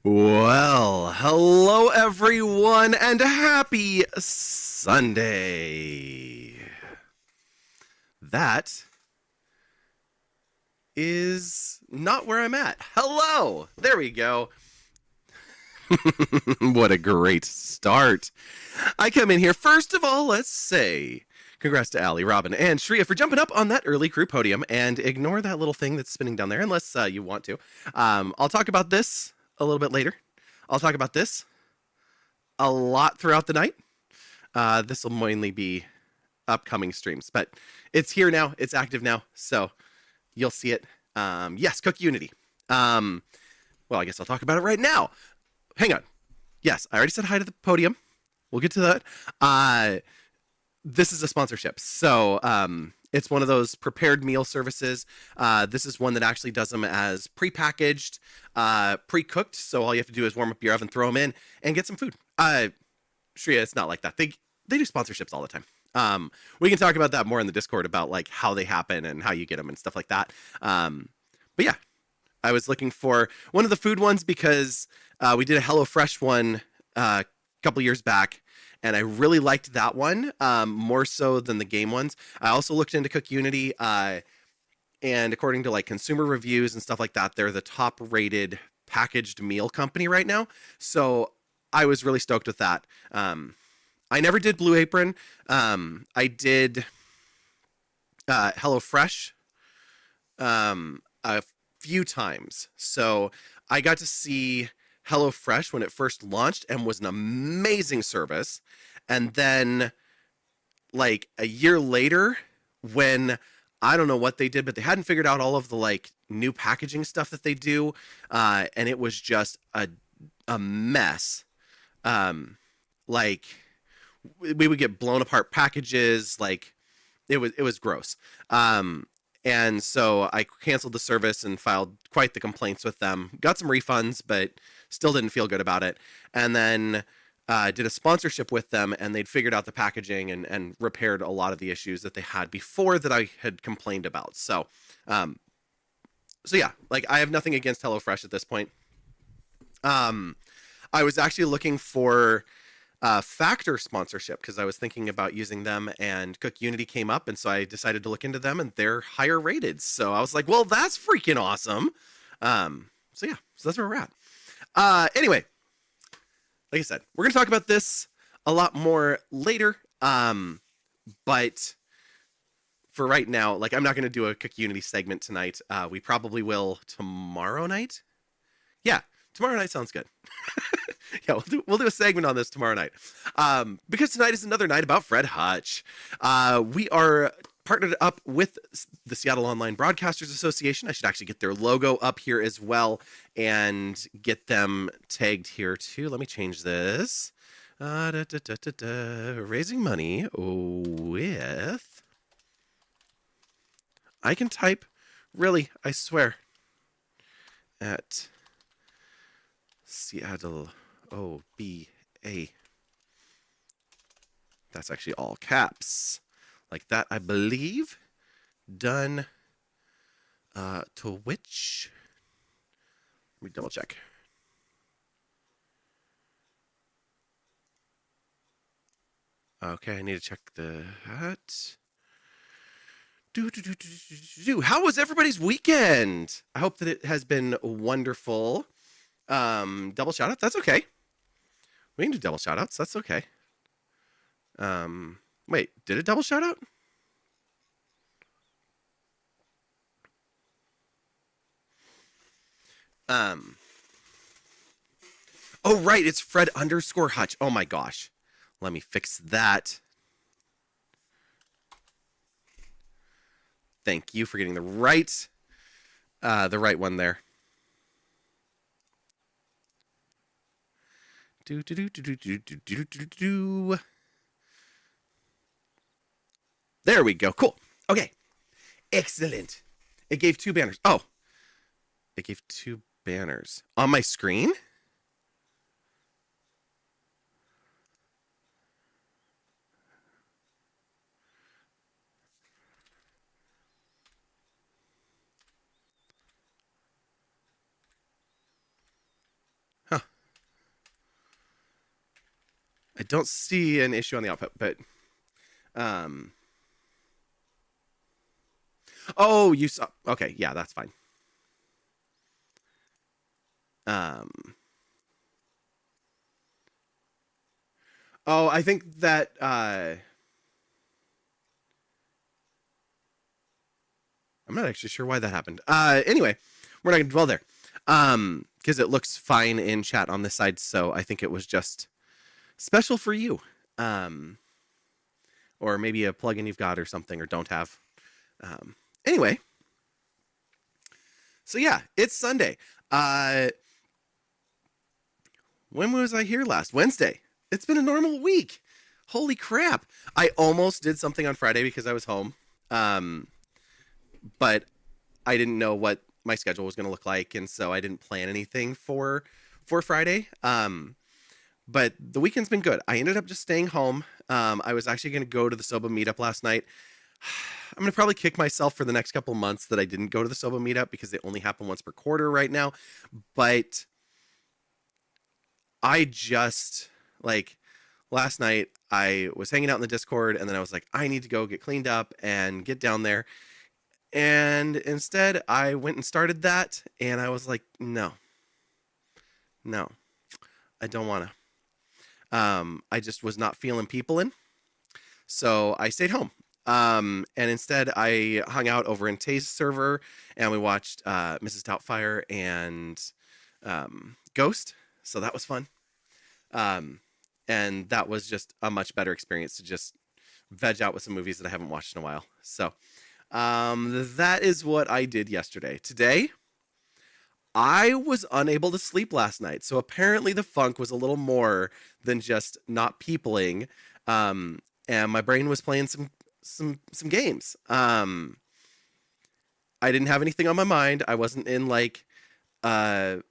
Well, hello everyone, and happy Sunday. That is not where I'm at. Hello! There we go. What a great start. I come in here, first of all, let's say congrats to Allie, Robin, and Shreya for jumping up on that early crew podium, and ignore that little thing that's spinning down there unless you want to. I'll talk about this a little bit later. I'll talk about this a lot throughout the night. This will mainly be upcoming streams, but it's here now. It's active now, so you'll see it. Yes, Cook Unity. Well, I guess I'll talk about it right now. Hang on. Yes, I already said hi to the podium. We'll get to that. This is a sponsorship, so it's one of those prepared meal services. This is one that actually does them as prepackaged, pre-cooked. So all you have to do is warm up your oven, throw them in, and get some food. Shreya, it's not like that. They do sponsorships all the time. We can talk about that more in the Discord about like how they happen and how you get them and stuff like that. But yeah, I was looking for one of the food ones because we did a HelloFresh one a couple years back, and I really liked that one more so than the game ones. I also looked into Cook Unity, and according to like consumer reviews and stuff like that, they're the top rated packaged meal company right now. So I was really stoked with that. I never did Blue Apron. I did HelloFresh a few times. So I got to see HelloFresh when it first launched and was an amazing service. And then like a year later, when I don't know what they did, but they hadn't figured out all of the like new packaging stuff that they do. And it was just a mess. Like we would get blown apart packages. Like it was gross. And so I canceled the service and filed quite the complaints with them. Got some refunds, but still didn't feel good about it. And then did a sponsorship with them, and they'd figured out the packaging and repaired a lot of the issues that they had before that I had complained about. So yeah, like I have nothing against HelloFresh at this point. I was actually looking for Factor sponsorship because I was thinking about using them, and Cook Unity came up, and so I decided to look into them, and they're higher rated. So I was like, well, that's freaking awesome. So yeah, so that's where we're at. Anyway, like I said, we're gonna talk about this a lot more later. But for right now, like I'm not gonna do a Cook Unity segment tonight. We probably will tomorrow night. Yeah, tomorrow night sounds good. Yeah, we'll do a segment on this tomorrow night. Because tonight is another night about Fred Hutch. We are partnered up with the Seattle Online Broadcasters Association. I should actually get their logo up here as well and get them tagged here too. Let me change this. Raising money with... I can type, really, I swear, at Seattle OBA. That's actually all caps. Like that, I believe. Done to which? Let me double check. Okay, I need to check that. How was everybody's weekend? I hope that it has been wonderful. Double shout out. That's okay. We can do double shout outs. That's okay. Wait, did it double shout out? Oh, right. It's Fred_Hutch. Oh my gosh. Let me fix that. Thank you for getting the right one there. There we go. Cool. Okay. Excellent. It gave 2 banners. Oh. It gave 2 banners. On my screen? Huh. I don't see an issue on the output, but um oh, you saw. Okay, yeah, that's fine. Um oh, I think that I'm not actually sure why that happened. Anyway, we're not going to dwell there. Because it looks fine in chat on this side, so I think it was just special for you. Um or maybe a plugin you've got or something or don't have. Anyway, so yeah, it's Sunday. When was I here last? Wednesday. It's been a normal week. Holy crap. I almost did something on Friday because I was home. But I didn't know what my schedule was going to look like, and so I didn't plan anything for Friday. But the weekend's been good. I ended up just staying home. I was actually going to go to the Soba meetup last night. I'm going to probably kick myself for the next couple months that I didn't go to the Soba meetup because they only happen once per quarter right now. But I just, like, last night I was hanging out in the Discord, and then I was like, I need to go get cleaned up and get down there. And instead I went and started that, and I was like, no, I don't want to. I just was not feeling people in. So I stayed home. And instead I hung out over in Tay's server, and we watched Mrs. Doubtfire and Ghost. So that was fun. And that was just a much better experience to just veg out with some movies that I haven't watched in a while. So that is what I did yesterday. Today, I was unable to sleep last night. So apparently the funk was a little more than just not peopling. And my brain was playing some games. I didn't have anything on my mind. I wasn't in like a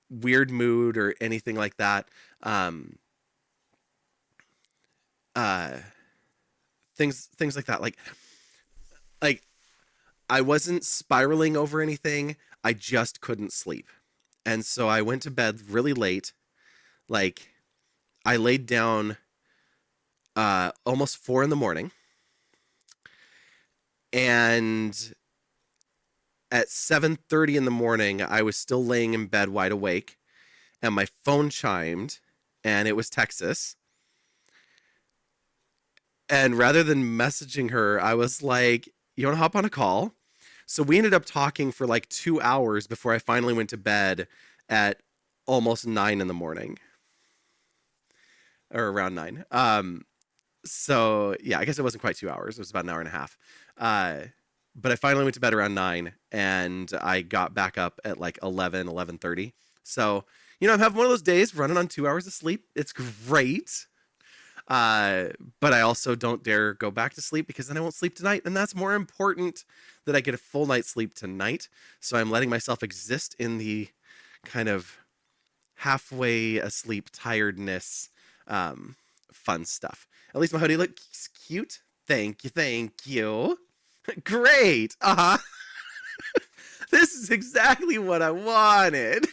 weird mood or anything like that. Things like that. Like I wasn't spiraling over anything. I just couldn't sleep. And so I went to bed really late. Like I laid down almost 4 a.m. And at 7:30 in the morning, I was still laying in bed wide awake, and my phone chimed, and it was Texas. And rather than messaging her, I was like, you want to hop on a call? So we ended up talking for like 2 hours before I finally went to bed at almost 9 a.m. Or around 9. So yeah, I guess it wasn't quite 2 hours. It was about an hour and a half. But I finally went to bed around 9, and I got back up at like 11:30. So, I'm having one of those days running on 2 hours of sleep. It's great. But I also don't dare go back to sleep because then I won't sleep tonight. And that's more important that I get a full night's sleep tonight. So I'm letting myself exist in the kind of halfway asleep tiredness, fun stuff. At least my hoodie looks cute. Thank you. Great. This is exactly what I wanted.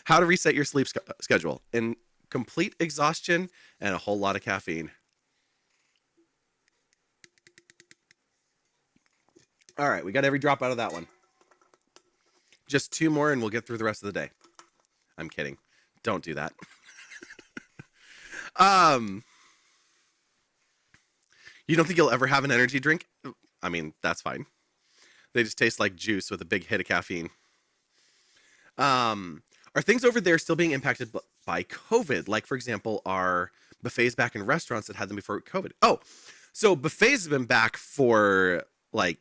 How to reset your sleep schedule in complete exhaustion and a whole lot of caffeine. All right, we got every drop out of that one. Just 2 more and we'll get through the rest of the day. I'm kidding. Don't do that. You don't think you'll ever have an energy drink? I mean, that's fine. They just taste like juice with a big hit of caffeine. Are things over there still being impacted by COVID? Like, for example, are buffets back in restaurants that had them before COVID? Oh, so buffets have been back for like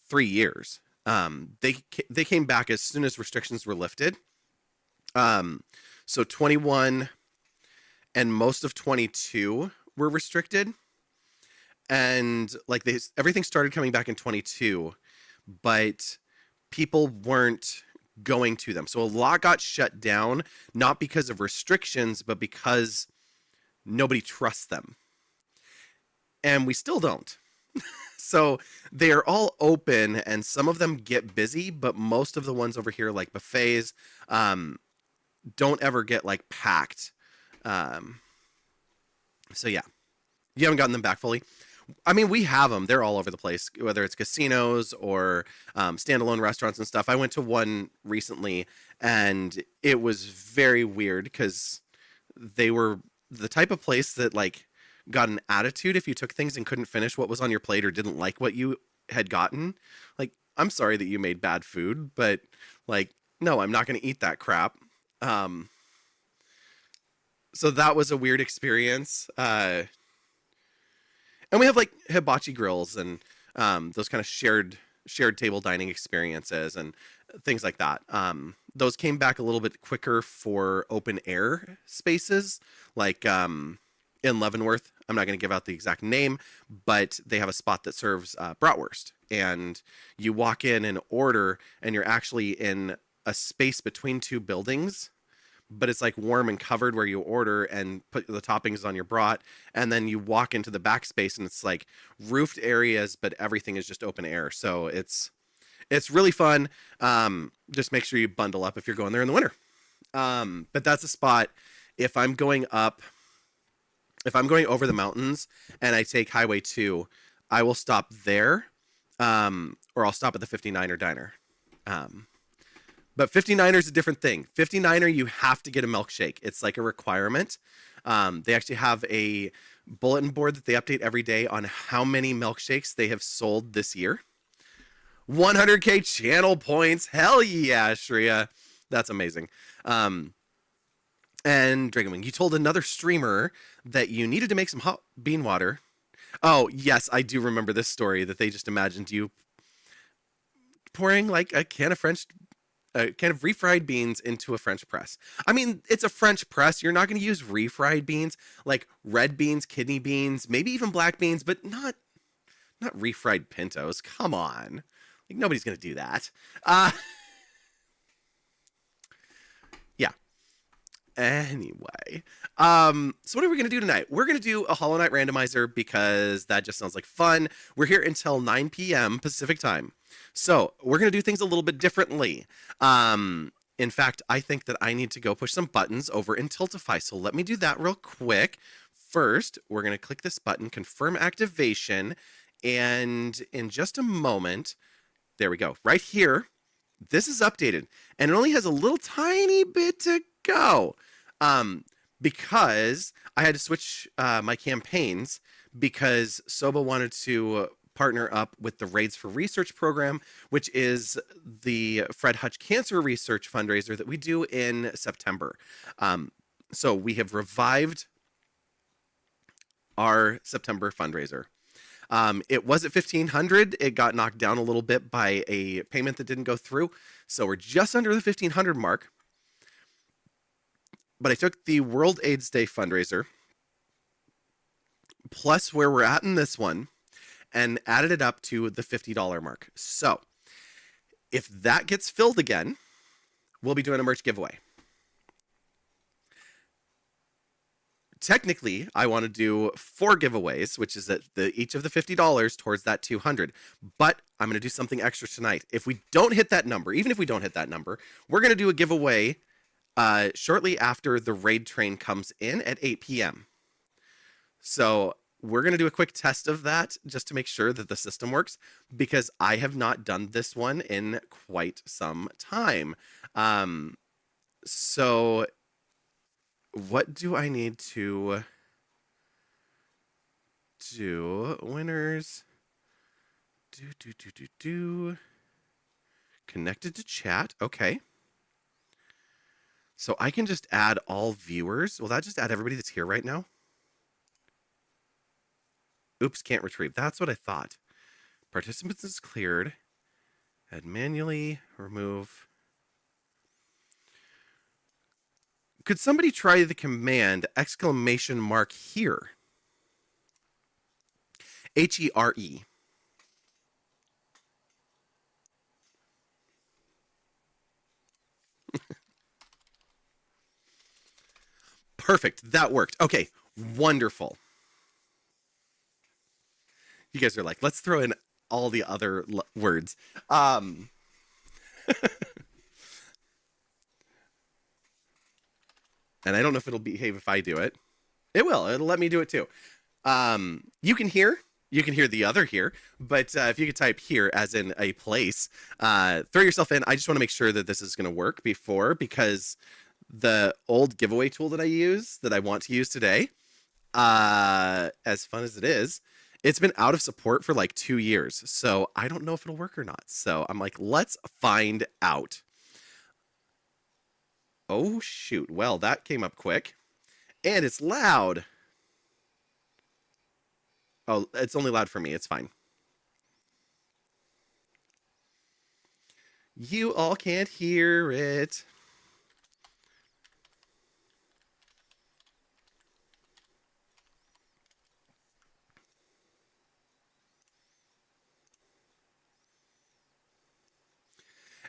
3 years. They came back as soon as restrictions were lifted. So 21 and most of 22 were restricted. And like everything started coming back in 22, but people weren't going to them. So a lot got shut down, not because of restrictions, but because nobody trusts them. And we still don't. So they are all open, and some of them get busy, but most of the ones over here, like buffets, don't ever get like packed Um, so yeah, you haven't gotten them back fully. I mean, we have them. They're all over the place, whether it's casinos or standalone restaurants and stuff. I went to one recently, and it was very weird because they were the type of place that like got an attitude if you took things and couldn't finish what was on your plate or didn't like what you had gotten. Like, I'm sorry that you made bad food, but like, no, I'm not going to eat that crap. Um, so that was a weird experience. And we have like hibachi grills and those kind of shared table dining experiences and things like that. Those came back a little bit quicker for open air spaces, like in Leavenworth. I'm not going to give out the exact name, but they have a spot that serves bratwurst, and you walk in and order, and you're actually in a space between two buildings, but it's like warm and covered where you order and put the toppings on your brat, and then you walk into the back space and it's like roofed areas, but everything is just open air. So it's really fun. Just make sure you bundle up if you're going there in the winter. But that's a spot. If I'm going over the mountains and I take Highway 2, I will stop there, or I'll stop at the 59er Diner. But 59er is a different thing. 59er, you have to get a milkshake. It's like a requirement. They actually have a bulletin board that they update every day on how many milkshakes they have sold this year. 100K channel points. Hell yeah, Shreya. That's amazing. And Dragonwing, you told another streamer that you needed to make some hot bean water. Oh, yes, I do remember this story, that they just imagined you pouring like a can of refried beans into a French press. I mean, it's a French press. You're not going to use refried beans, like red beans, kidney beans, maybe even black beans, but not refried pintos. Come on. Like, nobody's going to do that. Yeah. Anyway, so what are we going to do tonight? We're going to do a Hollow Knight randomizer because that just sounds like fun. We're here until 9 p.m. Pacific time. So we're going to do things a little bit differently. In fact, I think that I need to go push some buttons over in Tiltify. So let me do that real quick. First, we're going to click this button, confirm activation. And in just a moment, there we go. Right here, this is updated. And it only has a little tiny bit to go. Because I had to switch my campaigns because Soba wanted to partner up with the Raids for Research program, which is the Fred Hutch Cancer Research fundraiser that we do in September. So we have revived our September fundraiser. It was at 1,500. It got knocked down a little bit by a payment that didn't go through. So we're just under the 1,500 mark. But I took the World AIDS Day fundraiser, plus where we're at in this one, and added it up to the $50 mark. So if that gets filled again, we'll be doing a merch giveaway. Technically, I want to do 4 giveaways, which is at each of the $50 towards that 200. But I'm going to do something extra tonight. If we don't hit that number, even if we don't hit that number, we're going to do a giveaway shortly after the raid train comes in at 8 p.m. So we're going to do a quick test of that just to make sure that the system works, because I have not done this one in quite some time. So what do I need to do? Winners. Connected to chat. Okay. So I can just add all viewers. Will that just add everybody that's here right now? Oops, can't retrieve. That's what I thought. Participants is cleared. Add manually. Remove. Could somebody try the command !here? HERE. Perfect. That worked. Okay. Wonderful. You guys are like, let's throw in all the other words. And I don't know if it'll behave if I do it. It will. It'll let me do it too. You can hear the other here, but if you could type here as in a place, throw yourself in. I just want to make sure that this is going to work because the old giveaway tool that I want to use today, as fun as it is, it's been out of support for like 2 years. So I don't know if it'll work or not. So I'm like, let's find out. Oh, shoot. Well, that came up quick. And it's loud. Oh, it's only loud for me. It's fine. You all can't hear it.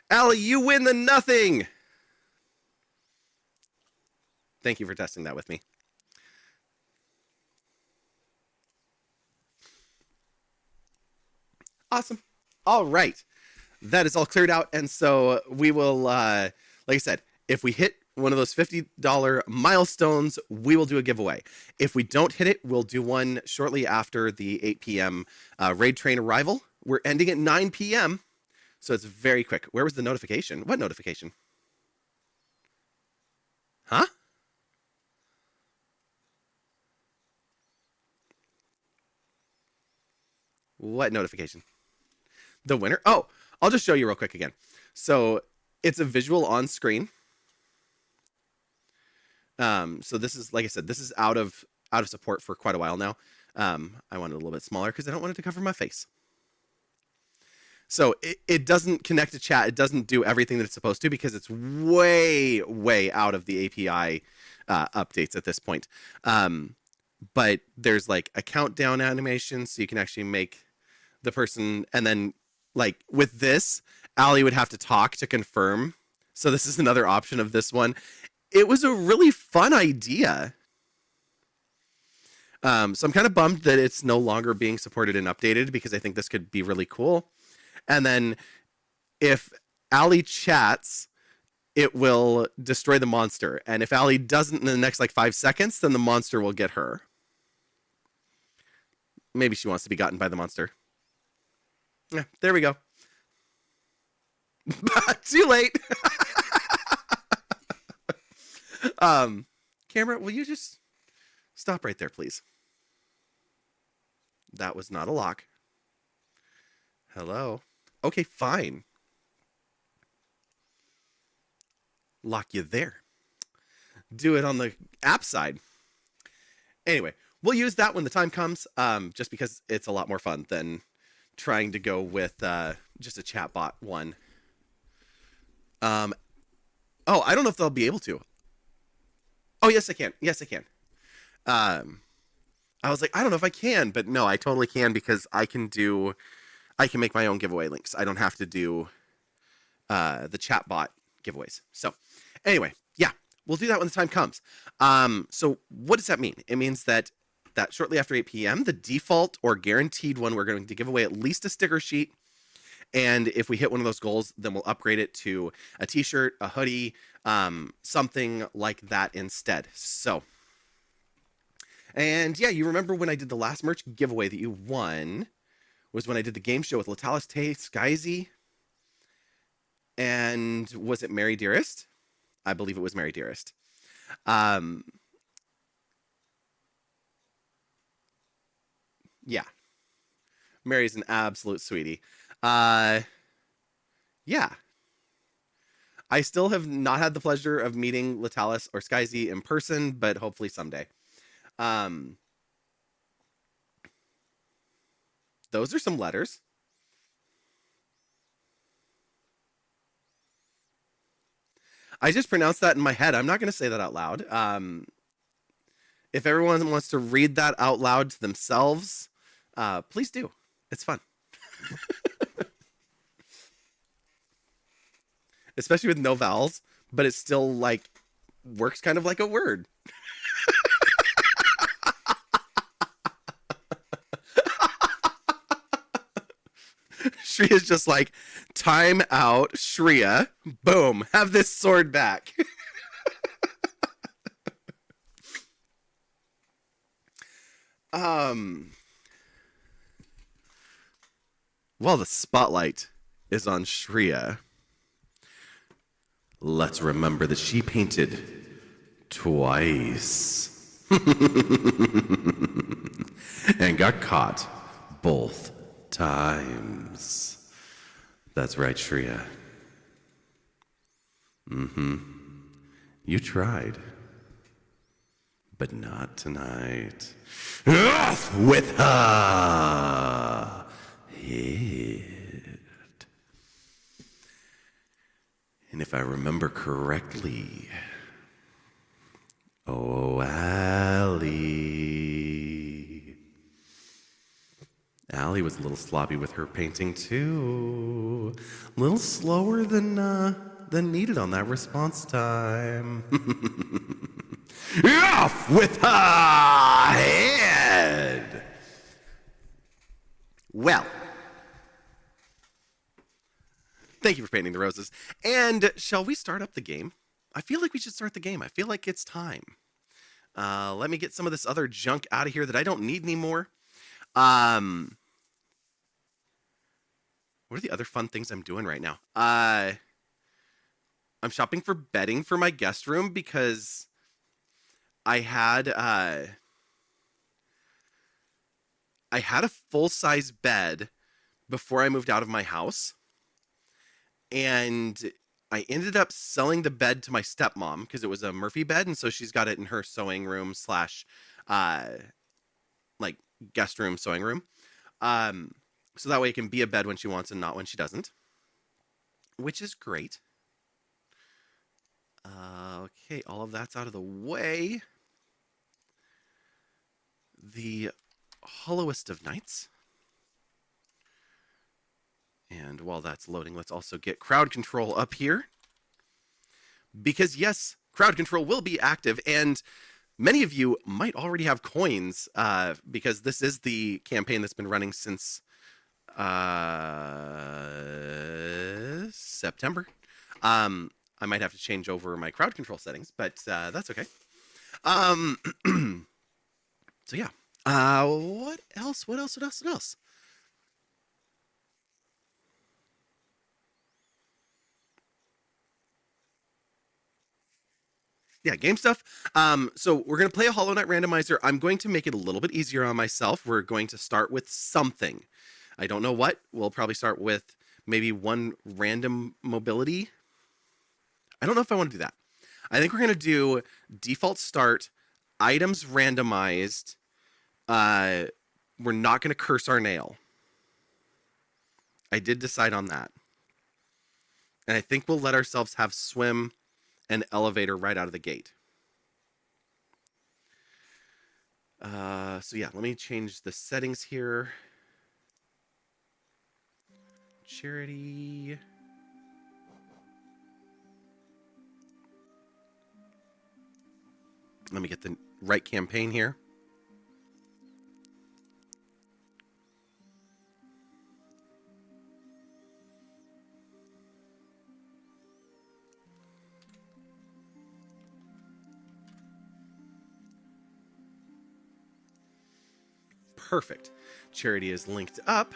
Allie, you win the nothing. Thank you for testing that with me. Awesome. All right. That is all cleared out. And so we will, like I said, if we hit one of those $50 milestones, we will do a giveaway. If we don't hit it, we'll do one shortly after the 8 p.m. Raid train arrival. We're ending at 9 p.m., so it's very quick. Where was the notification? What notification? Huh? What notification? The winner? Oh, I'll just show you real quick again. So it's a visual on screen. So this is, like I said, this is out of support for quite a while now. I want it a little bit smaller because I don't want it to cover my face. So it doesn't connect to chat. It doesn't do everything that it's supposed to because it's way, way out of the API updates at this point. But there's like a countdown animation, so you can actually make the person, and then like with this, Allie would have to talk to confirm. So this is another option of this one. It was a really fun idea. So I'm kind of bummed that it's no longer being supported and updated because I think this could be really cool. And then if Allie chats, it will destroy the monster. And if Allie doesn't in the next like 5 seconds, then the monster will get her. Maybe she wants to be gotten by the monster. Yeah, there we go. Too late. Camera, will you just stop right there, please? That was not a lock. Hello. Okay, fine. Lock you there. Do it on the app side. Anyway, we'll use that when the time comes, just because it's a lot more fun than trying to go with just a chatbot one. Oh, I don't know if they'll be able to. Oh, yes, I can. Yes, I can. I was like, I don't know if I can, but no, I totally can because I can make my own giveaway links. I don't have to do the chatbot giveaways. So anyway, yeah, we'll do that when the time comes. So what does that mean? It means that shortly after 8 p.m., the default or guaranteed one, we're going to give away at least a sticker sheet. And if we hit one of those goals, then we'll upgrade it to a t-shirt, a hoodie, something like that instead. So, and yeah, you remember when I did the last merch giveaway that you won was when I did the game show with Latalis Tay, Skyzy, and was it Mary Dearest? I believe it was Mary Dearest. Yeah. Mary's an absolute sweetie. Yeah. I still have not had the pleasure of meeting Latalis or Skyzy in person, but hopefully someday. Those are some letters. I just pronounced that in my head. I'm not going to say that out loud. If everyone wants to read that out loud to themselves, please do. It's fun. Especially with no vowels, but it still like works kind of like a word. Shreya's just like, time out, Shreya. Boom, have this sword back. Um, while the spotlight is on Shreya, let's remember that she painted twice and got caught both times. That's right, Shreya. You tried, but not tonight. Off with her head. And if I remember correctly, oh, Allie was a little sloppy with her painting too. A little slower than needed on that response time. Off with her head. Well, thank you for painting the roses. And shall we start up the game? I feel like we should start the game. I feel like it's time. Let me get some of this other junk out of here that I don't need anymore. What are the other fun things I'm doing right now? I'm shopping for bedding for my guest room because I had a full-size bed before I moved out of my house, and I ended up selling the bed to my stepmom because it was a Murphy bed, and so she's got it in her sewing room / like guest room sewing room. So that way it can be a bed when she wants and not when she doesn't, which is great. Okay, all of that's out of the way. The hollowest of nights. And while that's loading, let's also get crowd control up here. Because yes, crowd control will be active, and many of you might already have coins, because this is the campaign that's been running since September. I might have to change over my crowd control settings, but that's okay. So yeah. What else? Yeah, game stuff. So we're going to play a Hollow Knight randomizer. I'm going to make it a little bit easier on myself. We're going to start with something. I don't know what. We'll probably start with maybe one random mobility. I don't know if I want to do that. I think we're going to do default start, items randomized. We're not going to curse our nail. I did decide on that. And I think we'll let ourselves have swim and elevator right out of the gate. So yeah, let me change the settings here. Charity. Let me get the right campaign here. Perfect. Charity is linked up.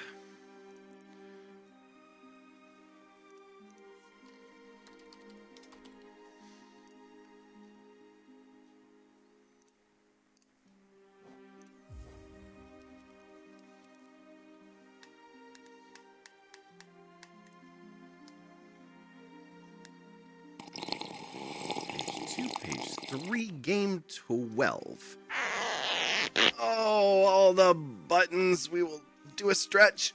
Page 3, game 12. Oh, all the buttons. We will do a stretch.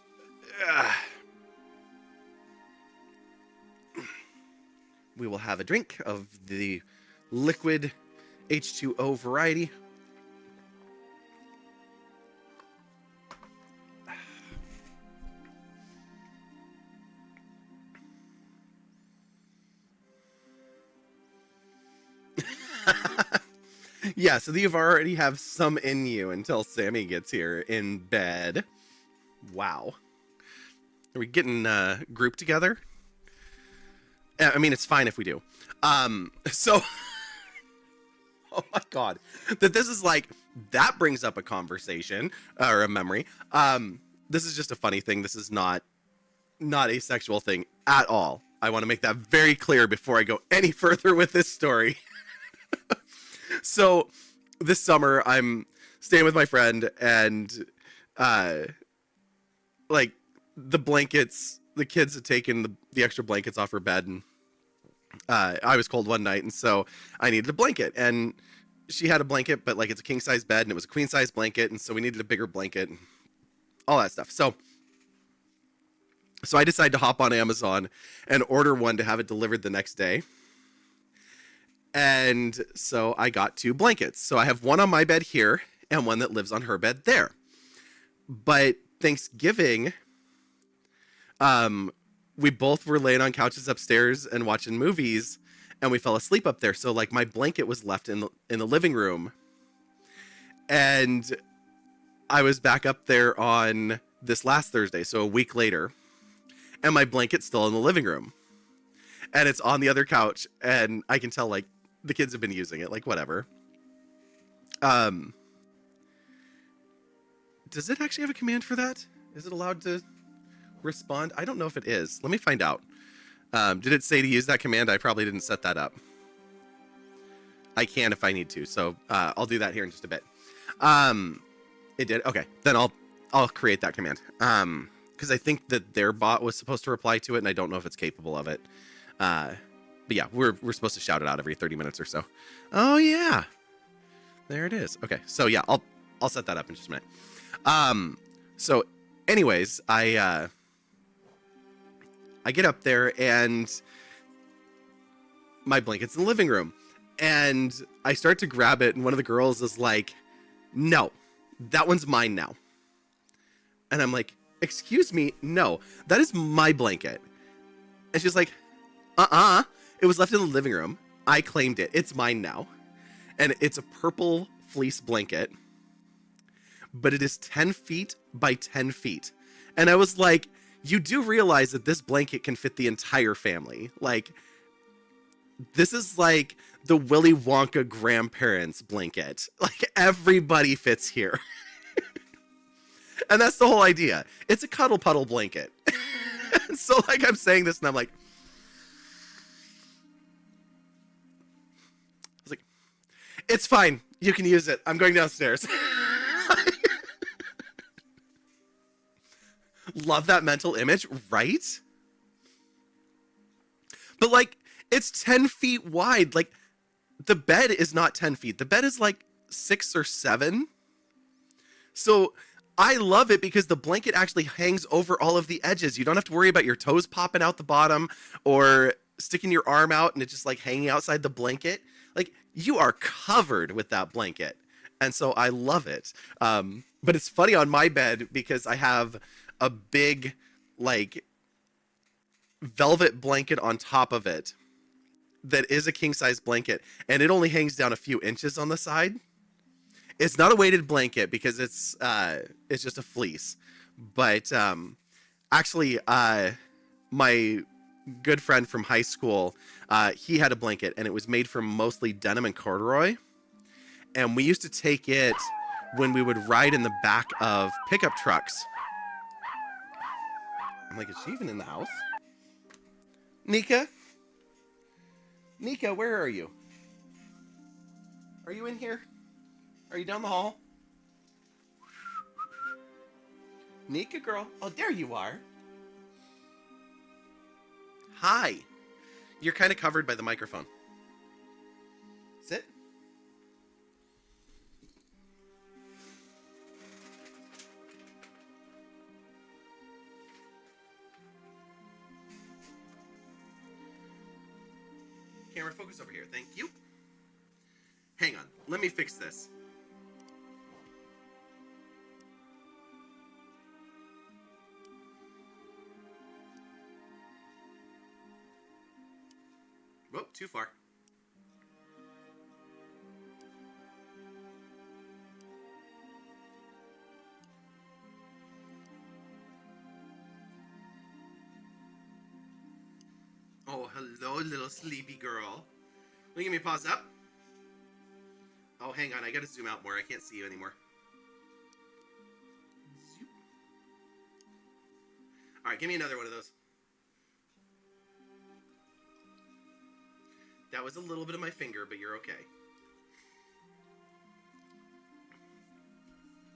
We will have a drink of the liquid H2O variety. Yeah, so you already have some in you until Sammy gets here in bed. Wow. Are we getting grouped together? I mean, it's fine if we do. So Oh my God. That this is like, that brings up a conversation or a memory. This is just a funny thing. This is not a sexual thing at all. I want to make that very clear before I go any further with this story. So this summer I'm staying with my friend, and like the blankets, the kids had taken the extra blankets off her bed, and I was cold one night, and so I needed a blanket, and she had a blanket, but like it's a king size bed, and it was a queen size blanket, and so we needed a bigger blanket and all that stuff. So I decided to hop on Amazon and order one to have it delivered the next day. And so I got 2 blankets. So I have one on my bed here and one that lives on her bed there. But Thanksgiving, we both were laying on couches upstairs and watching movies, and we fell asleep up there. So like my blanket was left in the living room, and I was back up there on this last Thursday, so a week later, and my blanket's still in the living room, and it's on the other couch, and I can tell like the kids have been using it, like whatever. Does it actually have a command for that? Is it allowed to respond? I don't know if it is. Let me find out. Did it say to use that command? I probably didn't set that up. I can if I need to, so I'll do that here in just a bit. It did? Okay, then I'll create that command. Because I think that their bot was supposed to reply to it, and I don't know if it's capable of it. But yeah, we're supposed to shout it out every 30 minutes or so. Oh yeah, there it is. Okay, so yeah, I'll set that up in just a minute. So anyways, I get up there, and my blanket's in the living room, and I start to grab it, and one of the girls is like, "No, that one's mine now." And I'm like, "Excuse me, no, that is my blanket." And she's like, it was left in the living room. I claimed it. It's mine now. And it's a purple fleece blanket, but it is 10 feet by 10 feet. And I was like, you do realize that this blanket can fit the entire family. Like, this is like the Willy Wonka grandparents blanket. Like, everybody fits here. And that's the whole idea. It's a cuddle puddle blanket. So like I'm saying this and I'm like, it's fine. You can use it. I'm going downstairs. Love that mental image, right? But like, it's 10 feet wide. Like, the bed is not 10 feet. The bed is like 6 or 7. So I love it because the blanket actually hangs over all of the edges. You don't have to worry about your toes popping out the bottom or sticking your arm out and it's just like hanging outside the blanket. Like, you are covered with that blanket. And so I love it. But it's funny on my bed because I have a big, like, velvet blanket on top of it that is a king-size blanket. And it only hangs down a few inches on the side. It's not a weighted blanket because it's just a fleece. But actually, my good friend from high school, he had a blanket, and it was made from mostly denim and corduroy. And we used to take it when we would ride in the back of pickup trucks. I'm like, is she even in the house? Nika? Nika, where are you? Are you in here? Are you down the hall? Nika, girl. Oh, there you are. Hi. You're kind of covered by the microphone. Sit. Camera, focus over here. Thank you. Hang on. Let me fix this. Whoop, too far. Oh, hello, little sleepy girl. Will you give me a pause up? Oh, hang on. I gotta zoom out more. I can't see you anymore. Zoop. All right, give me another one of those. That was a little bit of my finger, but you're okay.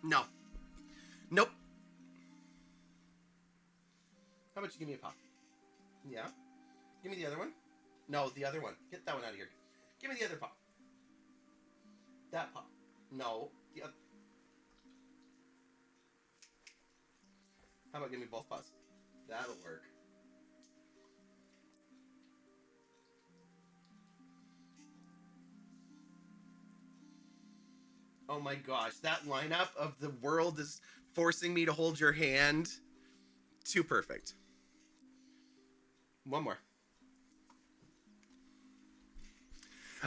No. Nope. How about you give me a pop? Yeah. Give me the other one. No, the other one. Get that one out of here. Give me the other pop. That pop. No. The other. How about give me both paws? That'll work. Oh my gosh, that lineup of the world is forcing me to hold your hand. Too perfect. One more.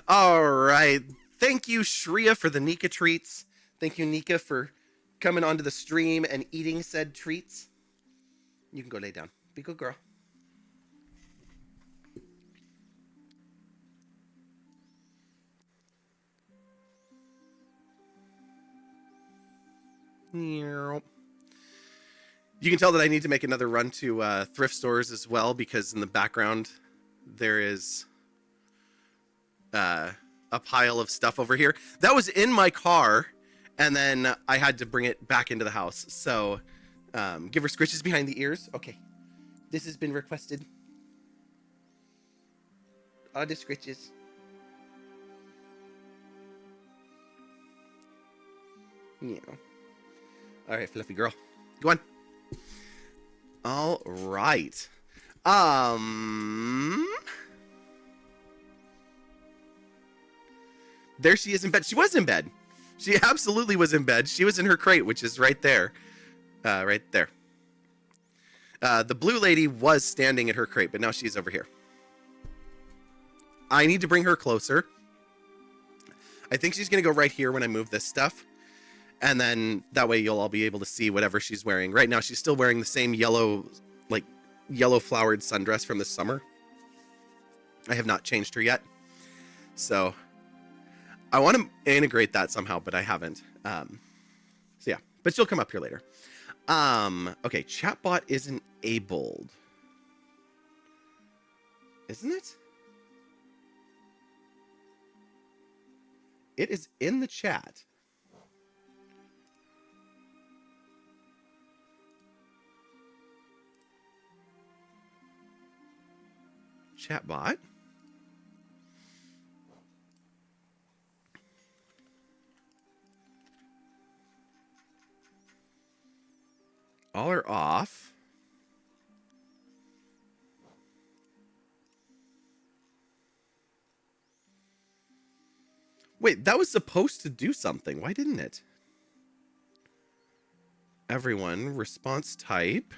All right. Thank you, Shreya, for the Nika treats. Thank you, Nika, for coming onto the stream and eating said treats. You can go lay down. Be a good girl. You can tell that I need to make another run to thrift stores as well, because in the background there is a pile of stuff over here that was in my car, and then I had to bring it back into the house. So give her scritches behind the ears. Okay, this has been requested. All the scritches. Yeah. All right, fluffy girl, go on. All right. There she is in bed. She was in bed. She absolutely was in bed. She was in her crate, which is right there. Right there. The blue lady was standing at her crate, but now she's over here. I need to bring her closer. I think she's going to go right here when I move this stuff. And then that way you'll all be able to see whatever she's wearing. Right now she's still wearing the same yellow, like yellow flowered sundress from this summer. I have not changed her yet. So I want to integrate that somehow, but I haven't. So yeah, but she'll come up here later. Okay, Chatbot isn't enabled. Isn't it? It is in the chat. Chatbot. All are off. Wait, that was supposed to do something. Why didn't it? Everyone, response type.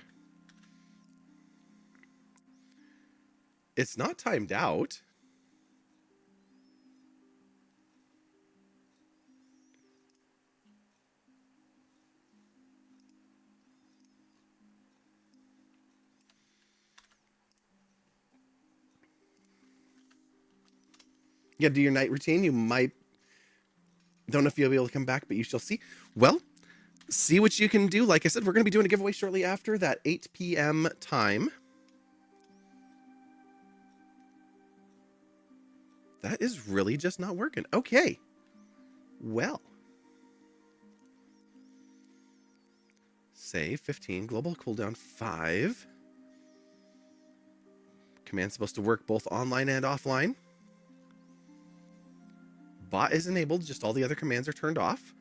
It's not timed out. Yeah, do your night routine. You might... Don't know if you'll be able to come back, but you shall see. Well, see what you can do. Like I said, we're going to be doing a giveaway shortly after that 8 p.m. time. That is really just not working. Okay. Well. Save 15. Global cooldown 5. Command's supposed to work both online and offline. Bot is enabled. Just all the other commands are turned off.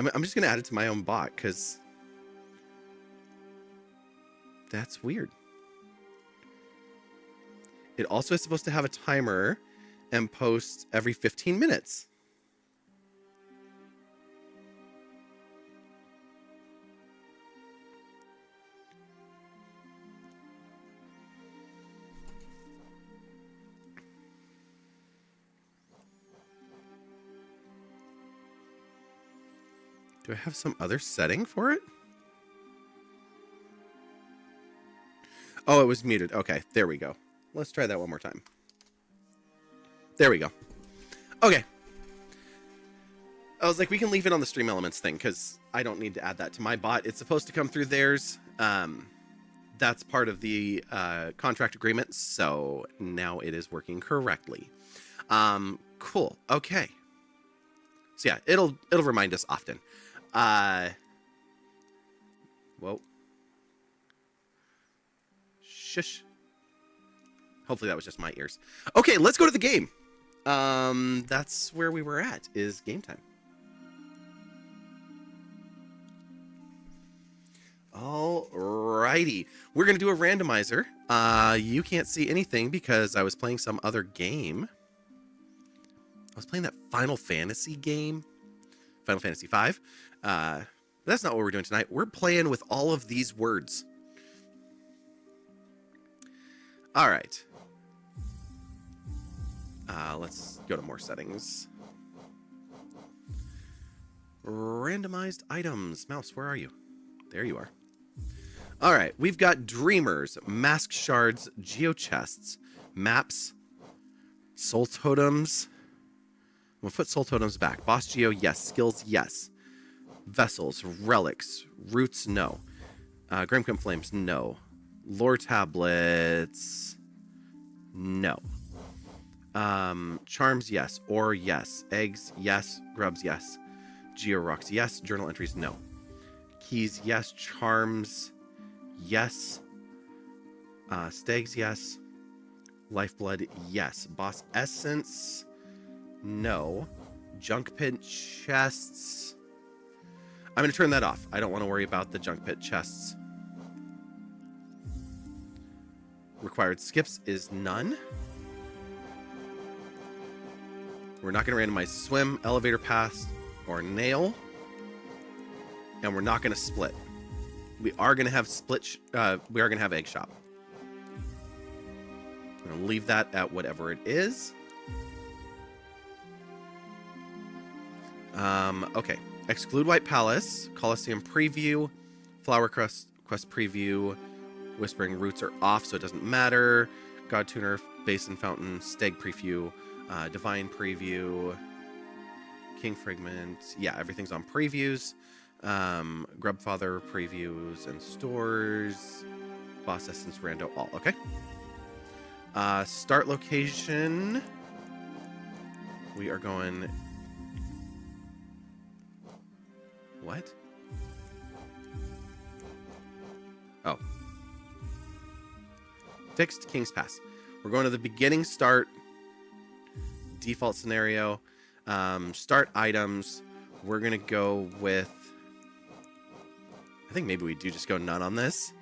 I'm just going to add it to my own bot because that's weird. It also is supposed to have a timer and post every 15 minutes. Do I have some other setting for it? Oh, it was muted. Okay, there we go. Let's try that one more time. There we go. Okay. I was like, we can leave it on the Stream Elements thing because I don't need to add that to my bot. It's supposed to come through theirs. That's part of the contract agreement, so now it is working correctly. Cool. Okay. So yeah, it'll remind us often. Whoa. Shush. Hopefully that was just my ears. Okay, let's go to the game. That's where we were at, is game time. Alrighty. We're going to do a randomizer. You can't see anything because I was playing some other game. I was playing that Final Fantasy game. Final Fantasy V. But that's not what we're doing tonight. We're playing with all of these words. Alright. Let's go to more settings. Randomized items. Mouse, where are you? There you are. All right, we've got Dreamers, Mask Shards, Geochests, Maps, Soul Totems. We'll put Soul Totems back. Boss Geo, yes. Skills, yes. Vessels, Relics, Roots, no. Grimcom Flames, no. Lore Tablets, no. Charms, yes. Ore, yes. Eggs, yes. Grubs, yes. Geo Rocks, yes. Journal entries, no. Keys, yes. Charms, yes. Stags, yes. Lifeblood, yes. Boss Essence, no. Junk Pit chests. I'm going to turn that off. I don't want to worry about the Junk Pit chests. Required skips is none. We're not going to randomize swim, elevator pass, or nail. And we're not going to split. We are going to have we are going to have egg shop. I'm going to leave that at whatever it is. Okay. Exclude White Palace, Coliseum preview, Flower Quest preview, Whispering Roots are off, so it doesn't matter. God Tuner, Basin Fountain, Stag preview, Divine preview, King Fragment. Yeah, everything's on previews. Grubfather previews and stores. Boss Essence, Rando, all. Okay. Start location. We are going... What? Oh. Fixed King's Pass. We're going to the beginning start. Default scenario. Start items. We're going to go with... I think maybe we do just go none on this.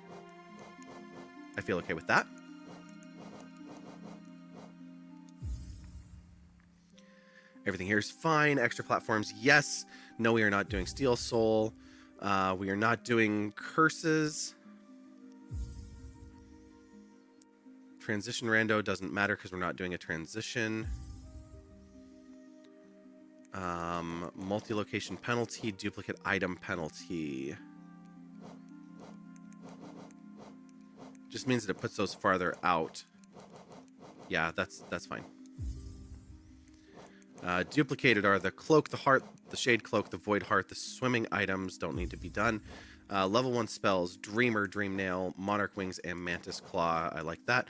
I feel okay with that. Everything here is fine. Extra platforms, yes. No, we are not doing Steel Soul. We are not doing curses. Transition rando doesn't matter because we're not doing a transition. Multi-location penalty, duplicate item penalty. Just means that it puts those farther out. Yeah, that's fine. Duplicated are the cloak, the heart, the shade cloak, the void heart, the swimming items don't need to be done. Level 1 spells, Dreamer, Dream Nail, Monarch Wings, and Mantis Claw. I like that.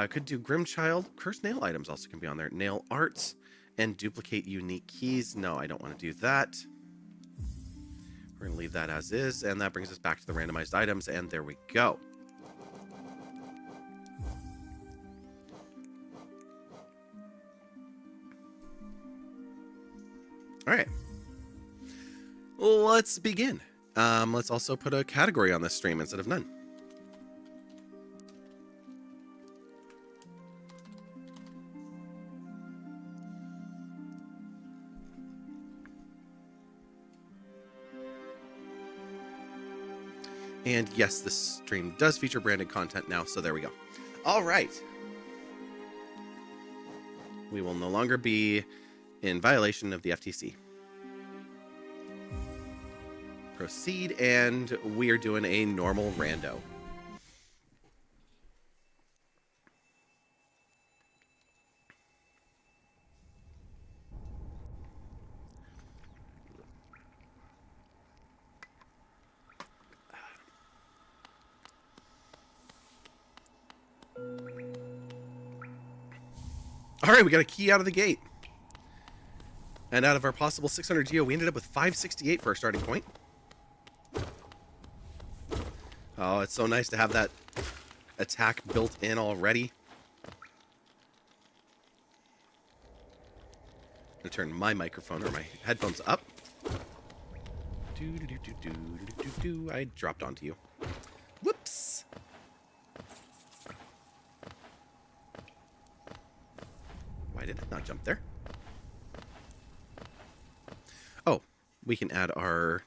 Could do Grimchild. Cursed Nail items also can be on there. Nail Arts and duplicate unique keys. No, I don't want to do that. We're going to leave that as is, and that brings us back to the randomized items, and there we go. All right, let's begin. Let's also put a category on this stream instead of none. And yes, this stream does feature branded content now, so there we go. All right. We will no longer be in violation of the FTC. Proceed, and we are doing a normal rando. All right, we got a key out of the gate. And out of our possible 600 geo, we ended up with 568 for our starting point. Oh, it's so nice to have that attack built in already. I'm going to turn my microphone or my headphones up. I dropped onto you. Whoops. Why did it not jump there? Oh, we can add our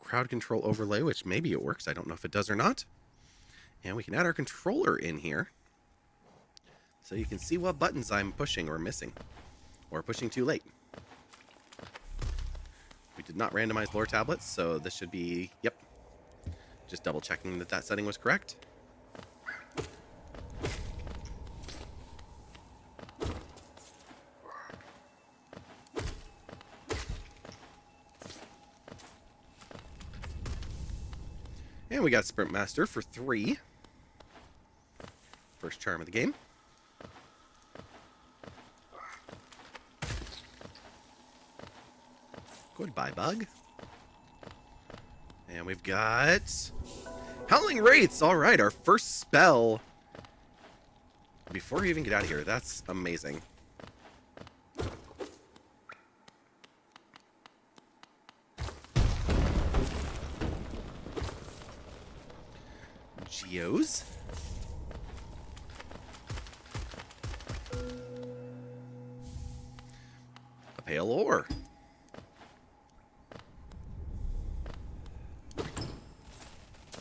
crowd control overlay, which maybe it works. I don't know if it does or not. And we can add our controller in here so you can see what buttons I'm pushing or missing or pushing too late. We did not randomize lore tablets, so this should be, yep, just double checking that that setting was correct. And we got Sprint Master for 3. First charm of the game. Goodbye, bug. And we've got Howling Wraiths. All right, our first spell before we even get out of here. That's amazing. Geos. A pale ore.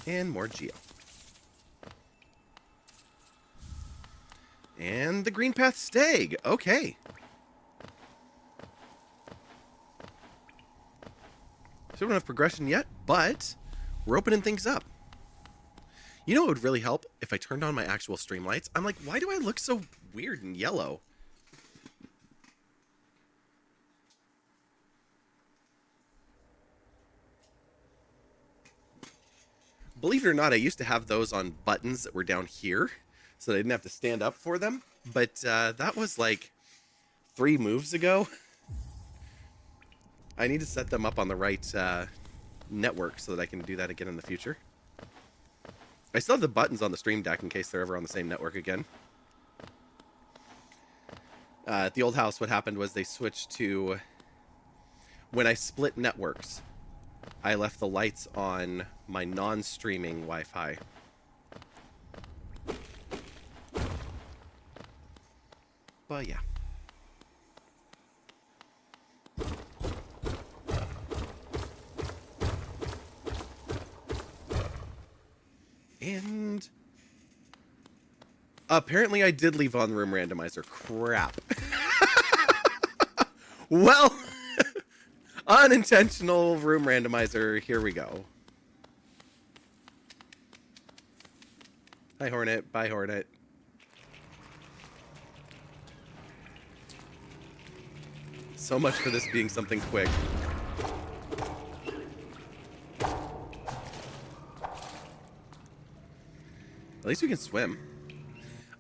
And more geo. And the Green Path Stag. Okay. So we don't have progression yet, but we're opening things up. You know what would really help if I turned on my actual stream lights? I'm like, why do I look so weird and yellow? Believe it or not, I used to have those on buttons that were down here, so I didn't have to stand up for them. But that was like 3 moves ago. I need to set them up on the right network so that I can do that again in the future. I still have the buttons on the Stream Deck in case they're ever on the same network again. At the old house, what happened was they switched to... When I split networks, I left the lights on my non-streaming Wi-Fi. But yeah. And apparently I did leave on room randomizer. Crap. Well, unintentional room randomizer. Here we go. Hi, Hornet. Bye, Hornet. So much for this being something quick. At least we can swim.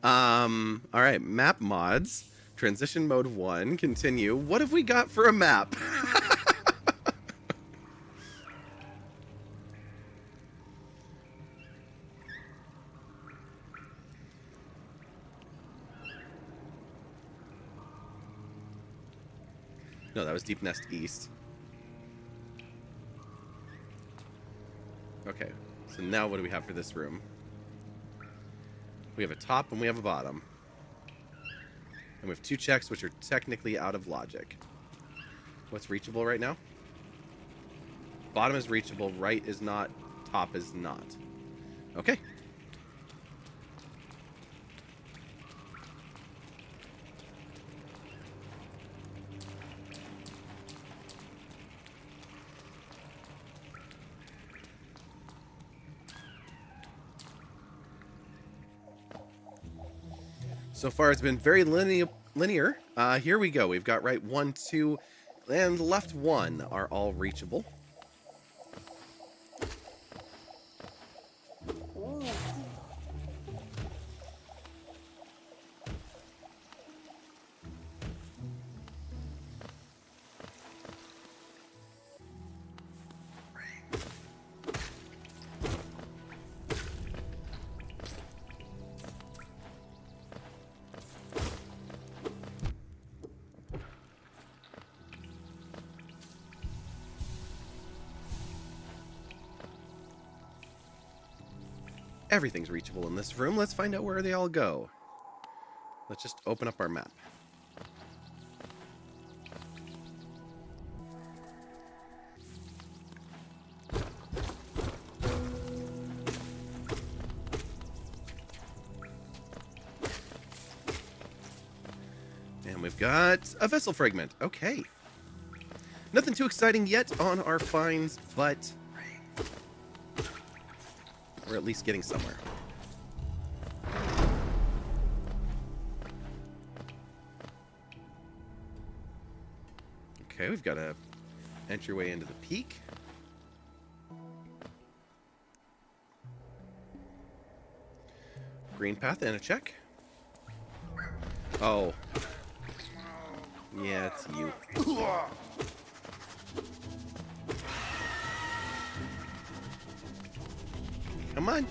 All right, map mods. Transition mode 1. Continue. What have we got for a map? No, that was Deep Nest East. Okay, so now what do we have for this room? We have a top and we have a bottom. And we have 2 checks, which are technically out of logic. What's reachable right now? Bottom is reachable, right is not, top is not. Okay. So far, it's been very linear. Here we go. We've got right 1, 2, and left 1 are all reachable. Everything's reachable in this room. Let's find out where they all go. Let's just open up our map. And we've got a vessel fragment. Okay. Nothing too exciting yet on our finds, but we're at least getting somewhere. Okay, we've got a entryway into the peak. Green path and a check. Oh. Yeah, it's you. Come on.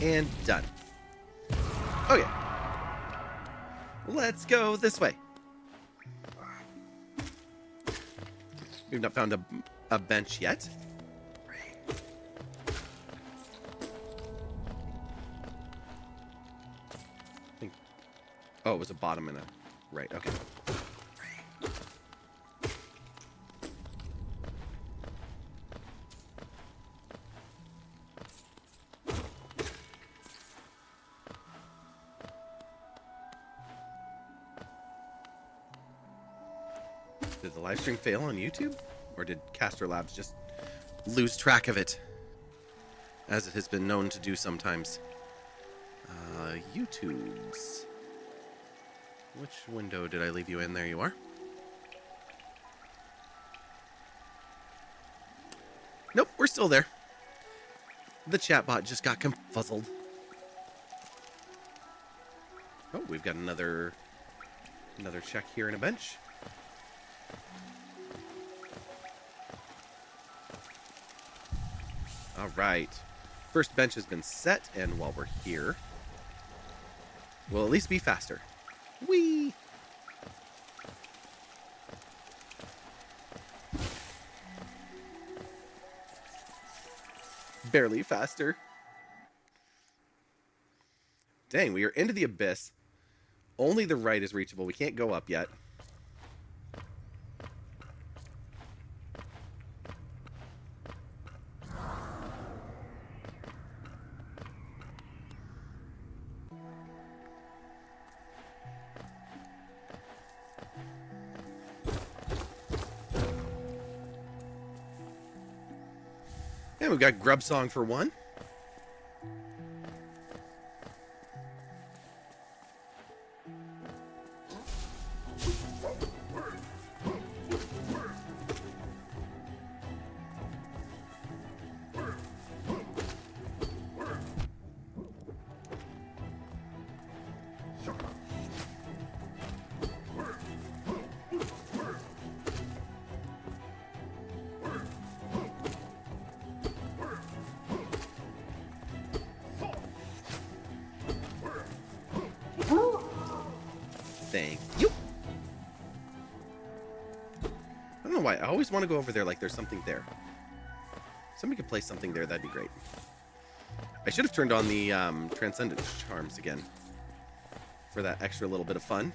And done. Oh yeah. Let's go this way. We've not found a bench yet. Oh, it was a bottom and a right. Okay. Did the live stream fail on YouTube? Or did Caster Labs just lose track of it? As it has been known to do sometimes. YouTube's. Which window did I leave you in? There you are. Nope, we're still there. The chatbot just got confuzzled. Oh, we've got another check here in a bench. All right. First bench has been set, and while we're here, we'll at least be faster. Whee! Barely faster. Dang, we are into the abyss. Only the right is reachable. We can't go up yet. And we've got Grub Song for 1. Thank you. I don't know why. I always want to go over there like there's something there. Somebody could place something there. That'd be great. I should have turned on the Transcendent Charms again for that extra little bit of fun.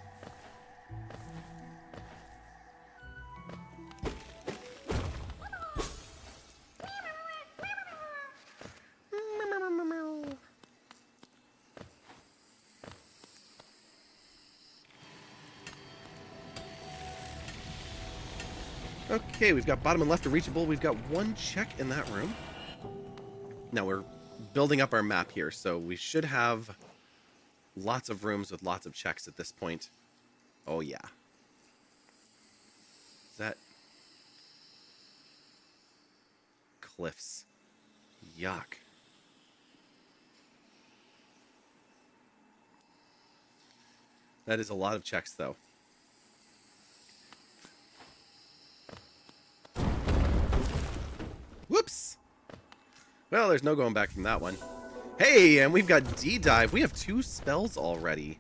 Okay, we've got bottom and left are reachable. We've got one check in that room. Now we're building up our map here, so we should have lots of rooms with lots of checks at this point. Oh, yeah. Is that... cliffs. Yuck. That is a lot of checks, though. Whoops! Well, there's no going back from that one. Hey, and we've got D-Dive. We have 2 spells already.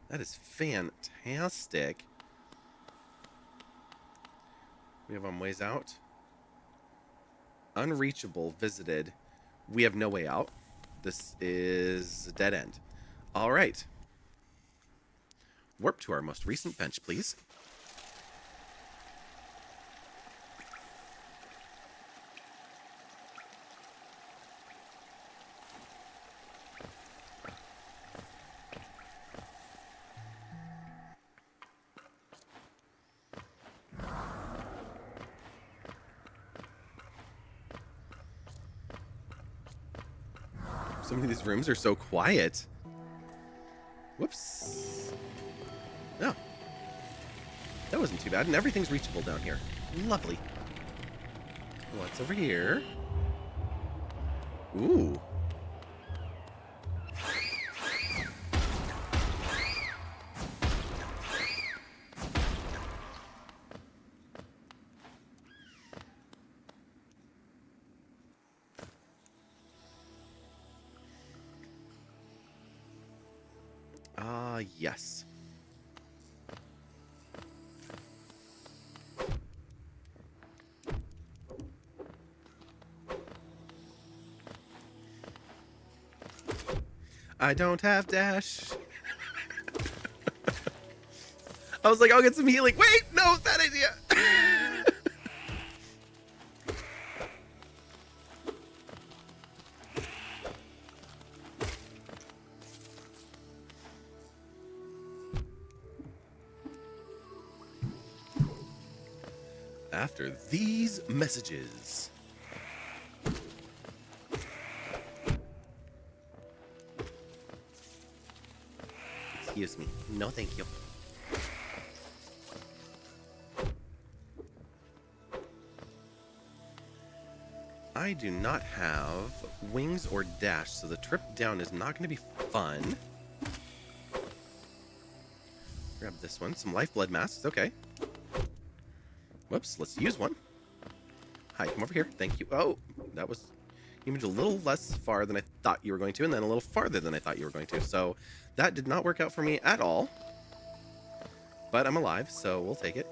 That is fantastic. We have on ways out. Unreachable, visited. We have no way out. This is a dead end. All right. Warp to our most recent bench, please. Some of these rooms are so quiet. Whoops. No. That wasn't too bad, and everything's reachable down here. Lovely. What's over here? Ooh. Yes. I don't have dash. I was like, I'll get some healing. Wait, no, bad idea. After these messages. Excuse me. No, thank you. I do not have wings or dash, so the trip down is not going to be fun. Grab this one. Some lifeblood masks. Okay. Whoops, let's use one. Hi, come over here. Thank you. Oh, that was... You moved a little less far than I thought you were going to, and then a little farther than I thought you were going to. So that did not work out for me at all. But I'm alive, so we'll take it.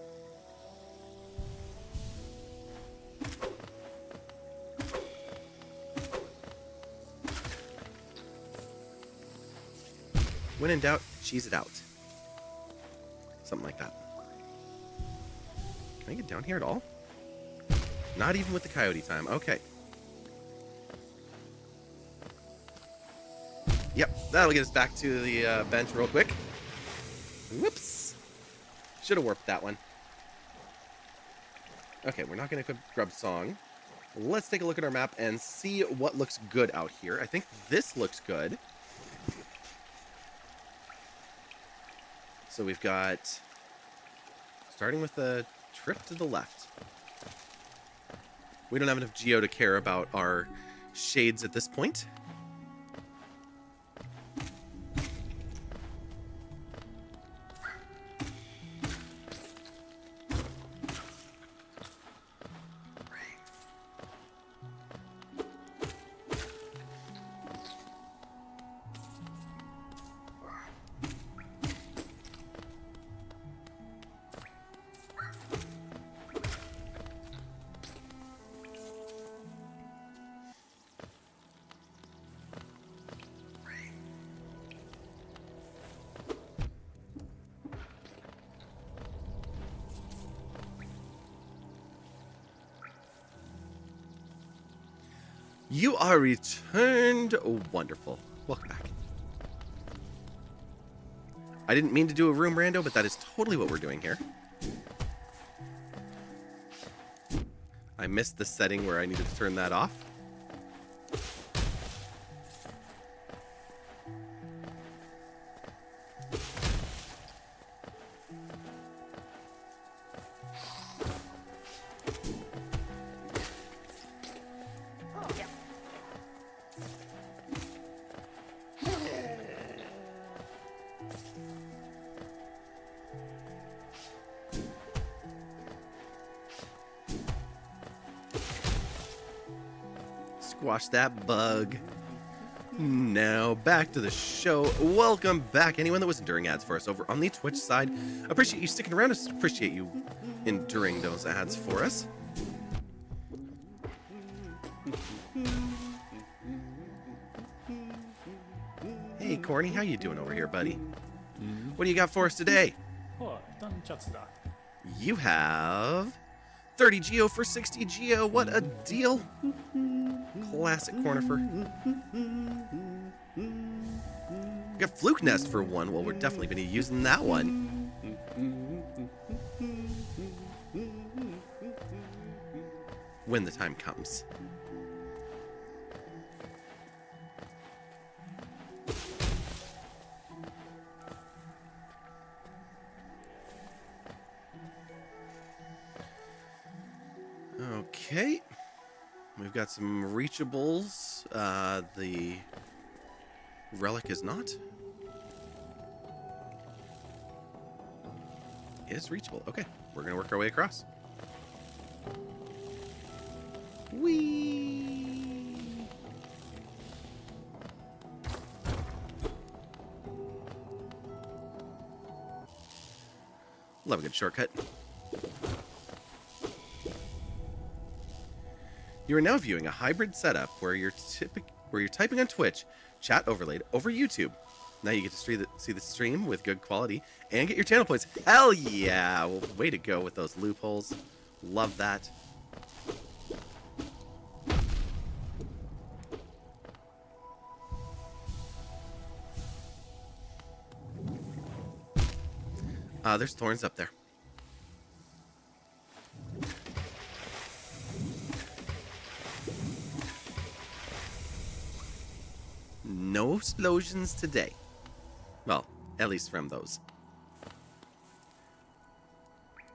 When in doubt, cheese it out. Something like that. Can I get down here at all? Not even with the coyote time. Okay. Yep, that'll get us back to the bench real quick. Whoops. Should have warped that one. Okay, we're not going to grub song. Let's take a look at our map and see what looks good out here. I think this looks good. So we've got... Starting with the... trip to the left. We don't have enough geo to care about our shades at this point. You are returned. Oh, wonderful. Welcome back. I didn't mean to do a room rando, but that is totally what we're doing here. I missed the setting where I needed to turn that off. Squash that bug. Now back to the show. Welcome back, anyone that was enduring ads for us over on the Twitch side. Appreciate you sticking around. Appreciate you enduring those ads for us. Hey, Corny, how you doing over here, buddy? What do you got for us today? You have 30 Geo for 60 Geo. What a deal. Classic Cornifer. Got Fluke Nest for one. Well, we're definitely going to be using that one. When the time comes. Okay. We've got some reachables. The relic is not. It is reachable. Okay. We're going to work our way across. Whee! Love a good shortcut. You are now viewing a hybrid setup where you're typing on Twitch, chat overlaid over YouTube. Now you get to see the stream with good quality and get your channel points. Hell yeah! Well, way to go with those loopholes. Love that. There's thorns up there. No explosions today. Well, at least from those.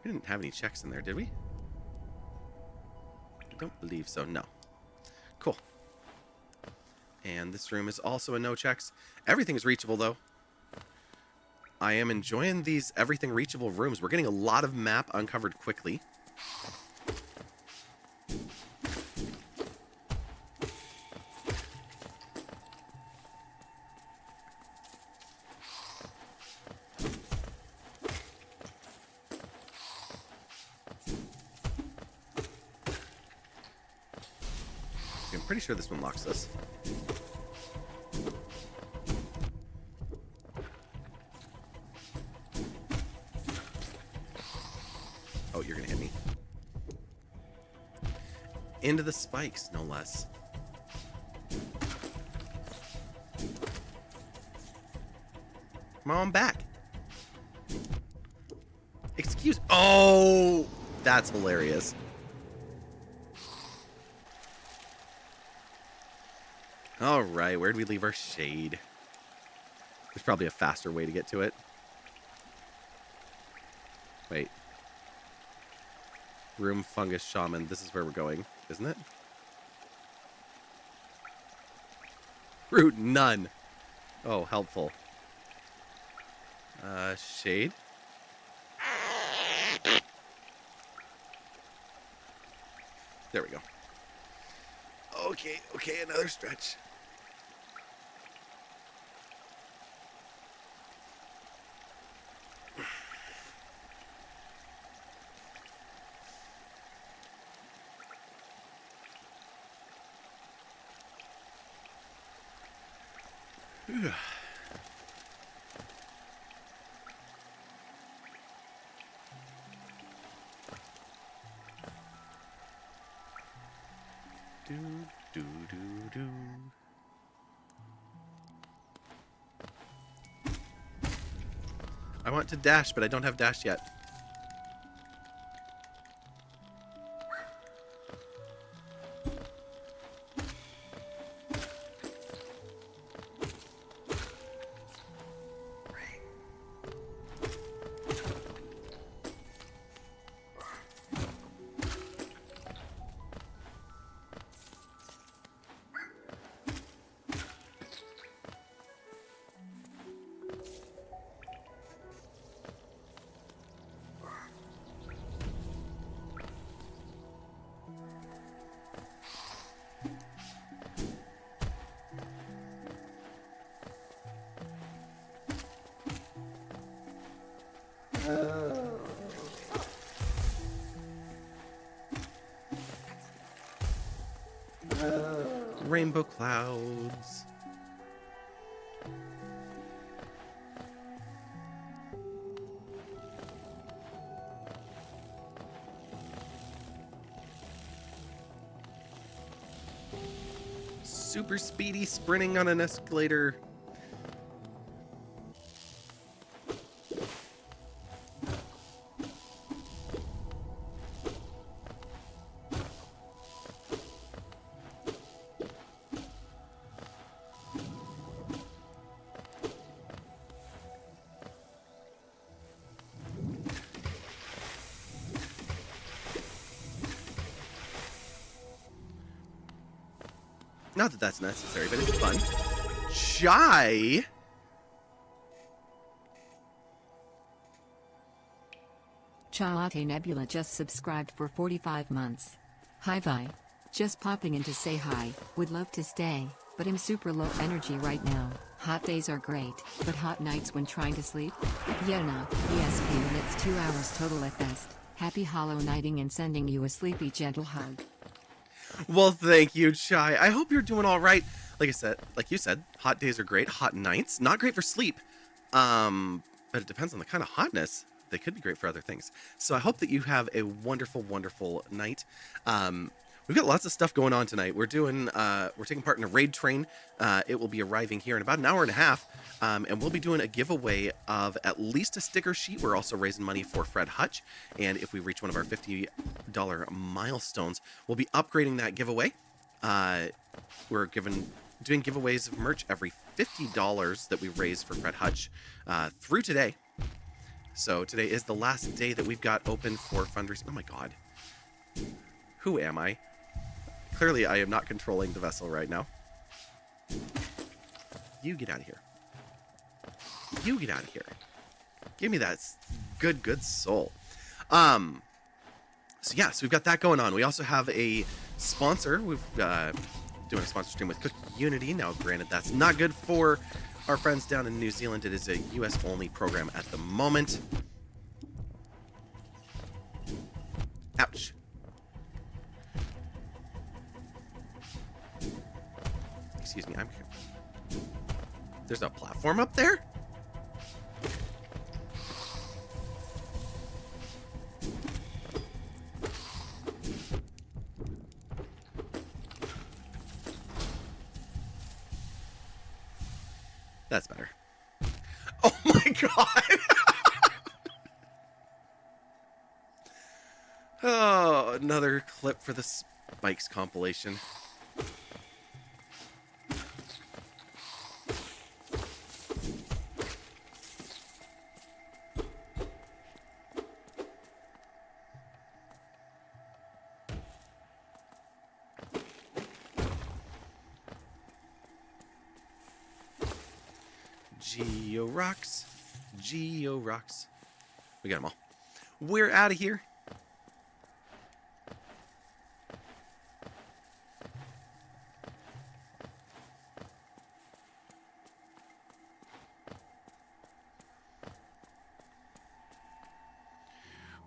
We didn't have any checks in there, did we? I don't believe so, no. Cool. And this room is also a no checks. Everything is reachable, though. I am enjoying these everything reachable rooms. We're getting a lot of map uncovered quickly. I'm pretty sure this one locks us. Oh, you're gonna hit me. Into the spikes, no less. Come on back. Excuse. Oh, that's hilarious. All right, where'd we leave our shade? There's probably a faster way to get to it. Wait. Room Fungus Shaman. This is where we're going, isn't it? Route none. Oh, helpful. Shade? There we go. Okay, another stretch. Do. I want to dash, but I don't have dash yet. Rainbow clouds. Super speedy sprinting on an escalator. Not that that's necessary, but it's fun. Chai? Chalaate Nebula just subscribed for 45 months. Hi Vi. Just popping in to say hi, would love to stay, but I'm super low energy right now. Hot days are great, but hot nights when trying to sleep? Yona, ESP and it's 2 hours total at best. Happy hollow nighting and sending you a sleepy gentle hug. Well, thank you, Chai. I hope you're doing all right. Like you said, hot days are great. Hot nights, not great for sleep. But it depends on the kind of hotness. They could be great for other things. So I hope that you have a wonderful, wonderful night. We've got lots of stuff going on tonight. We're taking part in a raid train. It will be arriving here in about an hour and a half. And we'll be doing a giveaway of at least a sticker sheet. We're also raising money for Fred Hutch. And if we reach one of our $50 milestones, we'll be upgrading that giveaway. We're doing giveaways of merch every $50 that we raise for Fred Hutch through today. So today is the last day that we've got open for fundraising. Oh my god. Who am I? Clearly, I am not controlling the vessel right now. You get out of here. You get out of here. Give me that good soul. So we've got that going on. We also have a sponsor. We've doing a sponsor stream with Cook Unity. Now, granted, that's not good for our friends down in New Zealand. It is a US only program at the moment. Ouch. Excuse me, there's a platform up there? That's better. Oh my god! Oh, another clip for the Spikes compilation. Geo rocks. Geo rocks. We got them all. We're out of here.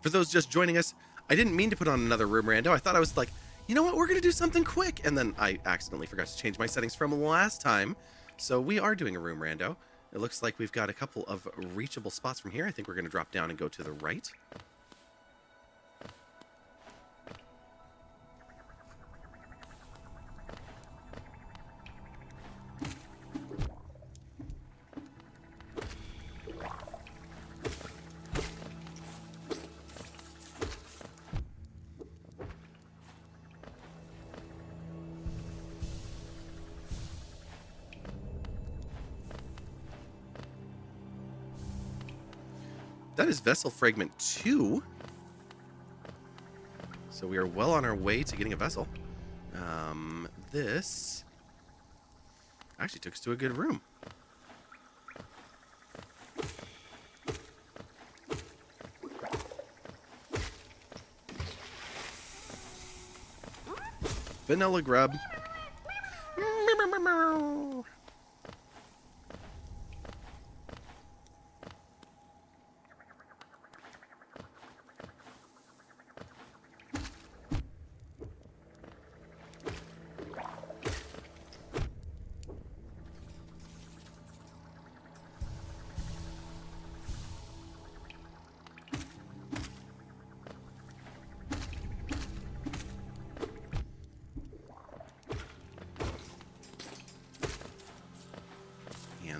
For those just joining us, I didn't mean to put on another room rando. I thought I was like, you know what, we're going to do something quick. And then I accidentally forgot to change my settings from last time. So we are doing a room rando. It looks like we've got a couple of reachable spots from here. I think we're going to drop down and go to the right. That is Vessel Fragment 2. So we are well on our way to getting a vessel. This actually took us to a good room. Vanilla grub.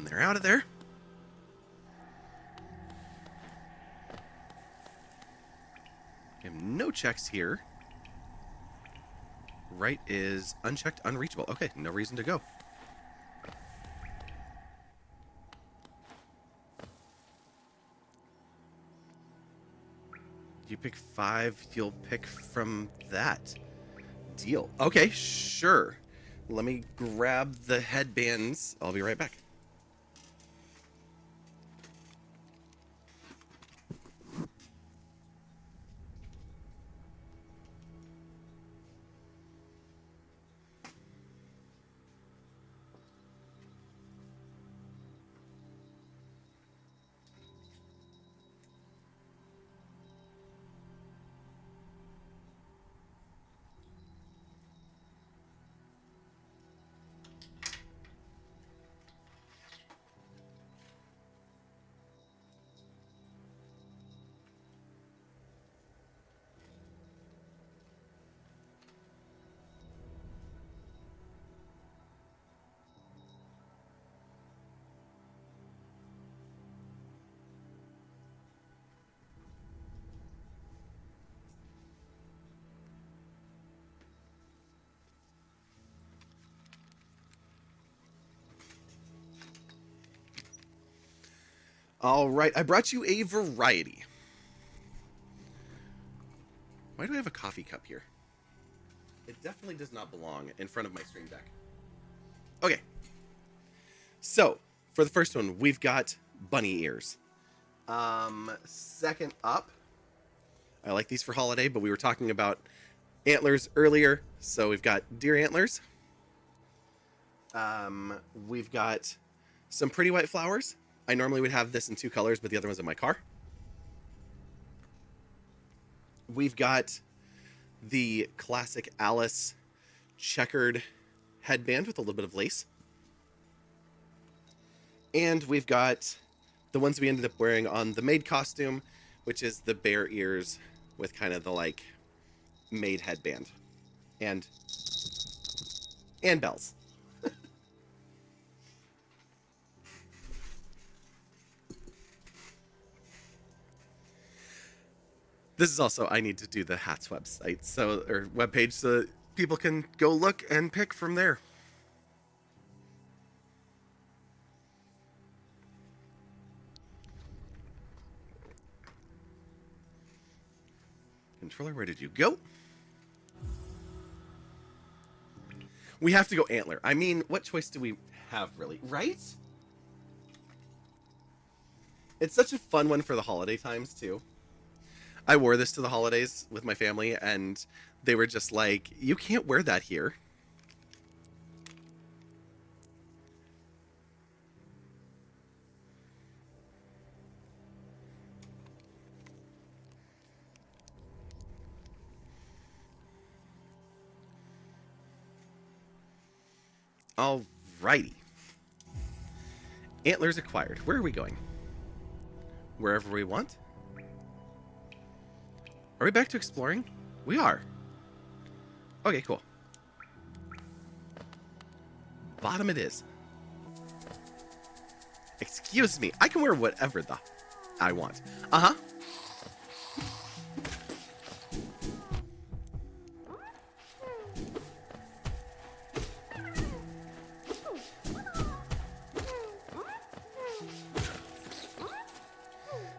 they're out of there. We have no checks here. Right is unchecked, unreachable. Okay, no reason to go. You pick 5, you'll pick from that. Deal. Okay, sure. Let me grab the headbands. I'll be right back. All right, I brought you a variety. Why do I have a coffee cup here? It definitely does not belong in front of my stream deck. Okay. So, for the first one, we've got bunny ears. Second up, I like these for holiday, but we were talking about antlers earlier, so we've got deer antlers. We've got some pretty white flowers. I normally would have this in 2 colors, but the other one's in my car. We've got the classic Alice checkered headband with a little bit of lace. And we've got the ones we ended up wearing on the maid costume, which is the bear ears with kind of the, like, maid headband. And bells. This is also, I need to do the hats website, or webpage, so that people can go look and pick from there. Controller, where did you go? We have to go antler. I mean, what choice do we have, really? Right? It's such a fun one for the holiday times, too. I wore this to the holidays with my family, and they were just like, you can't wear that here. Alrighty. Antlers acquired. Where are we going? Wherever we want? Are we back to exploring? We are. Okay, cool. Bottom it is. Excuse me. I can wear whatever I want. Uh-huh.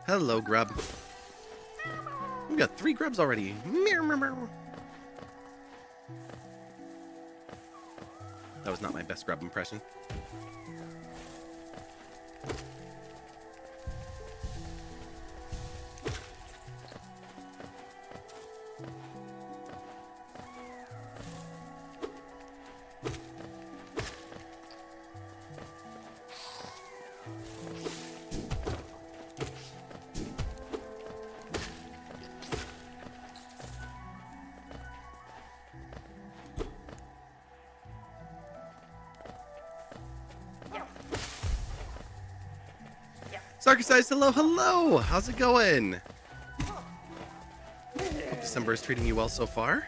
Hello, grub. We got 3 grubs already. Meow, meow, meow. That was not my best grub impression. Sarcasized, hello, hello! How's it going? Hope December is treating you well so far.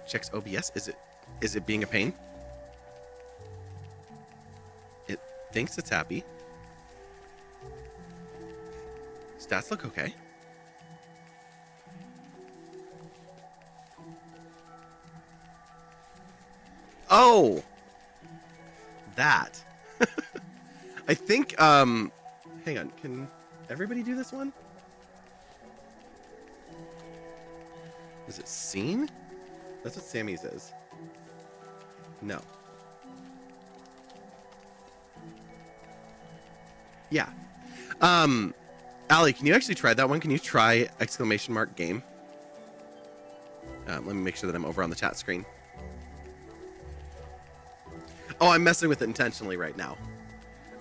Checks OBS, is it? Is it being a pain? It thinks it's happy. Stats look okay. Oh! That. I think, hang on, can everybody do this one? Is it seen? That's what Sammy's is. No. Yeah. Allie, can you actually try that one? Can you try !game? Let me make sure that I'm over on the chat screen. Oh, I'm messing with it intentionally right now.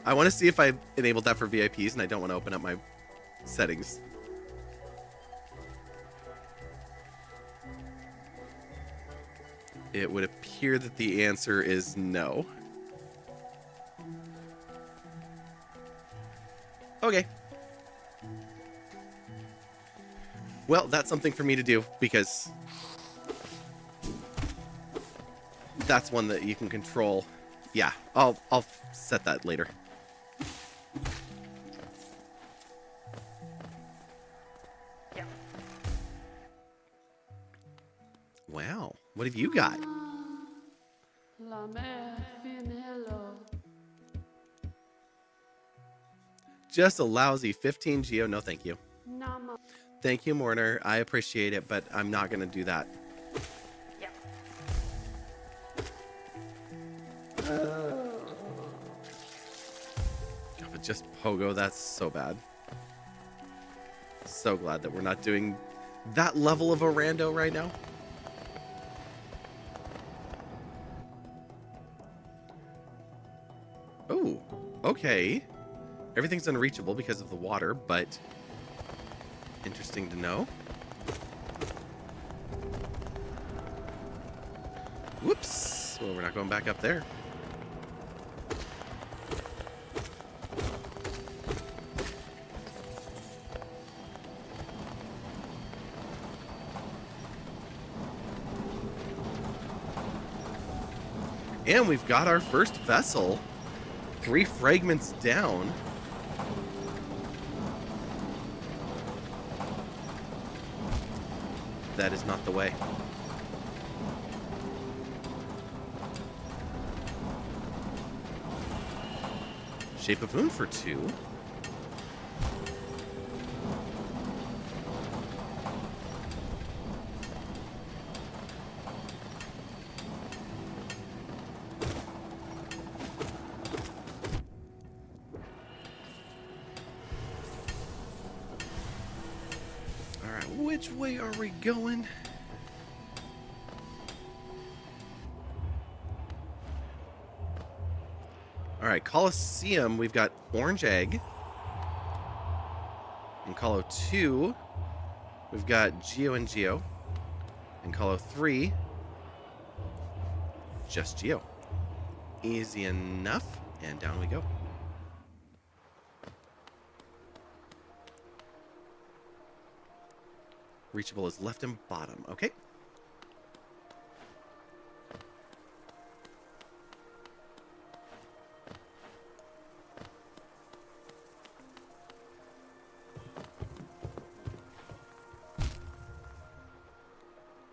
I want to see if I enabled that for VIPs, and I don't want to open up my settings. It would appear that the answer is no. Okay. Well, that's something for me to do, because that's one that you can control. Yeah, I'll set that later. Yeah. Wow, what have you got? Just a lousy 15 geo. No, thank you. Thank you, Mourner. I appreciate it, but I'm not going to do that. Yeah. God, but just Pogo, that's so bad. So glad that we're not doing that level of a rando right now. Oh, okay. Everything's unreachable because of the water, but interesting to know. Whoops. Well, we're not going back up there. And we've got our first vessel. 3 fragments down. That is not the way. Shape of Moon for 2. Which way are we going? All right, Coliseum, we've got Orange Egg. In Colo 2, we've got Geo and Geo. In Colo 3, just Geo. Easy enough, and down we go. Reachable is left and bottom. Okay.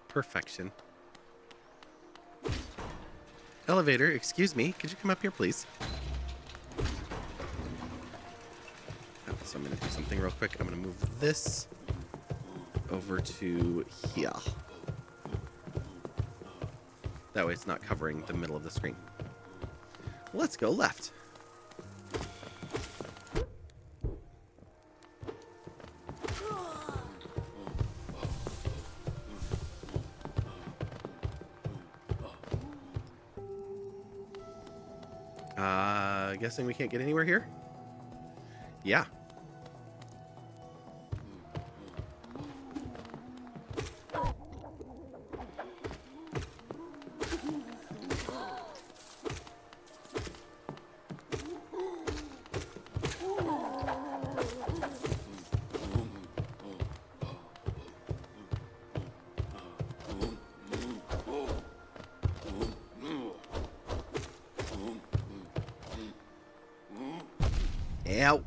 Perfection. Elevator, excuse me. Could you come up here, please? Oh, so I'm going to do something real quick. I'm going to move this over to here. That way it's not covering the middle of the screen. Let's go left. Guessing we can't get anywhere here? Yeah. Ow.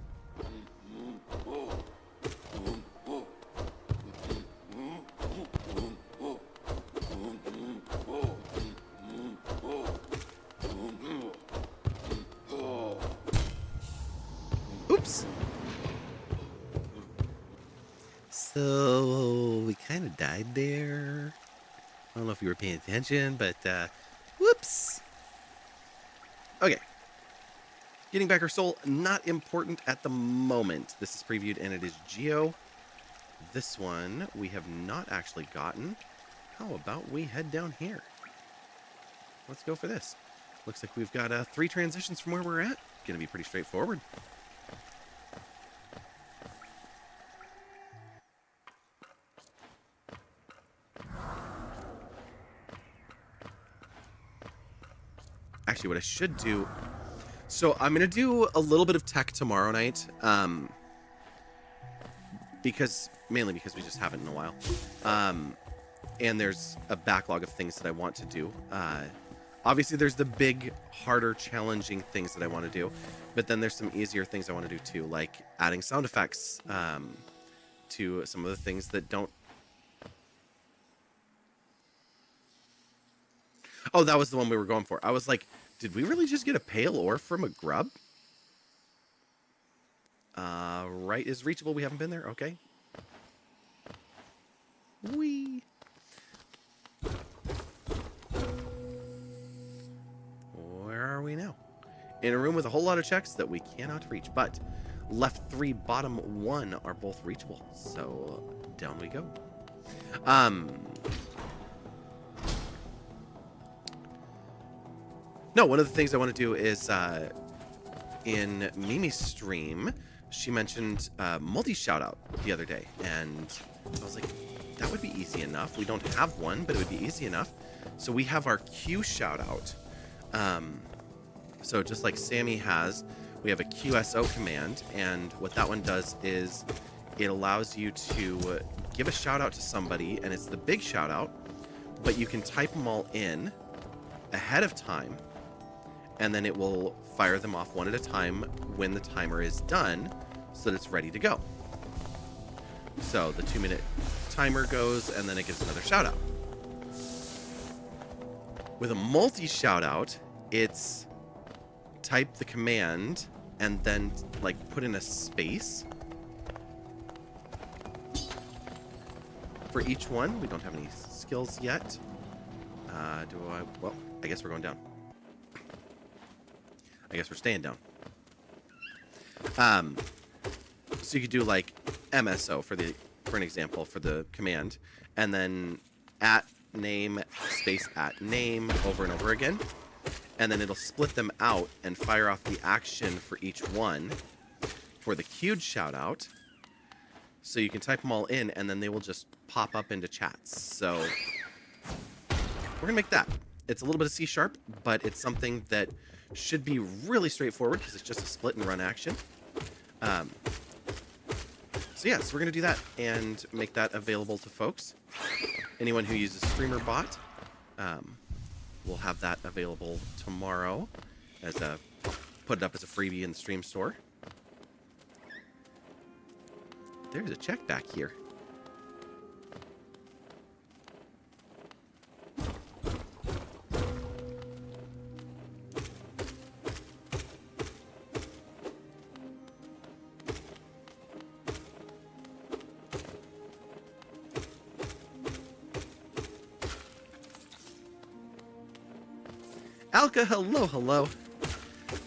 Oops. So we kind of died there. I don't know if you were paying attention, but whoops. Okay. Getting back our soul, not important at the moment. This is previewed and it is Geo. This one we have not actually gotten. How about we head down here? Let's go for this. Looks like we've got 3 transitions from where we're at. Gonna be pretty straightforward. Actually, what I should do... So I'm going to do a little bit of tech tomorrow night. Mainly because we just haven't in a while. And there's a backlog of things that I want to do. Obviously, there's the big, harder, challenging things that I want to do. But then there's some easier things I want to do too, like adding sound effects to some of the things that don't... Oh, that was the one we were going for. I was like, did we really just get a pale ore from a grub? Right is reachable. We haven't been there. Okay. Whee. Where are we now? In a room with a whole lot of checks that we cannot reach, but left 3, bottom 1 are both reachable. So down we go. No, one of the things I want to do is in Mimi's stream, she mentioned multi-shoutout the other day, and I was like, that would be easy enough. We don't have one, but it would be easy enough. So we have our Q shoutout. So just like Sammy has, we have a QSO command, and what that one does is it allows you to give a shoutout to somebody, and it's the big shoutout, but you can type them all in ahead of time, and then it will fire them off one at a time when the timer is done so that it's ready to go. So the 2-minute timer goes, and then it gives another shout out. With a multi shout out, it's type the command and then like put in a space for each one. We don't have any skills yet. Well, I guess we're going down. I guess we're staying down. So you could do like MSO for an example for the command, and then at name space at name over and over again, and then it'll split them out and fire off the action for each one for the queued shout out. So you can type them all in, and then they will just pop up into chats. So we're gonna make that. It's a little bit of C#, but it's something that should be really straightforward because it's just a split and run action. So yeah, so we're going to do that and make that available to folks. Anyone who uses Streamer.Bot, will have that available tomorrow as put it up as a freebie in the stream store. There's a check back here. Alka, hello, hello.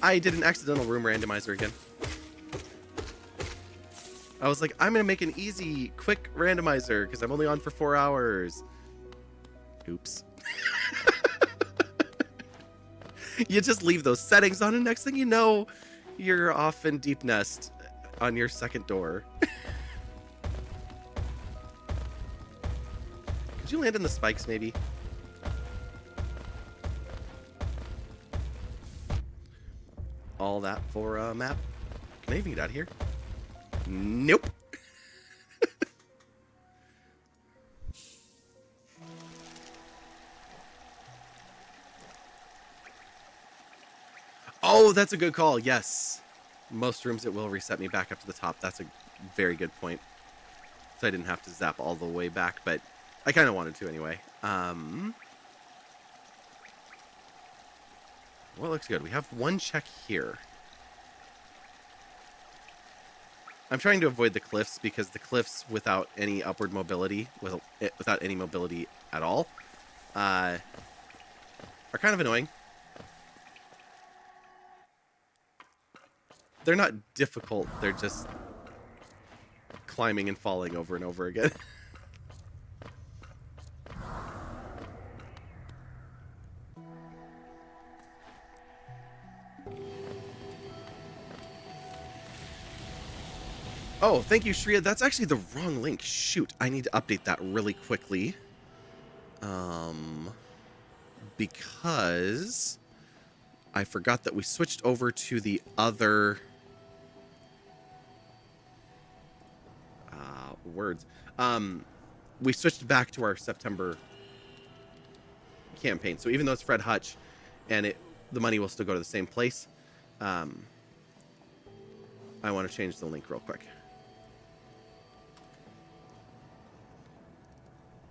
I did an accidental room randomizer again. I was like, I'm going to make an easy, quick randomizer because I'm only on for 4 hours. Oops. You just leave those settings on, and next thing you know, you're off in Deep Nest on your second door. Could you land in the spikes, maybe? All that for a map. Can I even get out of here? Nope. Oh, that's a good call. Yes. Most rooms it will reset me back up to the top. That's a very good point. So I didn't have to zap all the way back, but I kind of wanted to anyway. Well, looks good. We have one check here. I'm trying to avoid the cliffs because the cliffs without any upward mobility, without any mobility at all, are kind of annoying. They're not difficult. They're just climbing and falling over and over again. Oh, thank you, Shreya. That's actually the wrong link. Shoot, I need to update that really quickly. Because I forgot that we switched over to the other words. We switched back to our September campaign. So even though it's Fred Hutch and the money will still go to the same place, I want to change the link real quick.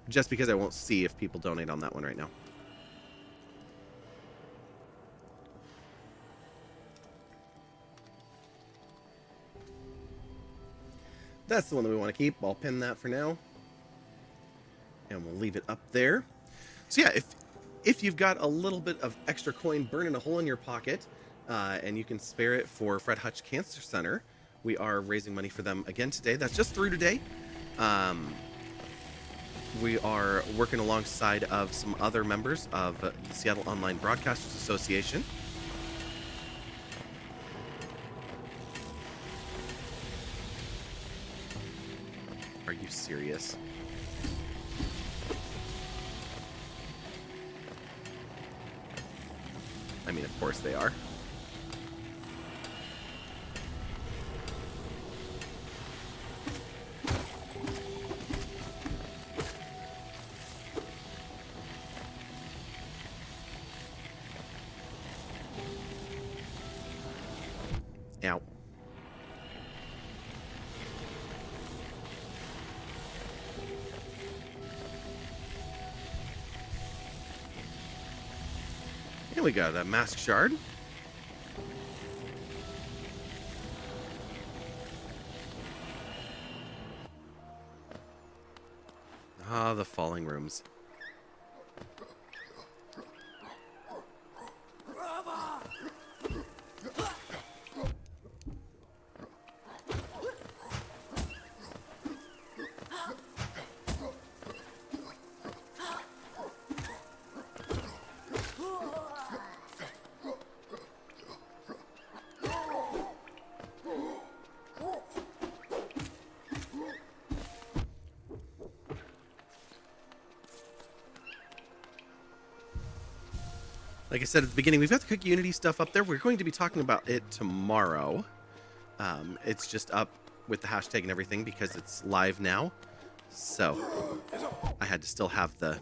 Just because I won't see if people donate on that one right now. That's the one that we want to keep. I'll pin that for now. And we'll leave it up there. So yeah, if you've got a little bit of extra coin burning a hole in your pocket, and you can spare it for Fred Hutch Cancer Center, we are raising money for them again today. That's just through today. We are working alongside of some other members of the Seattle Online Broadcasters Association. Are you serious? I mean, of course they are. Ow. Here we got a mask shard. Ah, the falling rooms. Like I said at the beginning, we've got the Cook Unity stuff up there. We're going to be talking about it tomorrow. It's just up with the hashtag and everything because it's live now. So I had to still have the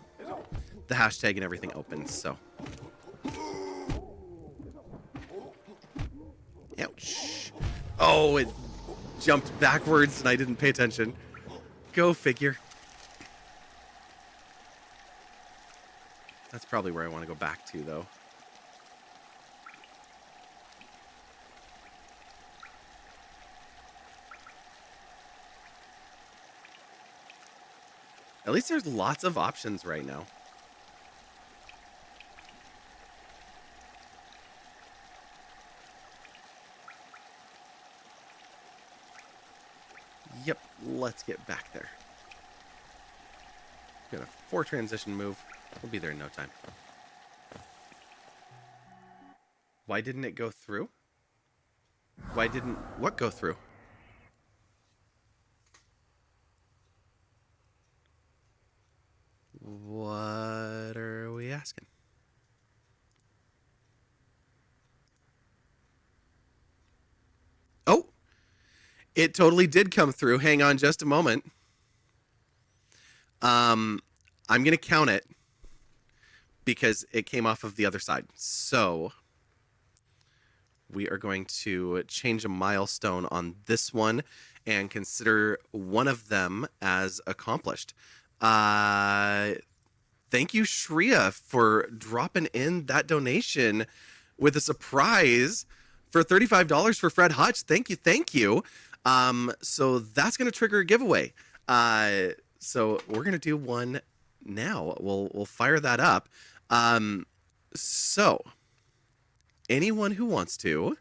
hashtag and everything open. So, ouch! Oh, it jumped backwards and I didn't pay attention. Go figure. That's probably where I want to go back to, though. At least there's lots of options right now. Yep, let's get back there. Got a 4 transition move. We'll be there in no time. Why didn't it go through? Why didn't what go through? What are we asking? Oh, it totally did come through. Hang on just a moment. I'm going to count it because it came off of the other side. So we are going to change a milestone on this one and consider one of them as accomplished. Thank you, Shreya, for dropping in that donation with a surprise for $35 for Fred Hutch. Thank you, thank you. So that's going to trigger a giveaway. So we're going to do one now. We'll fire that up. So anyone who wants to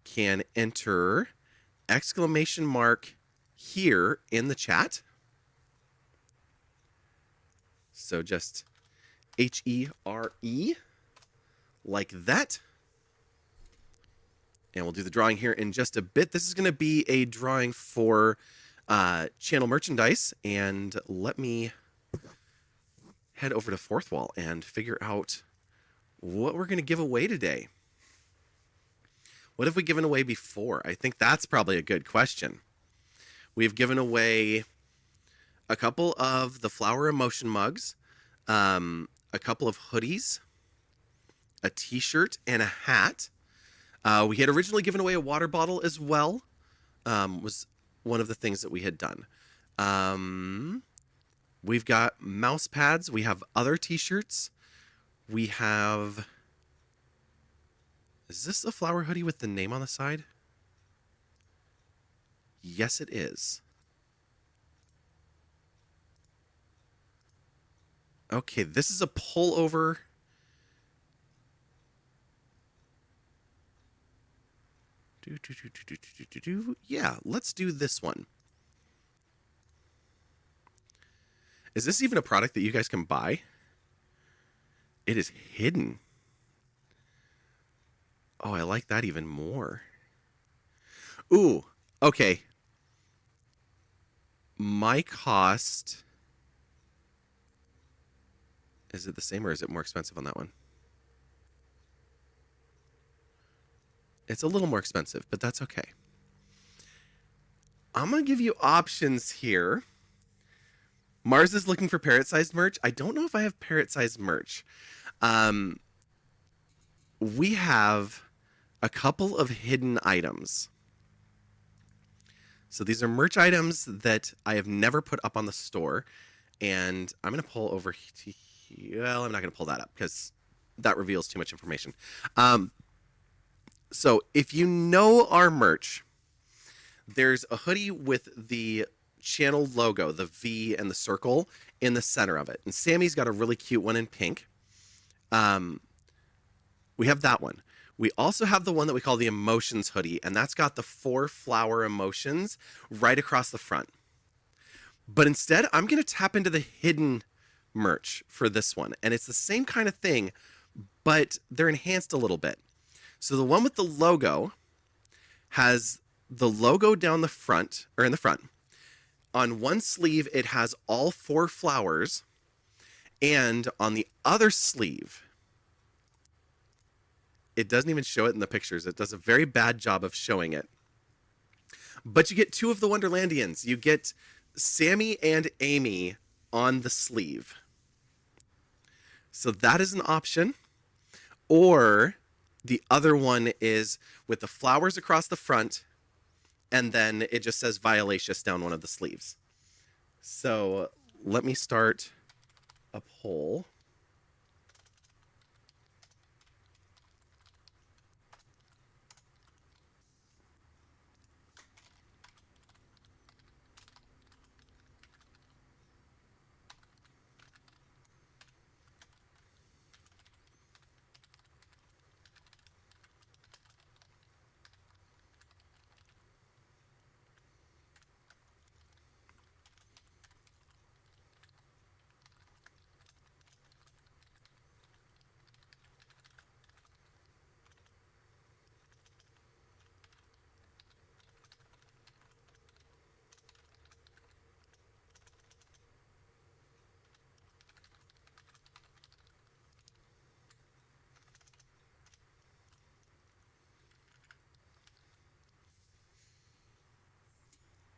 can enter exclamation mark here in the chat. So just HERE like that. And we'll do the drawing here in just a bit. This is going to be a drawing for channel merchandise. And let me head over to Fourth Wall and figure out what we're going to give away today. What have we given away before? I think that's probably a good question. We've given away a couple of the Flower Emotion mugs, a couple of hoodies, a t-shirt, and a hat. We had originally given away a water bottle as well, was one of the things that we had done. We've got mouse pads. We have other t-shirts. We have... Is this a flower hoodie with the name on the side? Yes, it is. Okay, this is a pullover. Yeah, let's do this one. Is this even a product that you guys can buy? It is hidden. Oh, I like that even more. Ooh, okay. My cost... Is it the same or is it more expensive on that one? It's a little more expensive, but that's okay. I'm going to give you options here. Mars is looking for parrot-sized merch. I don't know if I have parrot-sized merch. We have a couple of hidden items. So these are merch items that I have never put up on the store. And I'm going to pull over here. Well, I'm not going to pull that up because that reveals too much information. So if you know our merch, there's a hoodie with the channel logo, the V and the circle in the center of it. And Sammy's got a really cute one in pink. We have that one. We also have the one that we call the Emotions hoodie, and that's got the 4 flower emotions right across the front. But instead, I'm going to tap into the hidden merch for this one. And it's the same kind of thing, but they're enhanced a little bit. So the one with the logo has the logo down the front, or in the front. On one sleeve, it has all 4 flowers. And on the other sleeve, it doesn't even show it in the pictures. It does a very bad job of showing it. But you get 2 of the Wonderlandians. You get Sammy and Amy on the sleeve. So that is an option. Or the other one is with the flowers across the front, and then it just says Violacious down one of the sleeves. So let me start a poll.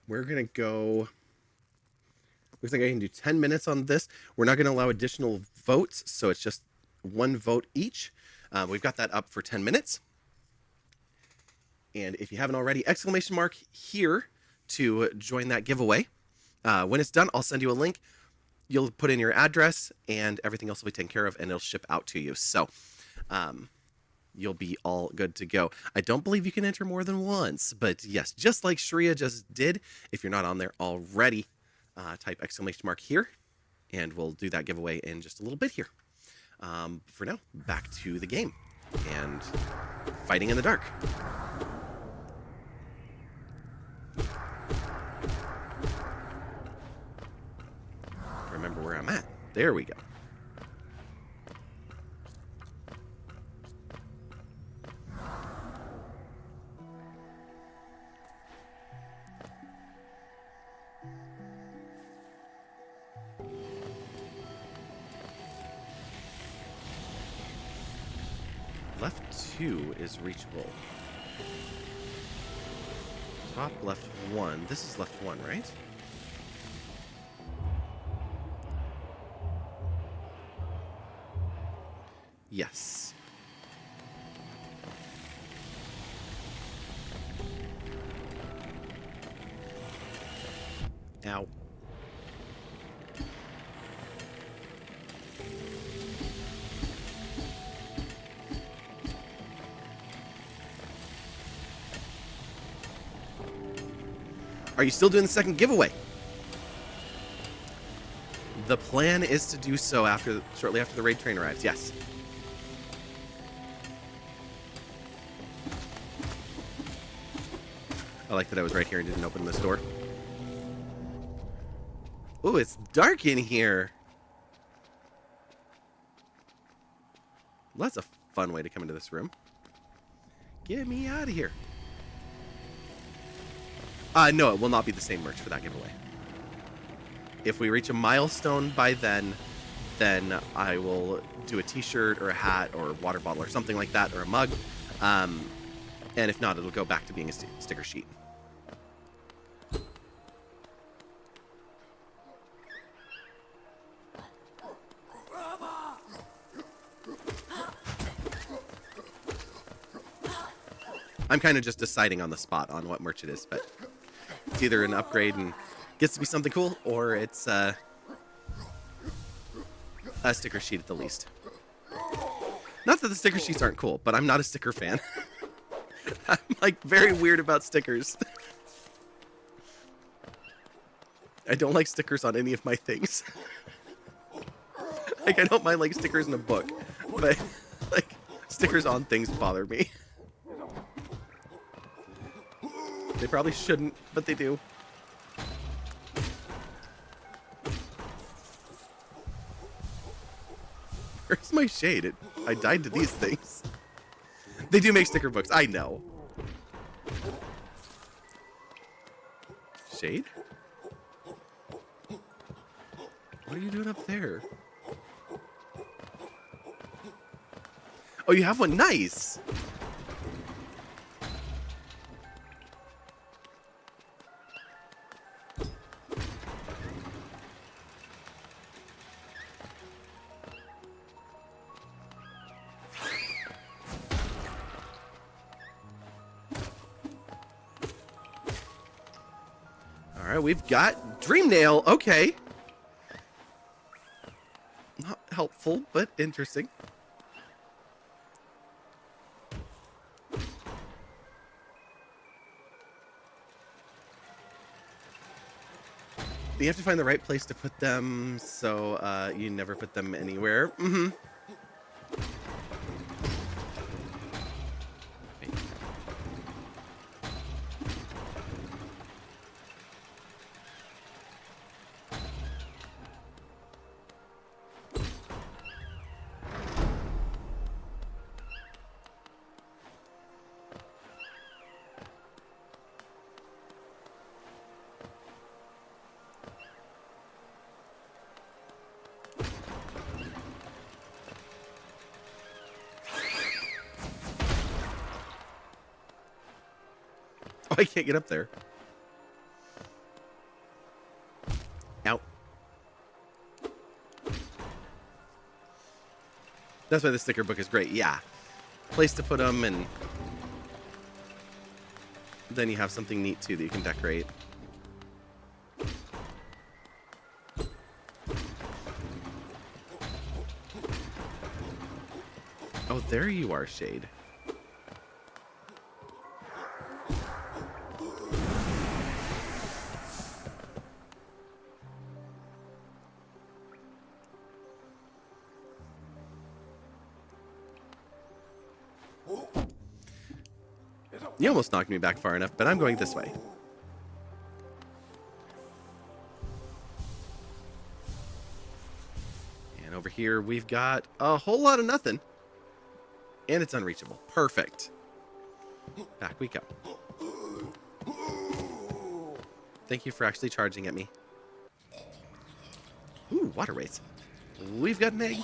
We're going to go... Looks like I can do 10 minutes on this. We're not going to allow additional votes, so it's just 1 vote each. We've got that up for 10 minutes. And if you haven't already, exclamation mark here to join that giveaway. When it's done, I'll send you a link. You'll put in your address, and everything else will be taken care of, and it'll ship out to you. So you'll be all good to go. I don't believe you can enter more than once, but yes, just like Shreya just did, if you're not on there already, type exclamation mark here, and we'll do that giveaway in just a little bit here. For now, back to the game and fighting in the dark. Remember where I'm at. There we go. Left 2 is reachable. Top left 1. This is left 1, right? Yes. Ow. Are you still doing the second giveaway? The plan is to do so shortly after the raid train arrives. Yes. I like that I was right here and didn't open this door. Ooh, it's dark in here. Well, that's a fun way to come into this room. Get me out of here. No, it will not be the same merch for that giveaway. If we reach a milestone by then I will do a t-shirt or a hat or a water bottle or something like that, or a mug. And if not, it'll go back to being a sticker sheet. I'm kind of just deciding on the spot on what merch it is, but it's either an upgrade and gets to be something cool, or it's a sticker sheet at the least. Not that the sticker sheets aren't cool, but I'm not a sticker fan. I'm like very weird about stickers. I don't like stickers on any of my things. Like, I don't mind like stickers in a book, but like stickers on things bother me. They probably shouldn't, but they do. Where's my shade? I died to these things. They do make sticker books, I know. Shade? What are you doing up there? Oh, you have one? Nice! Alright, we've got Dream Nail. Okay. Not helpful, but interesting. You have to find the right place to put them, so you never put them anywhere. Mm-hmm. Oh, I can't get up there. Ow. That's why the sticker book is great. Yeah. Place to put them and then you have something neat too that you can decorate. Oh, there you are, Shade. You almost knocked me back far enough, but I'm going this way. And over here, we've got a whole lot of nothing. And it's unreachable. Perfect. Back we go. Thank you for actually charging at me. Ooh, water race. We've got an egg.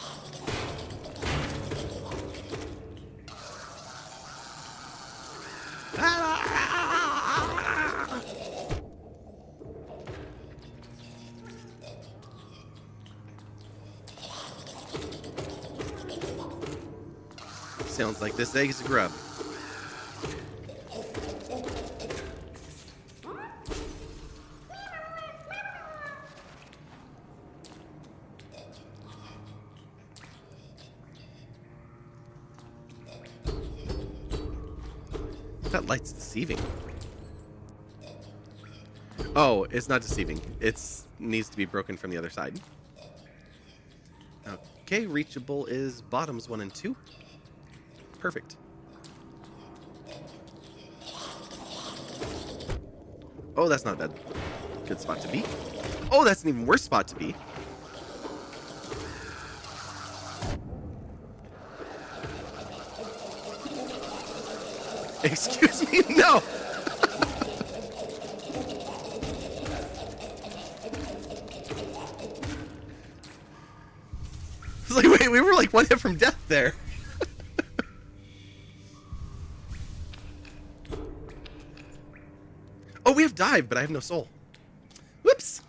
Sounds like this egg is a grub. That light's deceiving. Oh, it's not deceiving. It needs to be broken from the other side. Okay, reachable is bottoms 1 and 2. Perfect. Oh, that's not a bad. Good spot to be. Oh, that's an even worse spot to be. Excuse me? No! I was like, wait, we were like one hit from death there. Oh, we have dive, but I have no soul. Whoops!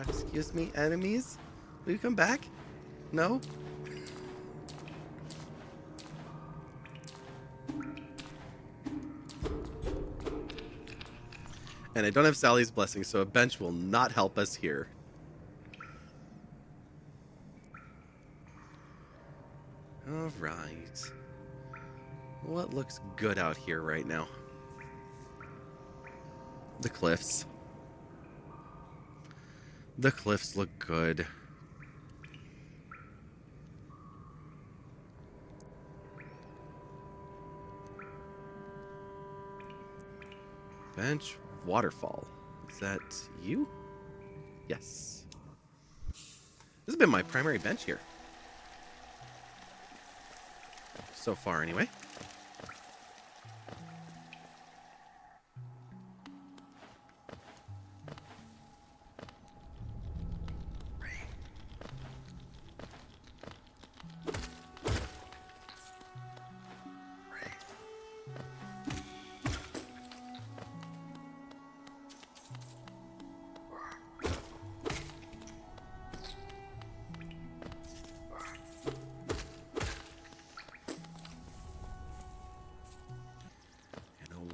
Excuse me, enemies? Will you come back? No? And I don't have Sally's blessing, so a bench will not help us here. Alright. What looks good out here right now? The cliffs. The cliffs look good. Bench waterfall. Is that you? Yes. This has been my primary bench here. So far, anyway.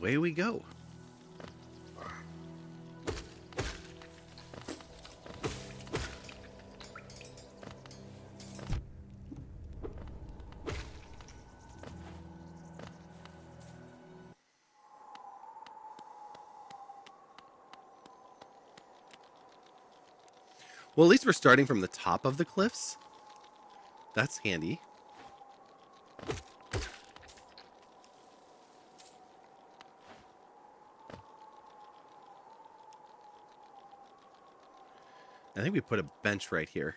Away we go. Well, at least we're starting from the top of the cliffs. That's handy. I think we put a bench right here.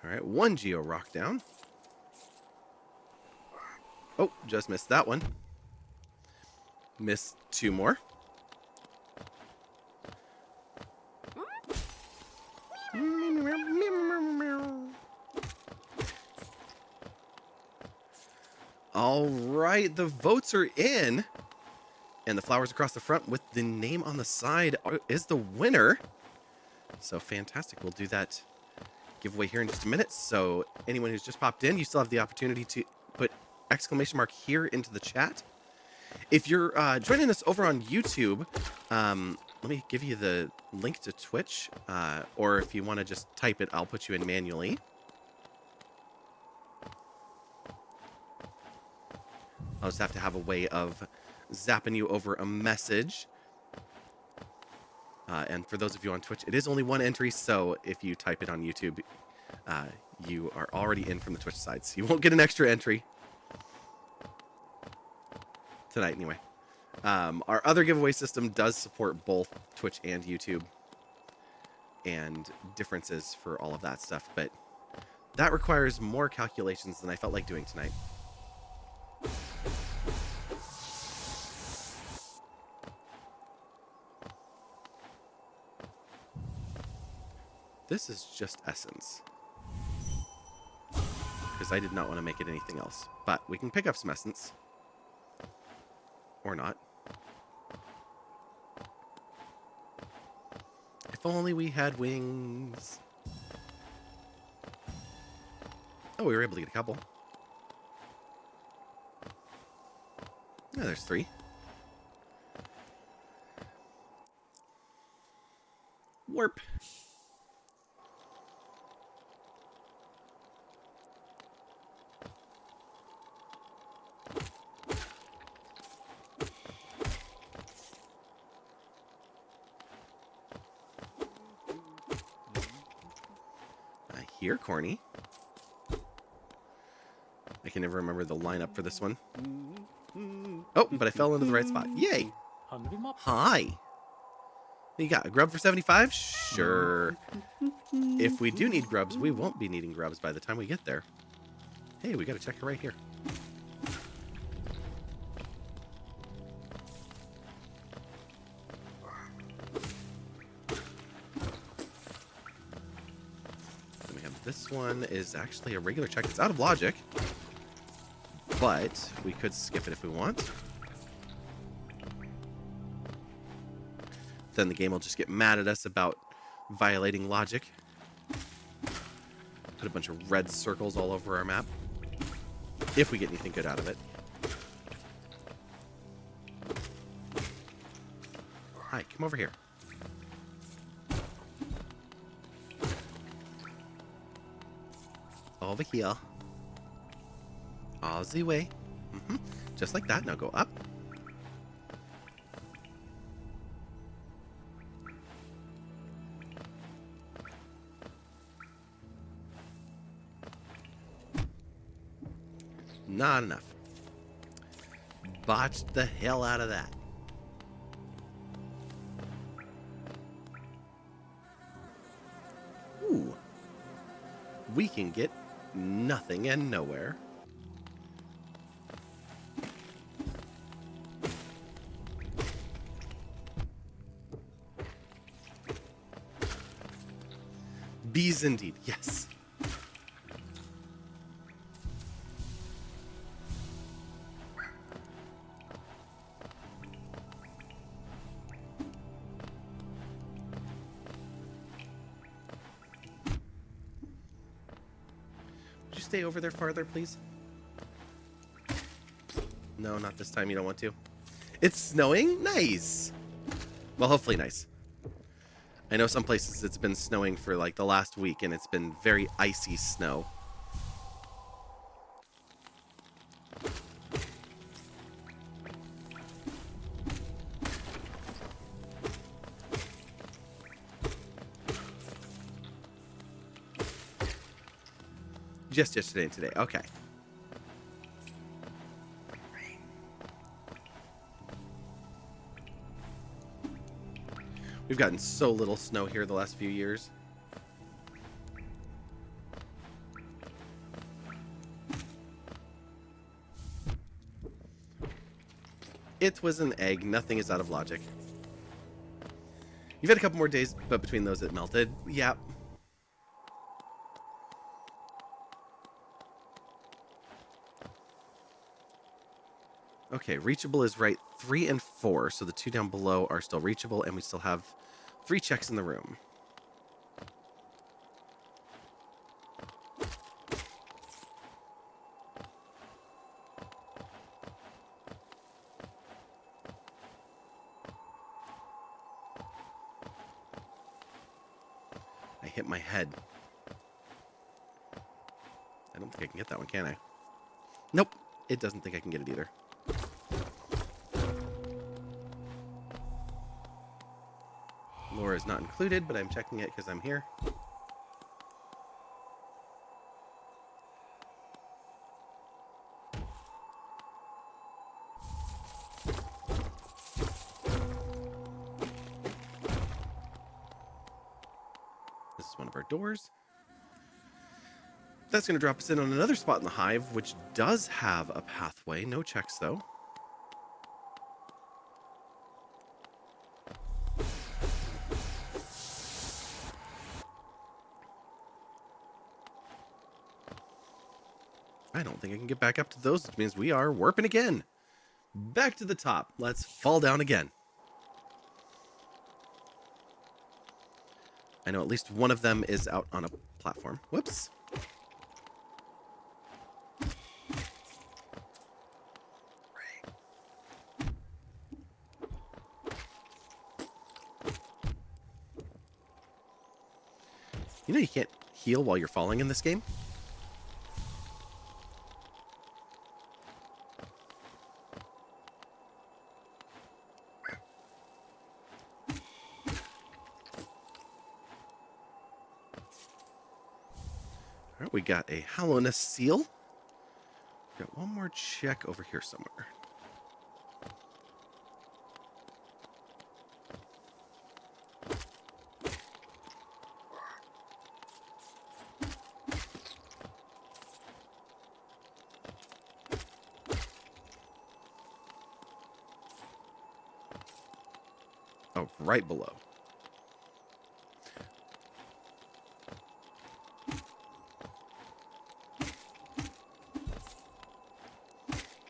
All right, one geo rock down. Oh, just missed that one. Missed two more. All All right, the votes are in. And the flowers across the front with the name on the side is the winner. So fantastic. We'll do that giveaway here in just a minute. So anyone who's just popped in, you still have the opportunity to put exclamation mark here into the chat. If you're joining us over on YouTube, let me give you the link to Twitch. Or if you want to just type it, I'll put you in manually. I'll just have to have a way of zapping you over a message. And for those of you on Twitch, it is only one entry, so if you type it on YouTube, you are already in from the Twitch side, so you won't get an extra entry. Tonight, anyway. Our other giveaway system does support both Twitch and YouTube, and differences for all of that stuff, but that requires more calculations than I felt like doing tonight. This is just essence, because I did not want to make it anything else. But we can pick up some essence. Or not. If only we had wings. Oh, we were able to get a couple. Yeah, there's 3. Warp. Here, Corny. I can never remember the lineup for this one. Oh, but I fell into the right spot. Yay! Hi! What you got? A grub for 75? Sure. If we do need grubs, we won't be needing grubs by the time we get there. Hey, we got a checker right here. This one is actually a regular check. It's out of logic, but we could skip it if we want. Then the game will just get mad at us about violating logic. Put a bunch of red circles all over our map, if we get anything good out of it. Hi, come over here. Over here. All the way. Just like that. Now go up. Not enough. Botched the hell out of that. Ooh. We can get nothing and nowhere. Bees indeed, yes. Stay over there farther, please? No, not this time. You don't want to. It's snowing? Nice. Well, hopefully nice. I know some places it's been snowing for like the last week, and it's been very icy snow. Just yesterday and today. Okay. We've gotten so little snow here the last few years. It was an egg. Nothing is out of logic. You've had a couple more days, but between those it melted. Yeah. Okay, reachable is right 3 and 4, so the 2 down below are still reachable, and we still have 3 checks in the room. I hit my head. I don't think I can get that one, can I? Nope, it doesn't think I can get it either. Lore is not included, but I'm checking it because I'm here. This is one of our doors. That's going to drop us in on another spot in the hive, which does have a pathway. No checks, though. I don't think I can get back up to those, which means we are warping again. Back to the top. Let's fall down again. I know at least one of them is out on a platform. Whoops. You know you can't heal while you're falling in this game? All right, we got a hollowness seal. Got one more check over here somewhere. Oh, right below.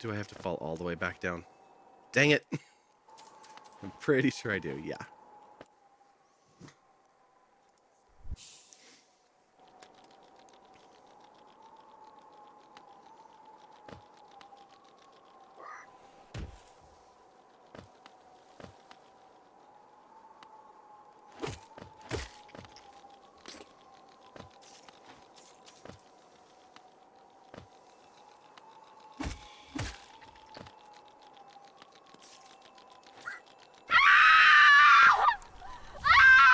Do I have to fall all the way back down? Dang it. I'm pretty sure I do, yeah.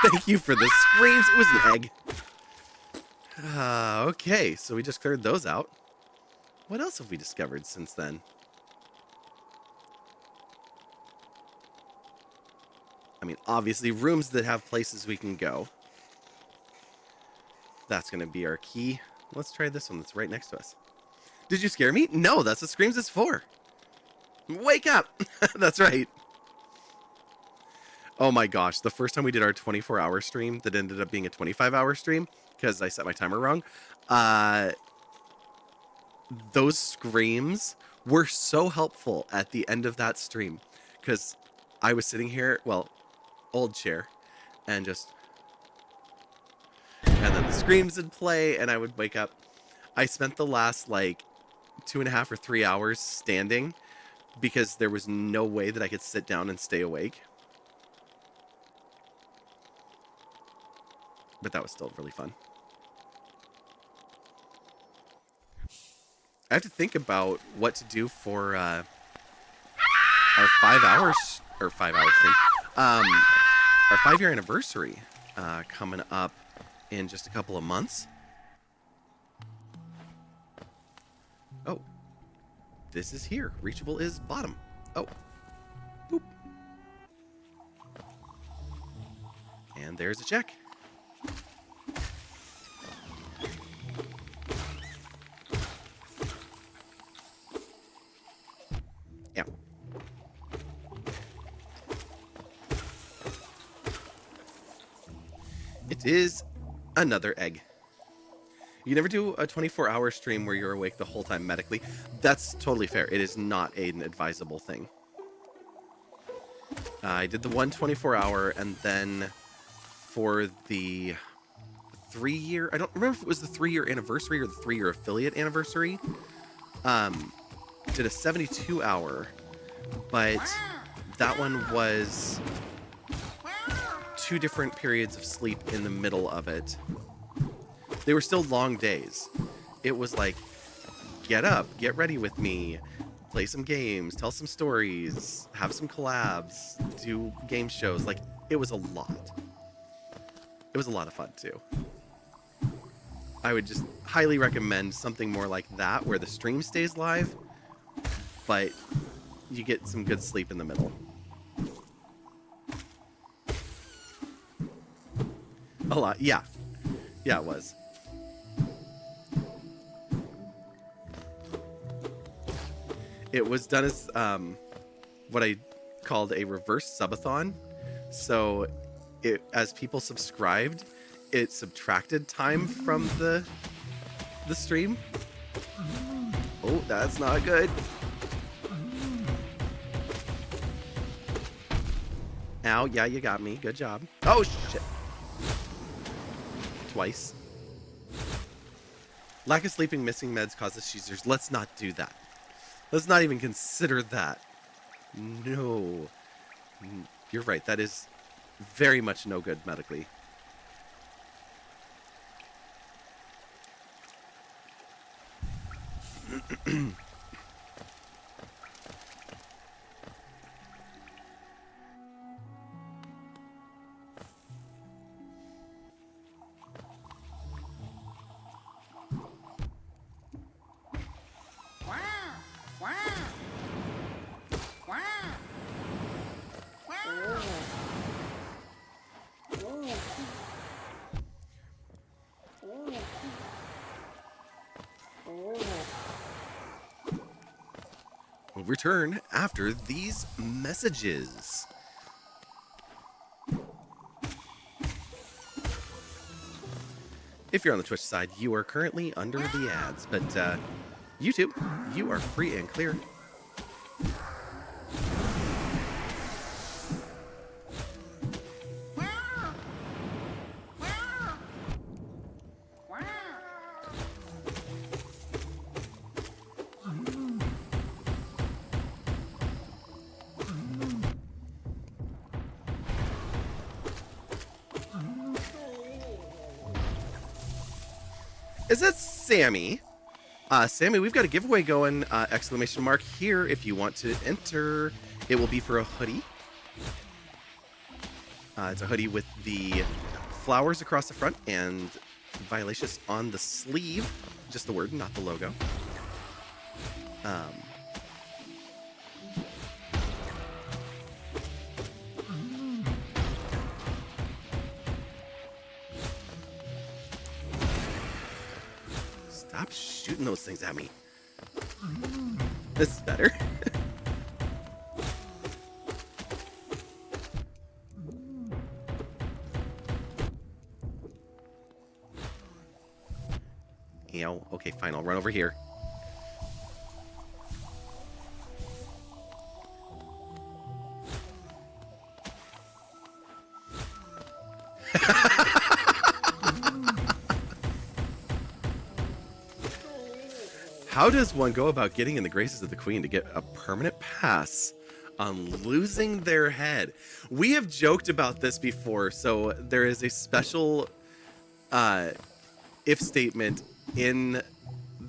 Thank you for the screams. It was an egg. Okay, so we just cleared those out. What else have we discovered since then? I mean, obviously, rooms that have places we can go. That's going to be our key. Let's try this one that's right next to us. Did you scare me? No, that's what screams is for. Wake up! That's right. Oh my gosh, the first time we did our 24-hour stream that ended up being a 25-hour stream because I set my timer wrong, those screams were so helpful at the end of that stream because I was sitting here, well, old chair, and just... And then the screams would play and I would wake up. I spent the last, like, 2.5 or 3 hours standing because there was no way that I could sit down and stay awake. But that was still really fun. I have to think about what to do for our 5 hours or 5 hour stream. Our 5-year anniversary coming up in just a couple of months. Oh, this is here. Reachable is bottom. Oh, boop. And there's a check. Yeah. It is another egg. You never do a 24-hour stream where you're awake the whole time medically. That's totally fair. It is not an advisable thing. I did the one 24-hour, and then for the 3-year, I don't remember if it was the 3-year anniversary or the 3-year affiliate anniversary, did a 72-hour, but that one was 2 different periods of sleep in the middle of it. They were still long days. It was like, get up, get ready with me, play some games, tell some stories, have some collabs, do game shows. Like, it was a lot. It was a lot of fun, too. I would just highly recommend something more like that, where the stream stays live, but you get some good sleep in the middle. A lot, yeah. Yeah, it was. It was done as what I called a reverse subathon. So as people subscribed, it subtracted time from the stream. Oh, that's not good. Ow, yeah, you got me. Good job. Oh, shit. Twice. Lack of sleeping, missing meds causes seizures. Let's not do that. Let's not even consider that. No. You're right. That is very much no good medically. We'll return after these messages. If you're on the Twitch side, you are currently under the ads, but YouTube, you are free and clear. Is that Sammy? Sammy, we've got a giveaway going, exclamation mark here if you want to enter. It will be for a hoodie. It's a hoodie with the flowers across the front and Violacious on the sleeve. Just the word, not the logo. Stop shooting those things at me. This is better. Ow. Okay, fine. I'll run over here. How does one go about getting in the graces of the Queen to get a permanent pass on losing their head? We have joked about this before, so there is a special if statement in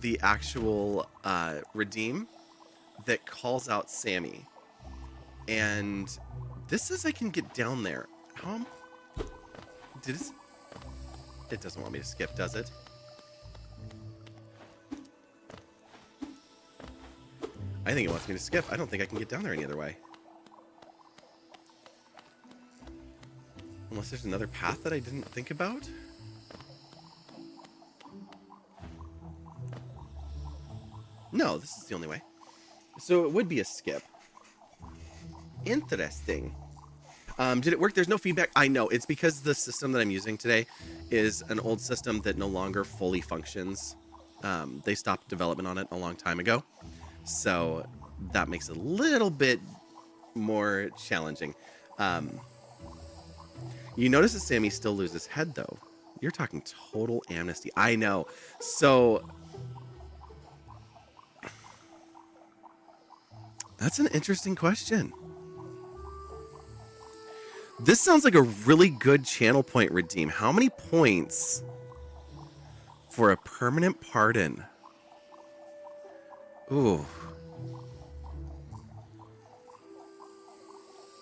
the actual redeem that calls out Sammy. And this says I can get down there. It doesn't want me to skip, does it? I think it wants me to skip. I don't think I can get down there any other way. Unless there's another path that I didn't think about? No, this is the only way. So it would be a skip. Interesting. Did it work? There's no feedback. I know. It's because the system that I'm using today is an old system that no longer fully functions. They stopped development on it a long time ago. So that makes it a little bit more challenging. You notice that Sammy still loses head, though. You're talking total amnesty. I know. So that's an interesting question. This sounds like a really good channel point redeem. How many points for a permanent pardon? Ooh.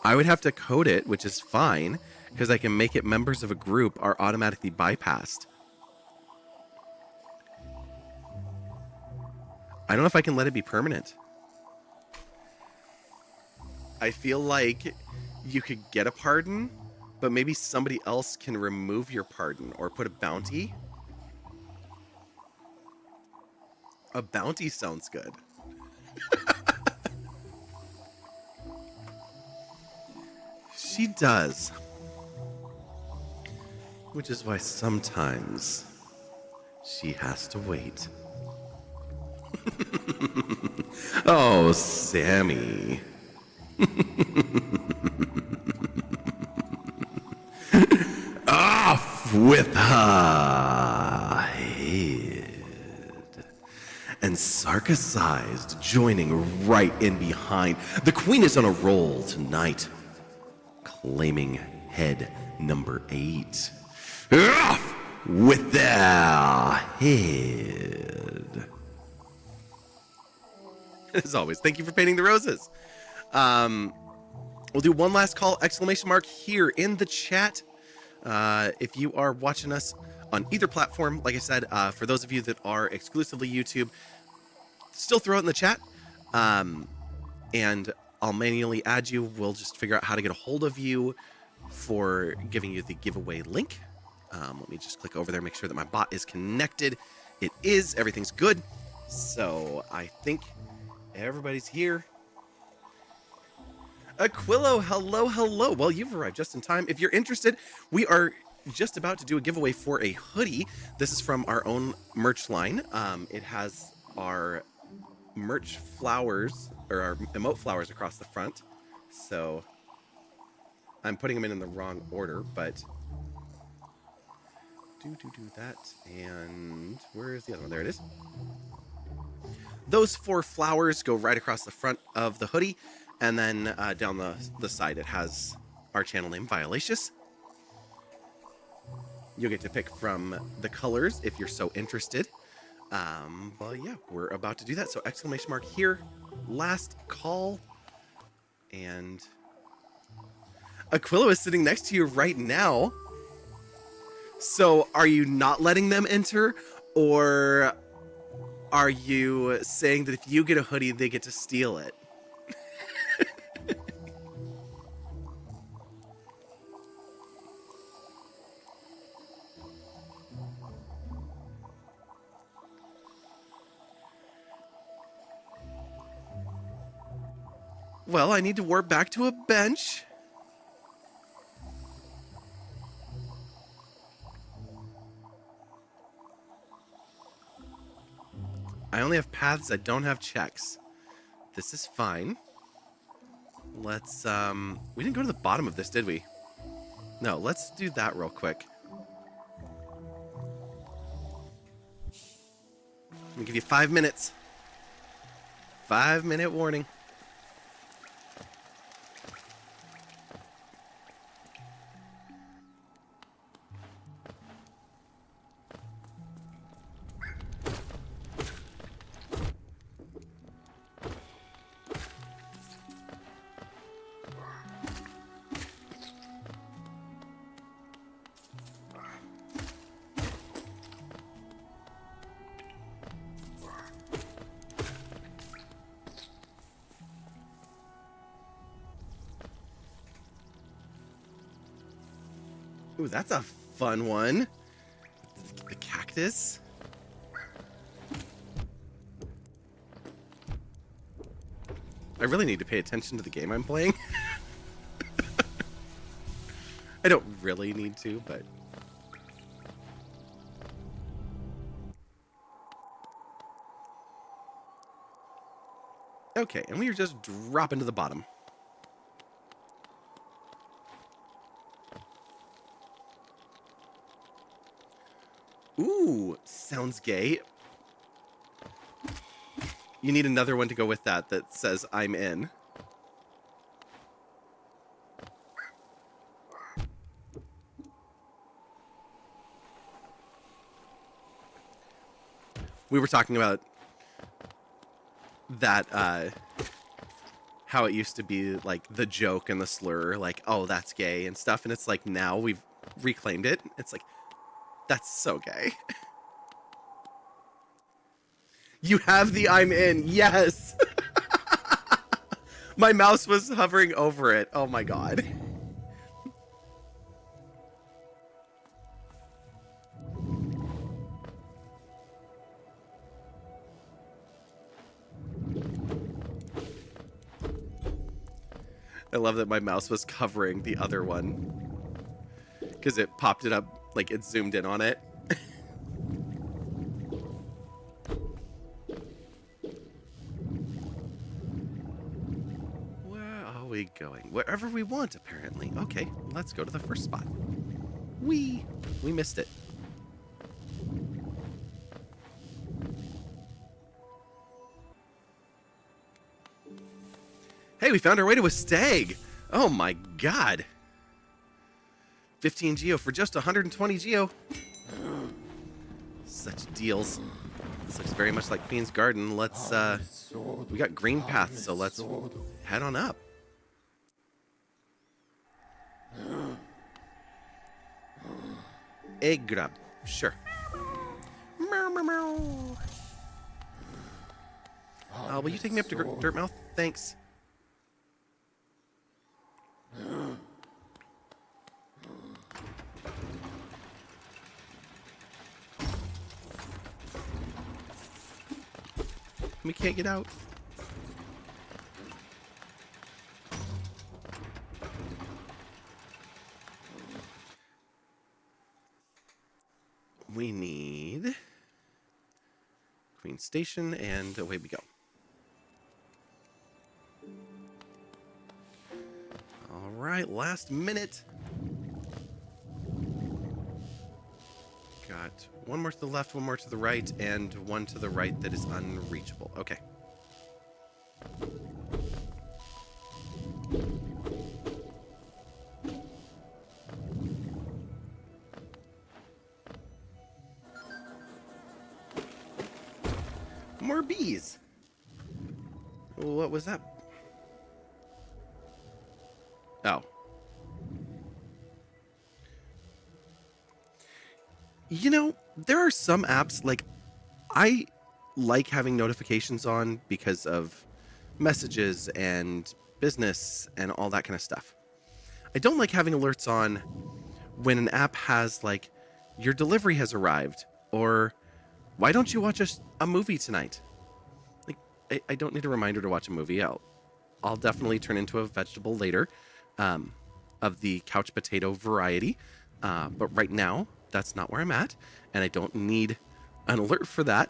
I would have to code it, which is fine, because I can make it members of a group are automatically bypassed. I don't know if I can let it be permanent. I feel like you could get a pardon, but maybe somebody else can remove your pardon or put a bounty. A bounty sounds good. She does. Which is why sometimes she has to wait. Oh, Sammy. Off with her head. And sarcasized, joining right in behind. The queen is on a roll tonight, claiming head number 8. Off with their head. As always, thank you for painting the roses. We'll do one last call, exclamation mark, here in the chat. If you are watching us on either platform, like I said, for those of you that are exclusively YouTube, still throw it in the chat. And I'll manually add you. We'll just figure out how to get a hold of you for giving you the giveaway link. Let me just click over there, make sure that my bot is connected. It is. Everything's good. So I think everybody's here. Aquilo, hello, hello. Well, you've arrived just in time. If you're interested, we are just about to do a giveaway for a hoodie. This is from our own merch line. It has our merch flowers, or our emote flowers across the front. So I'm putting them in the wrong order, but do that. And where is the other one? There it is. Those 4 flowers go right across the front of the hoodie. And then down the side, it has our channel name, Violacious. You'll get to pick from the colors if you're so interested. But yeah, we're about to do that. So exclamation mark here, last call. And Aquilo is sitting next to you right now. So are you not letting them enter? Or are you saying that if you get a hoodie, they get to steal it? Well, I need to warp back to a bench. I only have paths, I don't have checks. This is fine. Let's, we didn't go to the bottom of this, did we? No, let's do that real quick. Let me give you 5 minutes. 5-minute warning. Ooh, that's a fun one. The cactus. I really need to pay attention to the game I'm playing. I don't really need to, but... Okay, and we are just dropping to the bottom. Ooh, sounds gay. You need another one to go with that that says, I'm in. We were talking about that, how it used to be, like, the joke and the slur, like, oh, that's gay and stuff, and it's like, now we've reclaimed it. It's like, that's so gay. You have the I'm in, yes! My mouse was hovering over it, oh my god. I love that my mouse was covering the other one. Because it popped it up, like it zoomed in on it. Where are we going? Wherever we want, apparently. Okay, let's go to the first spot. We missed it. Hey, we found our way to a stag. Oh my god. 15 geo for just 120 geo. Such deals. This looks very much like Queen's Garden. Let's, we got green path, so let's head on up. Egg grab. Sure. Will you take me up to Dirtmouth? Thanks. We can't get out. We need Queen Station, and away we go. All right, last minute. Got one more to the left, one more to the right, and one to the right that is unreachable. Okay. More bees. What was that? Oh. You know, there are some apps, like, I like having notifications on because of messages and business and all that kind of stuff. I don't like having alerts on when an app has, like, your delivery has arrived, or why don't you watch a movie tonight? Like, I don't need a reminder to watch a movie. I'll definitely turn into a vegetable later, of the couch potato variety, but right now, that's not where I'm at, and I don't need an alert for that.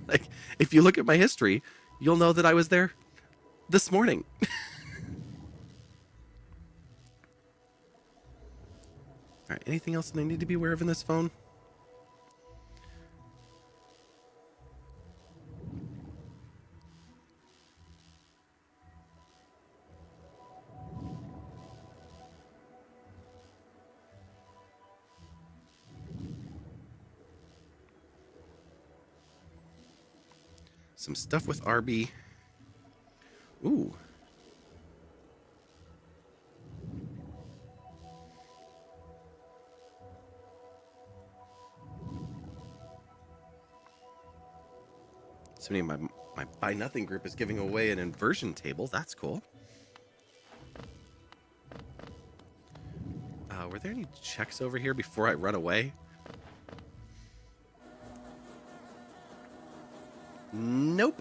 Like, if you look at my history, you'll know that I was there this morning. All right, anything else that I need to be aware of in this phone? Some stuff with RB. Ooh. Somebody in my Buy Nothing group is giving away an inversion table. That's cool. Were there any checks over here before I run away? Nope.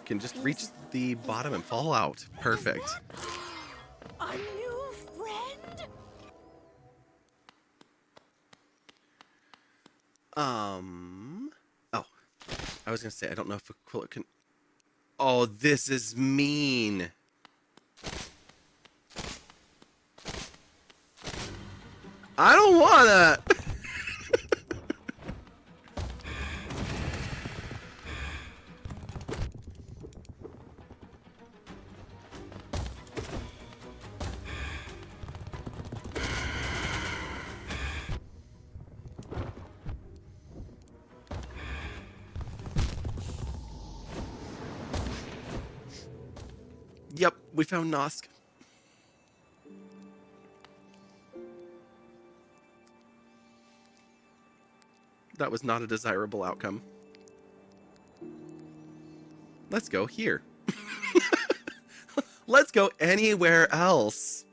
Can just reach the bottom and fall out. Perfect. A new friend? Oh, I was gonna say I don't know if Aquila can. Oh, this is mean. I don't wanna. Yep, we found Nosk. That was not a desirable outcome. Let's go here. Let's go anywhere else.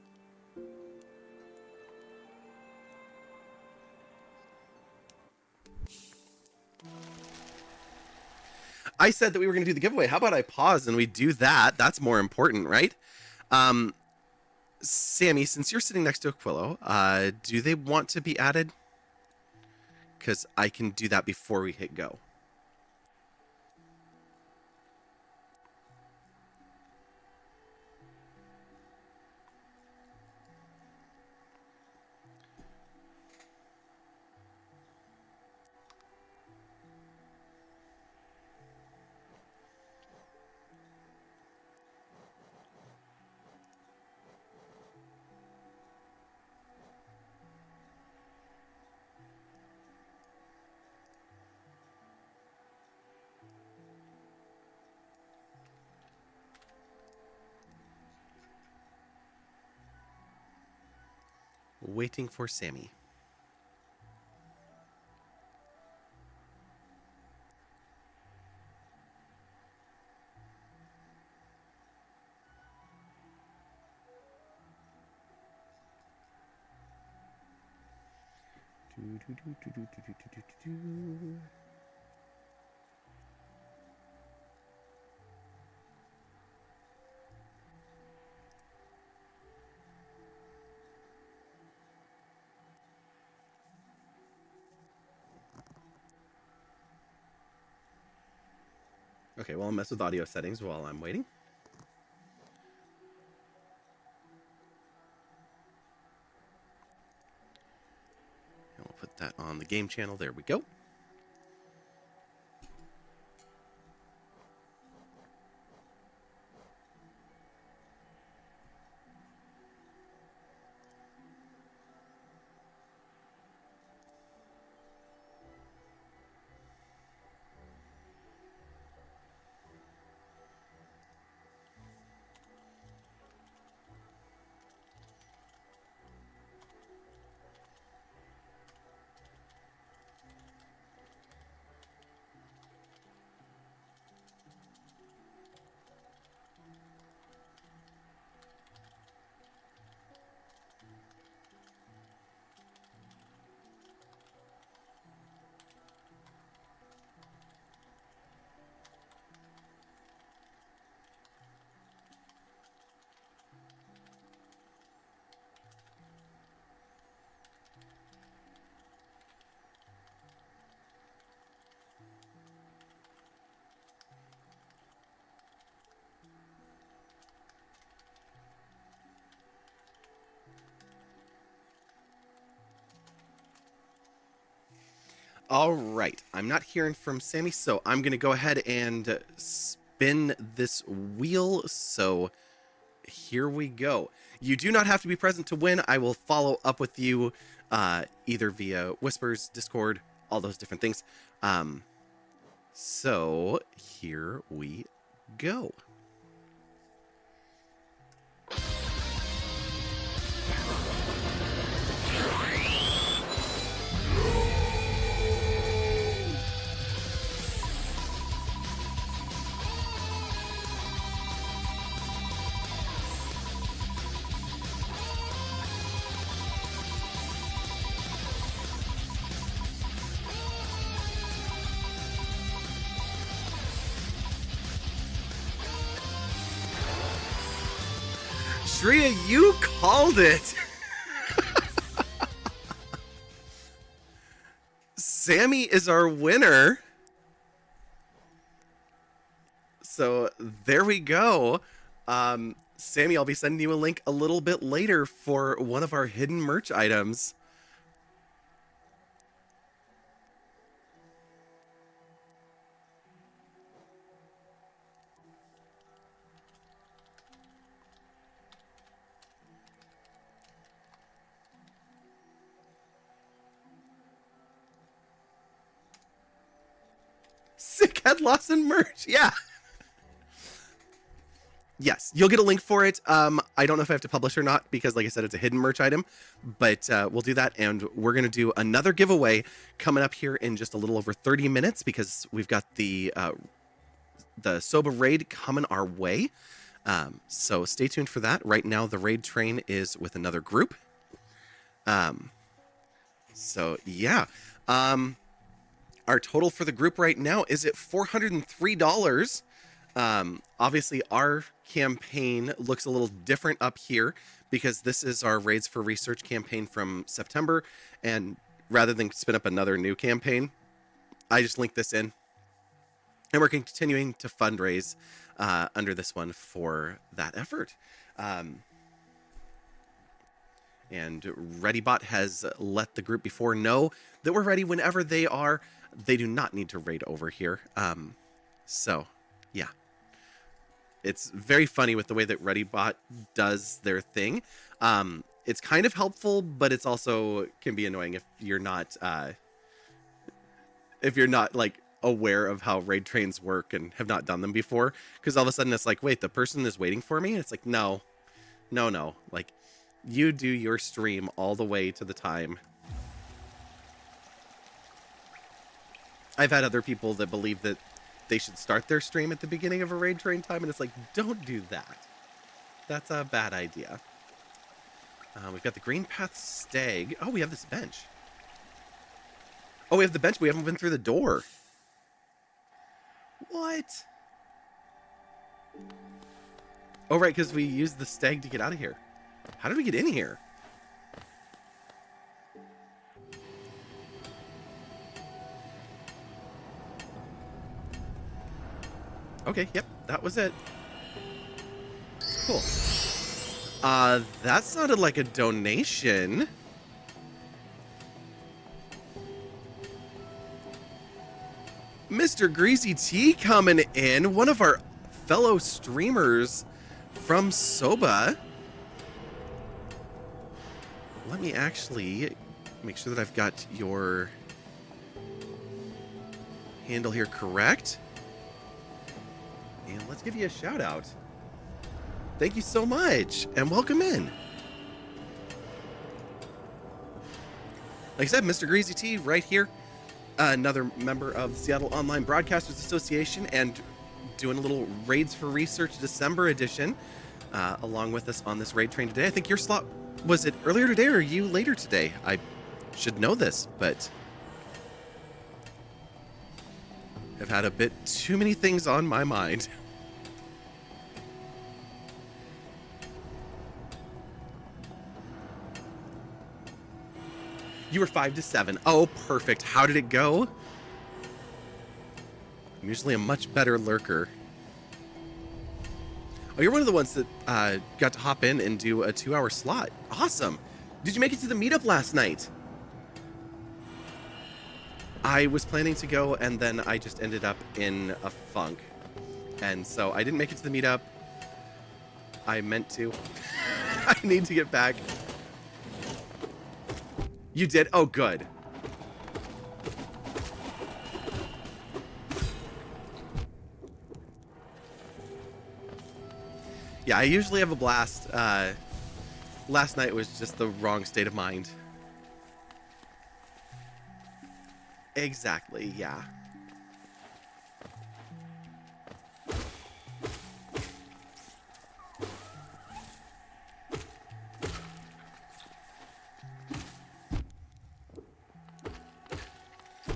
I said that we were going to do the giveaway. How about I pause and we do that? That's more important, right? Sammy, since you're sitting next to Aquilo, do they want to be added? Because I can do that before we hit go. Waiting for Sammy. Okay, well, I'll mess with audio settings while I'm waiting. And we'll put that on the game channel. There we go. All right, I'm not hearing from Sammy, so I'm going to go ahead and spin this wheel. So here we go. You do not have to be present to win. I will follow up with you either via Whispers, Discord, all those different things. So here we go. Shreya, you called it. Sammy is our winner. So there we go. Sammy, I'll be sending you a link a little bit later for one of our hidden merch items. Sick head loss in merch. Yeah. Yes, you'll get a link for it. I don't know if I have to publish or not because, like I said, it's a hidden merch item. But we'll do that, and we're going to do another giveaway coming up here in just a little over 30 minutes because we've got the Soba raid coming our way. So stay tuned for that. Right now, the raid train is with another group. So, yeah. Our total for the group right now is at $403. Obviously, our campaign looks a little different up here because this is our Raids for Research campaign from September. And rather than spin up another new campaign, I just linked this in. And we're continuing to fundraise under this one for that effort. And ReadyBot has let the group before know that we're ready whenever they are. They do not need to raid over here. So, yeah. It's very funny with the way that ReadyBot does their thing. It's kind of helpful, but it's also can be annoying if you're not like aware of how raid trains work and have not done them before. Because all of a sudden it's like, wait, the person is waiting for me? And it's like, no. Like, you do your stream all the way to the time. I've had other people that believe that they should start their stream at the beginning of a raid train time, and it's like, don't do that. That's a bad idea. We've got the Green Path Stag. Oh, we have this bench. Oh, we have the bench, but we haven't been through the door. What? Oh, right, because we used the stag to get out of here. How did we get in here? Okay, yep, that was it. Cool. That sounded like a donation. Mr. Greasy T coming in, one of our fellow streamers from Soba. Let me actually make sure that I've got your handle here correct. And let's give you a shout out. Thank you so much, and welcome in. Like I said, Mr. Greasy T right here. Another member of the Seattle Online Broadcasters Association and doing a little Raids for Research December edition along with us on this raid train today. I think your slot, was it earlier today or you later today? I should know this, but I've had a bit too many things on my mind. You were 5 to 7. Oh, perfect. How did it go? I'm usually a much better lurker. Oh, you're one of the ones that got to hop in and do a 2-hour slot. Awesome. Did you make it to the meetup last night? I was planning to go, and then I just ended up in a funk. And so I didn't make it to the meetup. I meant to. I need to get back. You did? Oh, good. Yeah, I usually have a blast. Last night was just the wrong state of mind. Exactly, yeah.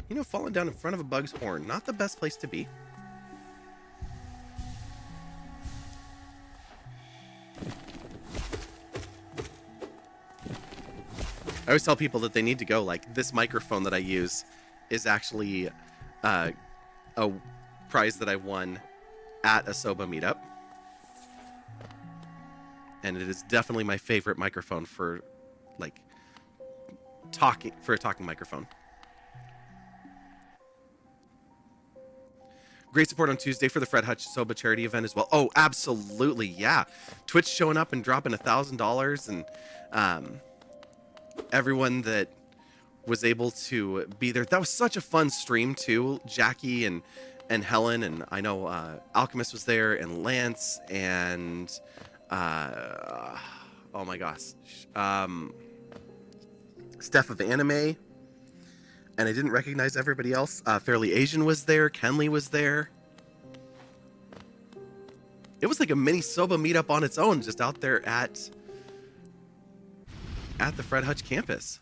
You know, falling down in front of a bug's horn, not the best place to be. I always tell people that they need to go, like, this microphone that I use is actually a prize that I won at a Soba meetup. And it is definitely my favorite microphone for, like, a talking microphone. Great support on Tuesday for the Fred Hutch Soba charity event as well. Oh, absolutely, yeah. Twitch showing up and dropping $1,000, and everyone that was able to be there. That was such a fun stream too. Jackie and Helen, and I know Alchemist was there, and Lance, and oh my gosh, Steph of Anime. And I didn't recognize everybody else. Fairly Asian was there. Kenley was there. It was like a mini Soba meetup on its own, just out there at the Fred Hutch campus.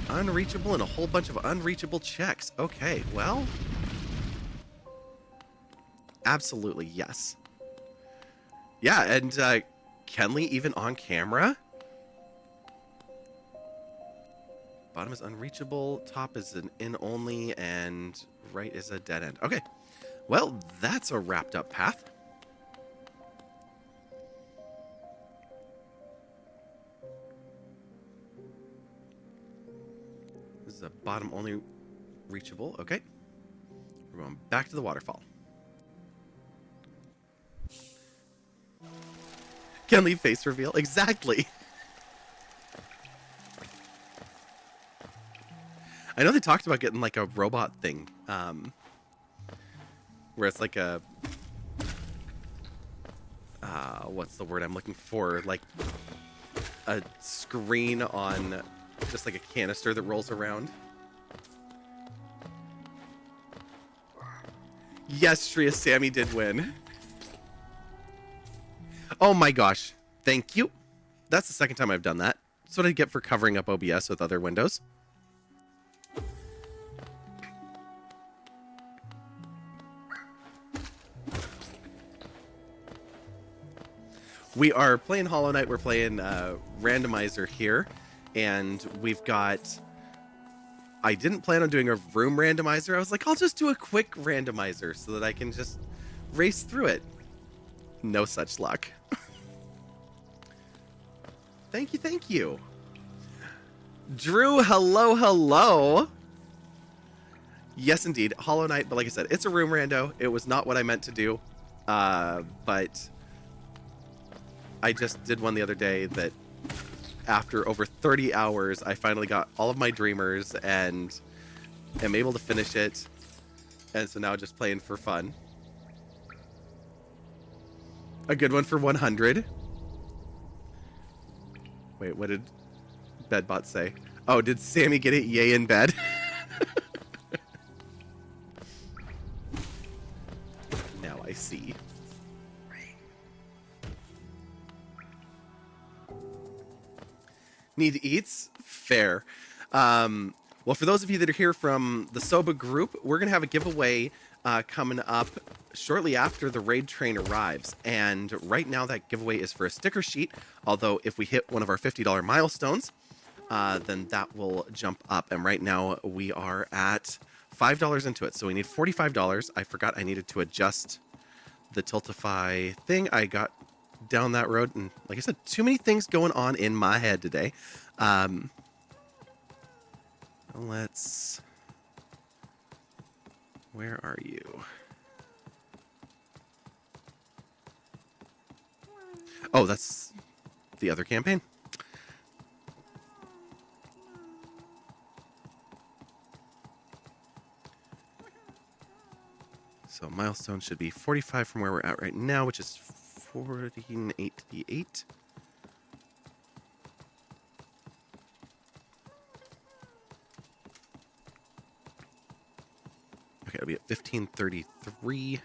Unreachable and a whole bunch of unreachable checks. Okay, well, absolutely, yes. Yeah, and Kenley even on camera. Bottom is unreachable, top is an in only, and right is a dead end. Okay, well, that's a wrapped up path. This is a bottom only reachable. Okay, we're going back to the waterfall. Kenley face reveal, exactly. I know they talked about getting like a robot thing, where it's like a, what's the word I'm looking for? Like a screen on just like a canister that rolls around. Yes, Shreya, Sammy did win. Oh my gosh, thank you. That's the second time I've done that. That's what I get for covering up OBS with other windows. We are playing Hollow Knight. We're playing randomizer here, and we've got. I didn't plan on doing a room randomizer. I was like, I'll just do a quick randomizer so that I can just race through it. No such luck. Thank you, thank you. Drew, hello, hello. Yes, indeed, Hollow Knight. But like I said, it's a room rando. It was not what I meant to do, but. I just did one the other day that after over 30 hours, I finally got all of my dreamers and am able to finish it. And so now just playing for fun. A good one for 100. Wait, what did Bedbot say? Oh, did Sammy get it yay in bed? Now I see. Need eats? Fair. Well, for those of you that are here from the Soba group, we're going to have a giveaway coming up shortly after the raid train arrives. And right now that giveaway is for a sticker sheet. Although if we hit one of our $50 milestones, then that will jump up. And right now we are at $5 into it. So we need $45. I forgot I needed to adjust the Tiltify thing. I got down that road, and like I said, too many things going on in my head today. Let's, where are you? Oh, that's the other campaign. So milestone should be 45 from where we're at right now, which is 1488. Okay, it'll be at 1533.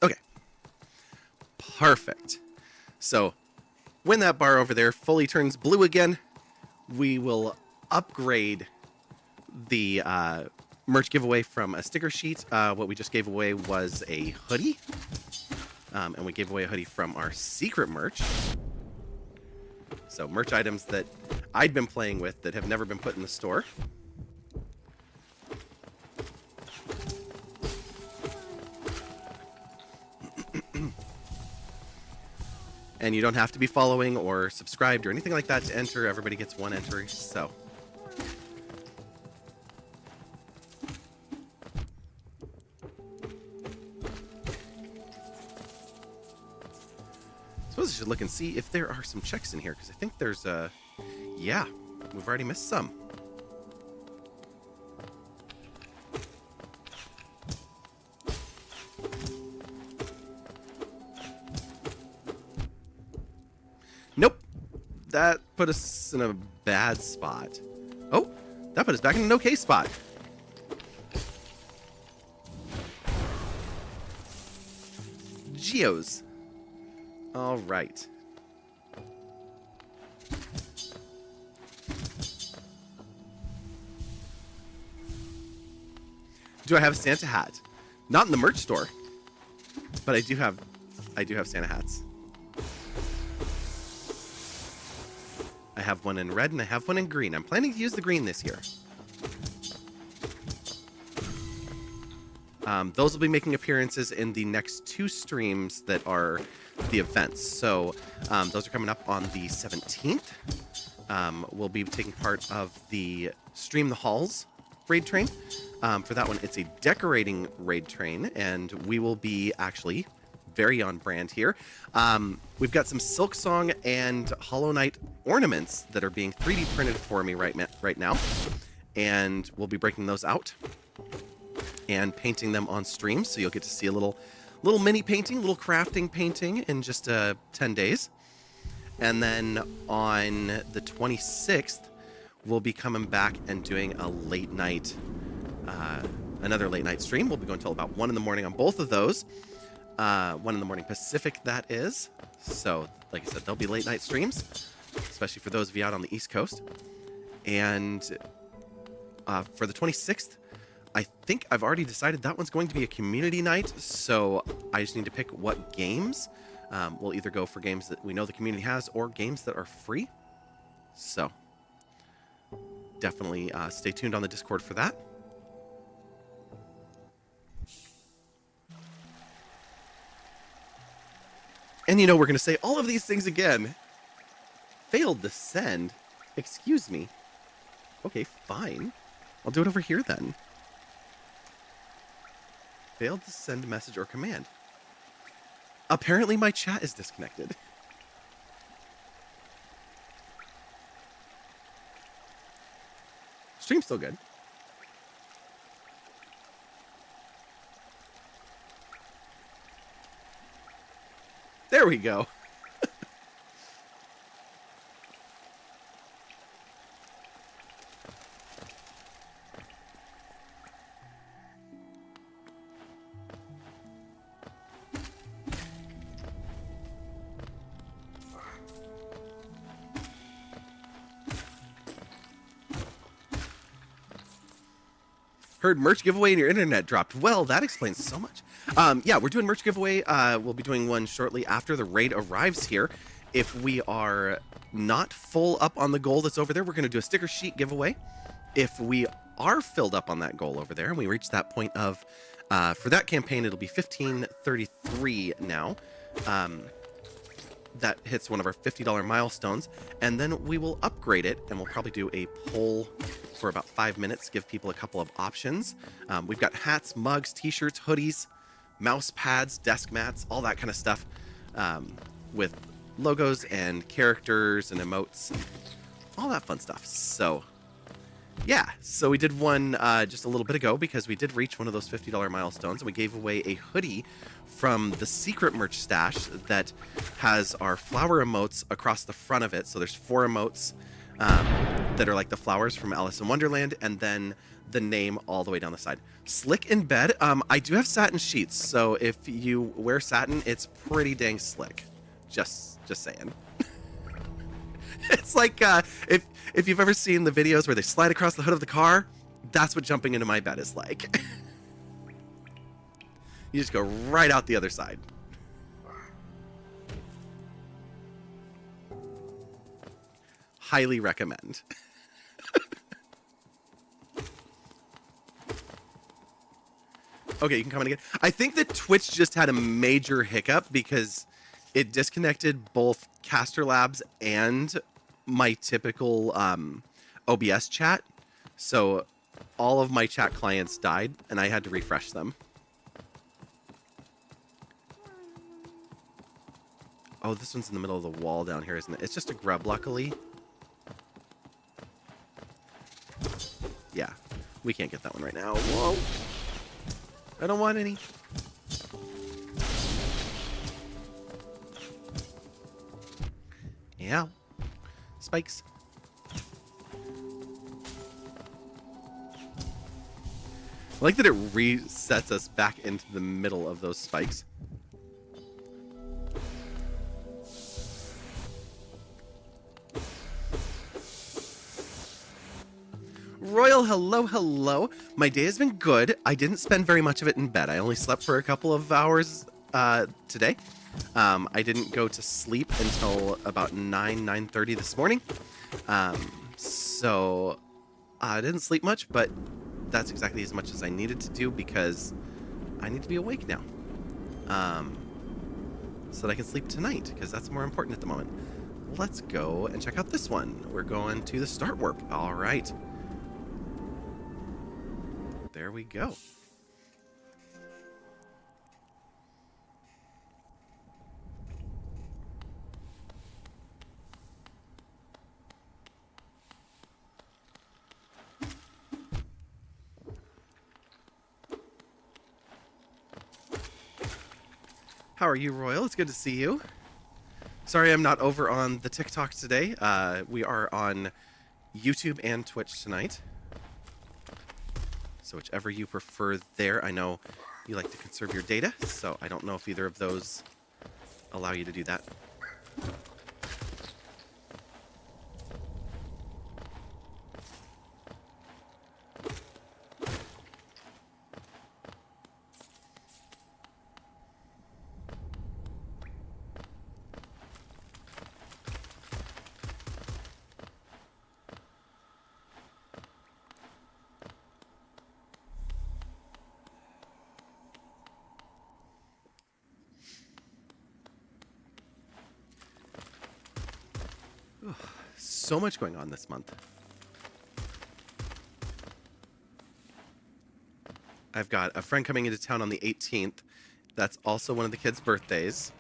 Okay. Perfect. So when that bar over there fully turns blue again, we will upgrade the merch giveaway from a sticker sheet. What we just gave away was a hoodie. And we gave away a hoodie from our secret merch. So merch items that I'd been playing with that have never been put in the store. And you don't have to be following or subscribed or anything like that to enter. Everybody gets one entry, so. I suppose I should look and see if there are some checks in here, because I think there's a... Yeah, we've already missed some. Nope. That put us in a bad spot. Oh, that put us back in an okay spot. Geos. All right. Do I have a Santa hat? Not in the merch store, but I do have Santa hats. I have one in red and I have one in green. I'm planning to use the green this year. Those will be making appearances in the next 2 streams that are the events. So those are coming up on the 17th. We'll be taking part of the Stream the Halls raid train. For that one, it's a decorating raid train, and we will be actually very on brand here. We've got some Silksong and Hollow Knight ornaments that are being 3D printed for me right now, and we'll be breaking those out and painting them on stream. So you'll get to see a little mini painting, little crafting painting in just 10 days. And then on the 26th, we'll be coming back and doing a late night, another late night stream. We'll be going until about 1 in the morning on both of those. 1 in the morning Pacific, that is. So, like I said, there'll be late night streams, especially for those of you out on the East Coast. And for the 26th, I think I've already decided that one's going to be a community night. So I just need to pick what games. We'll either go for games that we know the community has or games that are free. So definitely stay tuned on the Discord for that. And you know, we're going to say all of these things again. Failed to send. Excuse me. Okay, fine. I'll do it over here then. Failed to send a message or command. Apparently my chat is disconnected. Stream's still good. There we go. Heard merch giveaway and your internet dropped. Well, that explains so much. Yeah, we're doing merch giveaway. We'll be doing one shortly after the raid arrives here. If we are not full up on the goal that's over there, we're going to do a sticker sheet giveaway. If we are filled up on that goal over there and we reach that point of, for that campaign, it'll be 1533 now. That hits one of our $50 milestones, and then we will upgrade it, and we'll probably do a poll for about 5 minutes, give people a couple of options. We've got hats, mugs, t-shirts, hoodies, mouse pads, desk mats, all that kind of stuff, with logos and characters and emotes, all that fun stuff. So yeah, so we did one just a little bit ago because we did reach one of those $50 milestones, and we gave away a hoodie from the secret merch stash that has our flower emotes across the front of it. So there's 4 emotes that are like the flowers from Alice in Wonderland, and then the name all the way down the side. Slick in bed. I do have satin sheets, so if you wear satin, it's pretty dang slick. Just saying. It's like if you've ever seen the videos where they slide across the hood of the car That's what jumping into my bed is like. You just go right out the other side. Highly recommend. Okay, you can come in again. I think that Twitch just had a major hiccup because it disconnected both Caster Labs and my typical OBS chat. So all of my chat clients died, and I had to refresh them. Oh, this one's in the middle of the wall down here, isn't it? It's just a grub, luckily. Yeah, we can't get that one right now. Whoa. I don't want any. Yeah. Spikes. I like that it resets us back into the middle of those spikes. Royal, hello, hello. My day has been good. I didn't spend very much of it in bed. I only slept for a couple of hours today. I didn't go to sleep until about 9:30 this morning. So I didn't sleep much, but that's exactly as much as I needed to do because I need to be awake now. So that I can sleep tonight, because that's more important at the moment. Let's go and check out this one. We're going to the start warp. All right. There we go. How are you, Royal? It's good to see you. Sorry I'm not over on the TikTok today. We are on YouTube and Twitch tonight. So whichever you prefer there. I know you like to conserve your data, so I don't know if either of those allow you to do that. So much going on this month. I've got a friend coming into town on the 18th. That's also one of the kids' birthdays.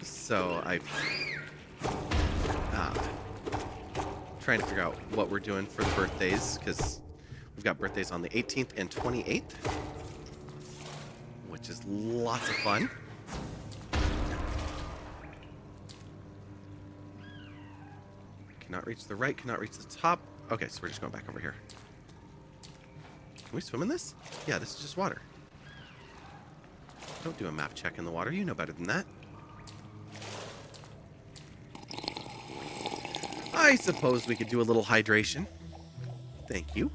So I'm trying to figure out what we're doing for the birthdays, because we've got birthdays on the 18th and 28th, which is lots of fun. Cannot reach the right, cannot reach the top. Okay, so we're just going back over here. Can we swim in this? Yeah, this is just water. Don't do a map check in the water. You know better than that. I suppose we could do a little hydration. Thank you.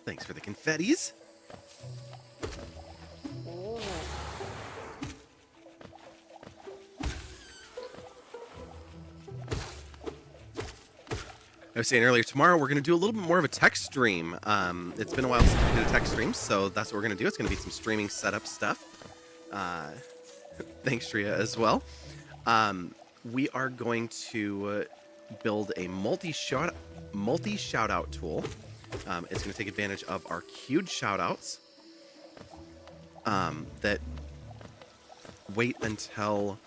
Thanks for the confettis. I was saying earlier, tomorrow we're going to do a little bit more of a tech stream. It's been a while since we did a tech stream, so that's what we're going to do. It's going to be some streaming setup stuff. Thanks, Tria, as well. We are going to build a multi-shout-out tool. It's going to take advantage of our queued shout-outs that wait until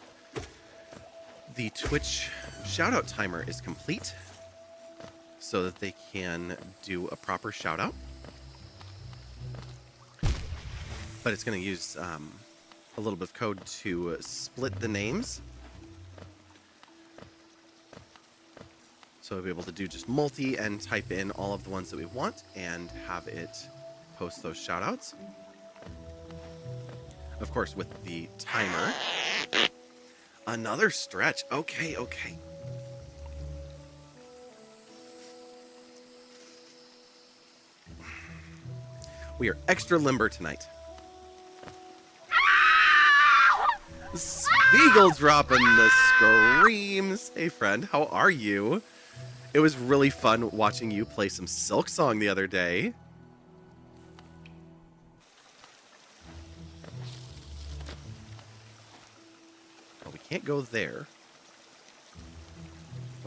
the Twitch shout-out timer is complete so that they can do a proper shout-out. But it's going to use a little bit of code to split the names So we'll be able to do just multi and type in all of the ones that we want and have it post those shout outs. Of course, with the timer. Another stretch. Okay, okay. We are extra limber tonight. Spiegel dropping the screams. Hey, friend, how are you? It was really fun watching you play some Silk Song the other day. Oh, we can't go there.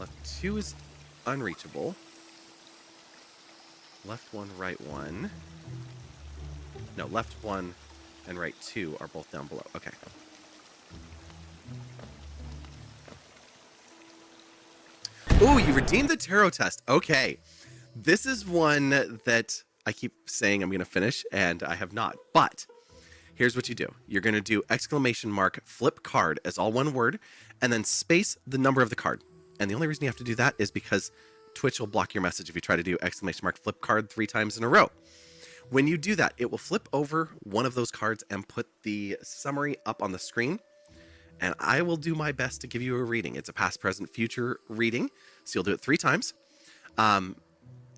Left 2 is unreachable. Left 1, right 1. No, left 1 and right 2 are both down below. Okay. Ooh, you redeemed the tarot test. Okay. This is one that I keep saying I'm going to finish, and I have not. But here's what you do. You're going to do exclamation mark flip card as all one word, and then space the number of the card. And the only reason you have to do that is because Twitch will block your message if you try to do exclamation mark flip card 3 times in a row. When you do that, it will flip over one of those cards and put the summary up on the screen. And I will do my best to give you a reading. It's a past, present, future reading. So you'll do it 3 times. And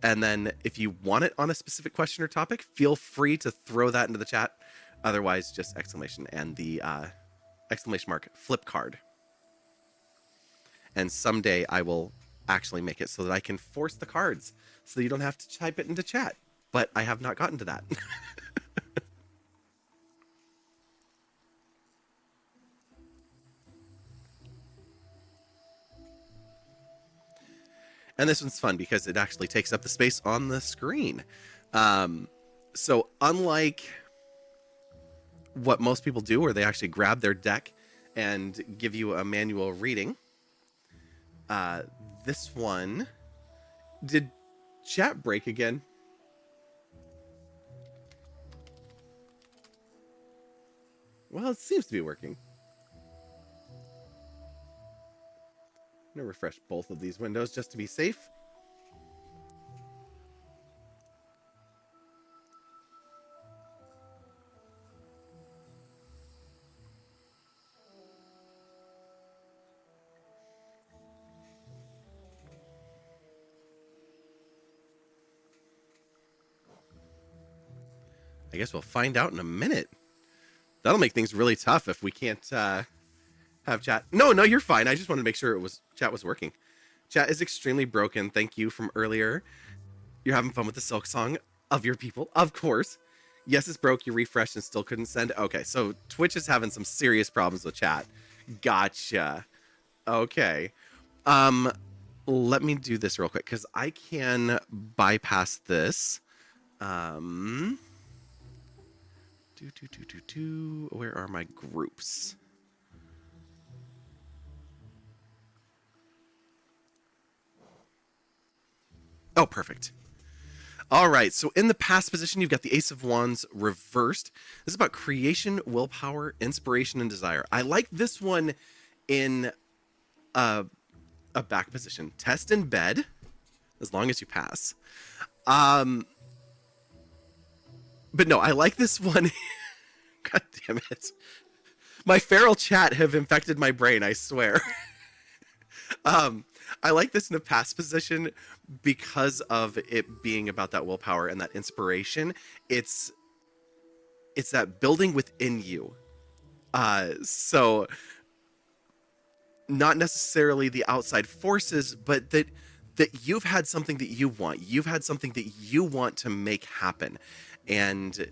then if you want it on a specific question or topic, feel free to throw that into the chat. Otherwise, just exclamation and the exclamation mark flip card. And someday I will actually make it so that I can force the cards so that you don't have to type it into chat. But I have not gotten to that. And this one's fun because it actually takes up the space on the screen. So unlike what most people do, where they actually grab their deck and give you a manual reading, this one... Did chat break again? Well, it seems to be working. I'm going to refresh both of these windows just to be safe. I guess we'll find out in a minute. That'll make things really tough if we can't have chat. No, you're fine. I just wanted to make sure chat was working. Chat is extremely broken. Thank you from earlier. You're having fun with the Silk Song of your people, of course. Yes, it's broke. You refreshed and still couldn't send. Okay, so Twitch is having some serious problems with chat. Gotcha. Okay. Let me do this real quick because I can bypass this. Where are my groups? Oh, perfect. All right, so in the past position, you've got the Ace of Wands reversed. This is about creation, willpower, inspiration, and desire. I like this one in a back position. Test in bed, as long as you pass. But no, I like this one. God damn it. My feral chat have infected my brain, I swear. I like this in a past position because of it being about that willpower and that inspiration. It's that building within you. So not necessarily the outside forces, but that you've had something that you want. You've had something that you want to make happen. And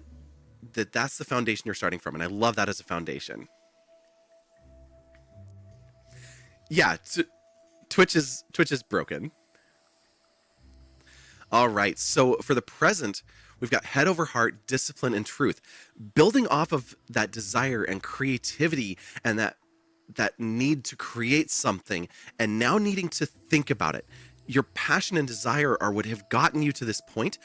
that's the foundation you're starting from. And I love that as a foundation. Yeah, Twitch is broken. All right, so for the present, we've got head over heart, discipline, and truth. Building off of that desire and creativity and that need to create something and now needing to think about it. Your passion and desire are what have gotten you to this point,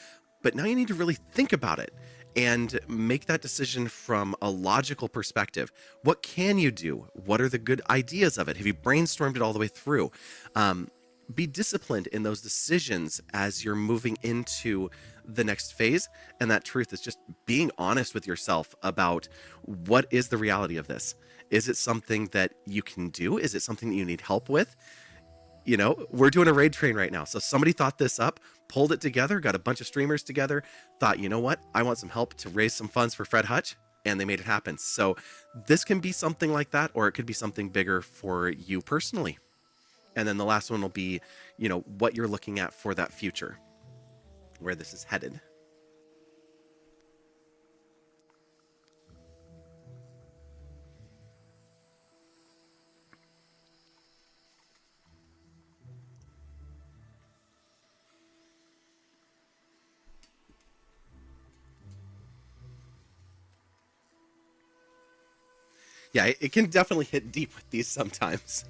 but now you need to really think about it and make that decision from a logical perspective. What can you do? What are the good ideas of it? Have you brainstormed it all the way through? be disciplined in those decisions as you're moving into the next phase. And that truth is just being honest with yourself about what is the reality of this. Is it something that you can do? Is it something that you need help with? You know, we're doing a raid train right now. So somebody thought this up, pulled it together, got a bunch of streamers together, thought, you know what? I want some help to raise some funds for Fred Hutch. And they made it happen. So this can be something like that, or it could be something bigger for you personally. And then the last one will be, you know, what you're looking at for that future, where this is headed. Yeah, it can definitely hit deep with these sometimes.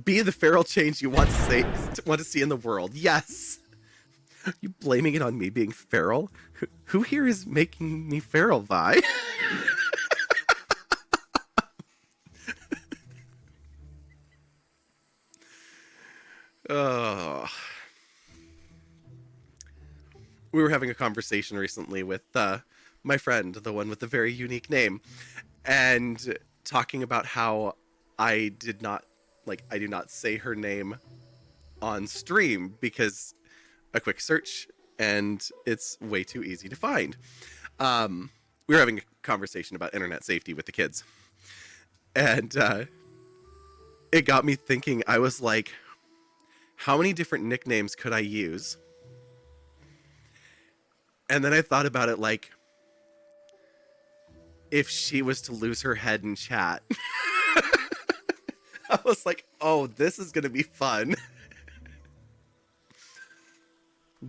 Be the feral change you want to see in the world. Yes. Are you blaming it on me being feral? Who here is making me feral, Vi? Oh. We were having a conversation recently with my friend, the one with the very unique name, and talking about how I do not say her name on stream because a quick search and it's way too easy to find. We were having a conversation about internet safety with the kids, and it got me thinking. I was like, how many different nicknames could I use? And then I thought about it, like, if she was to lose her head in chat. I was like, oh, this is going to be fun.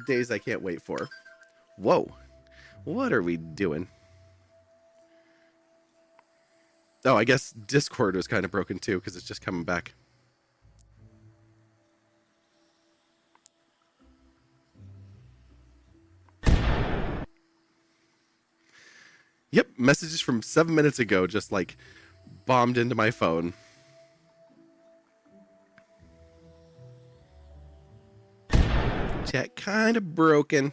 Days I can't wait for. Whoa. What are we doing? Oh, I guess Discord was kind of broken too, because it's just coming back. Yep, messages from 7 minutes ago just like bombed into my phone. Chat kind of broken.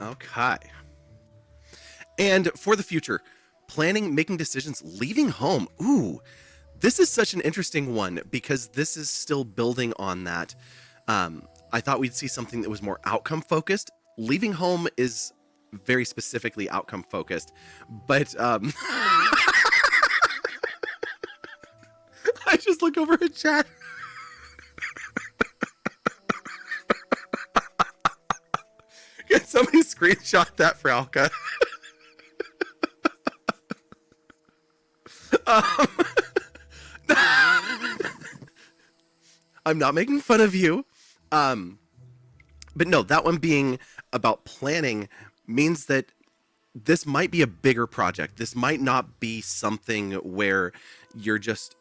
Okay. And for the future, planning, making decisions, leaving home. Ooh, this is such an interesting one because this is still building on that. I thought we'd see something that was more outcome focused. Leaving home is very specifically outcome focused, but I just look over at chat. Can somebody screenshot that for Alka? I'm not making fun of you. But no, that one being about planning means that this might be a bigger project. This might not be something where you're just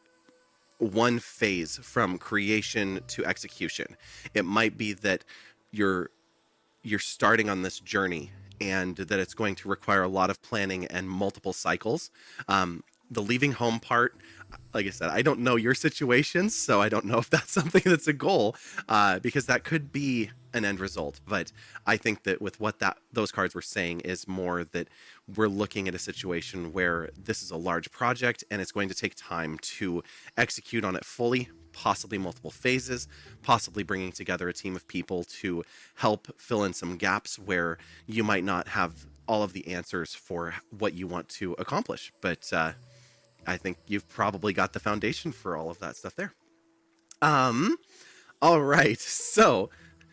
one phase from creation to execution. It might be that you're starting on this journey and that it's going to require a lot of planning and multiple cycles. The leaving home part, like I said, I don't know your situation, so I don't know if that's something that's a goal, because that could be an end result. But I think that with what those cards were saying is more that we're looking at a situation where this is a large project and it's going to take time to execute on it fully, possibly multiple phases, possibly bringing together a team of people to help fill in some gaps where you might not have all of the answers for what you want to accomplish. But I think you've probably got the foundation for all of that stuff there. All right. So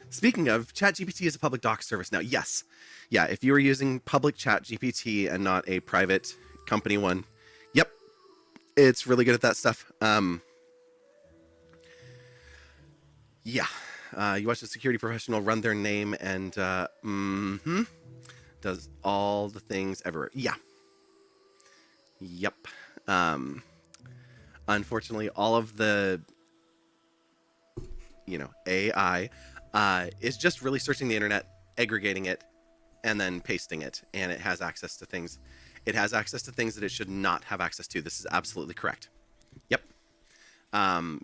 speaking of, ChatGPT is a public doc service now. Yes. Yeah. If you were using public ChatGPT and not a private company one, yep. It's really good at that stuff. Yeah. You watch a security professional run their name and does all the things everywhere. Yeah. Yep. Unfortunately, all of the AI, is just really searching the internet, aggregating it, and then pasting it. And it has access to things. It has access to things that it should not have access to. This is absolutely correct. Yep.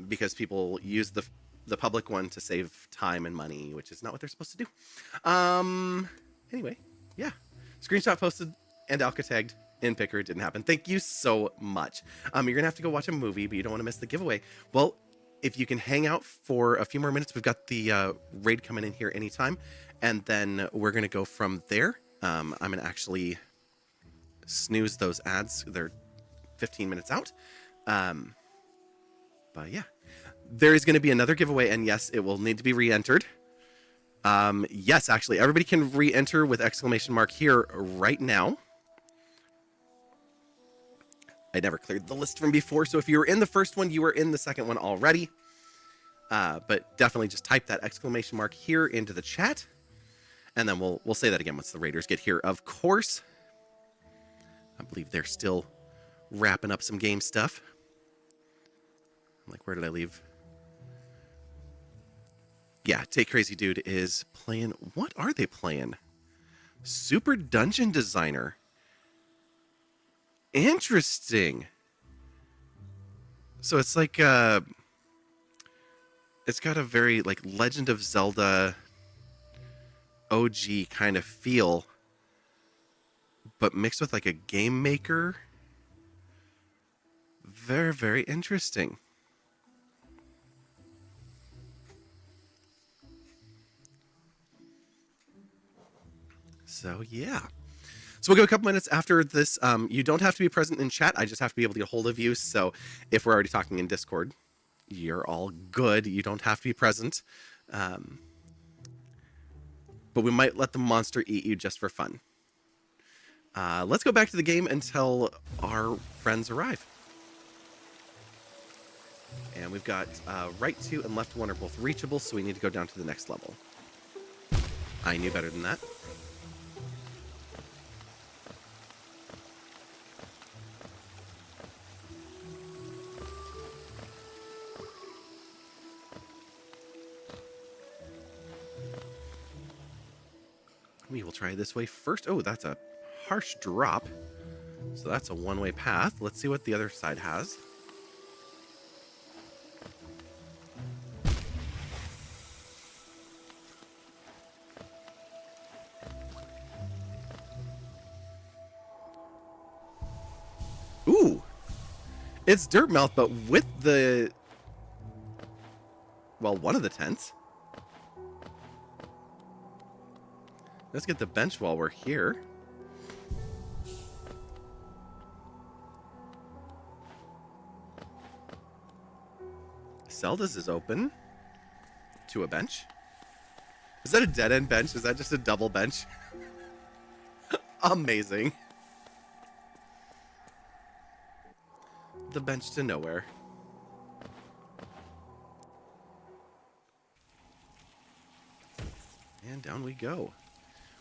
Because people use the public one to save time and money, which is not what they're supposed to do. Anyway, yeah. Screenshot posted and Alka tagged in Picker. It didn't happen. Thank you so much. You're going to have to go watch a movie, but you don't want to miss the giveaway. Well, if you can hang out for a few more minutes, we've got the raid coming in here anytime. And then we're going to go from there. I'm going to actually snooze those ads. They're 15 minutes out. But yeah, there is going to be another giveaway. And yes, it will need to be re-entered. Yes, actually, everybody can re-enter with exclamation mark here right now. I never cleared the list from before, so if you were in the first one, you were in the second one already. But definitely just type that exclamation mark here into the chat, and then we'll say that again once the raiders get here. Of course, I believe they're still wrapping up some game stuff. Like, where did I leave? Yeah, Take Crazy Dude is playing. What are they playing? Super Dungeon Designer. Interesting. So it's like it's got a very like Legend of Zelda OG kind of feel, but mixed with like a game maker. Very, very interesting. So yeah. So we'll go a couple minutes after this. You don't have to be present in chat. I just have to be able to get a hold of you. So if we're already talking in Discord, you're all good. You don't have to be present. But we might let the monster eat you just for fun. Let's go back to the game until our friends arrive. And we've got right 2 and left 1 are both reachable, so we need to go down to the next level. I knew better than that. We will try this way first. Oh, that's a harsh drop. So that's a one-way path. Let's see what the other side has. Ooh! It's Dirtmouth, but with the... well, one of the tents. Let's get the bench while we're here. Zelda's is open to a bench. Is that a dead-end bench? Is that just a double bench? Amazing. The bench to nowhere. And down we go.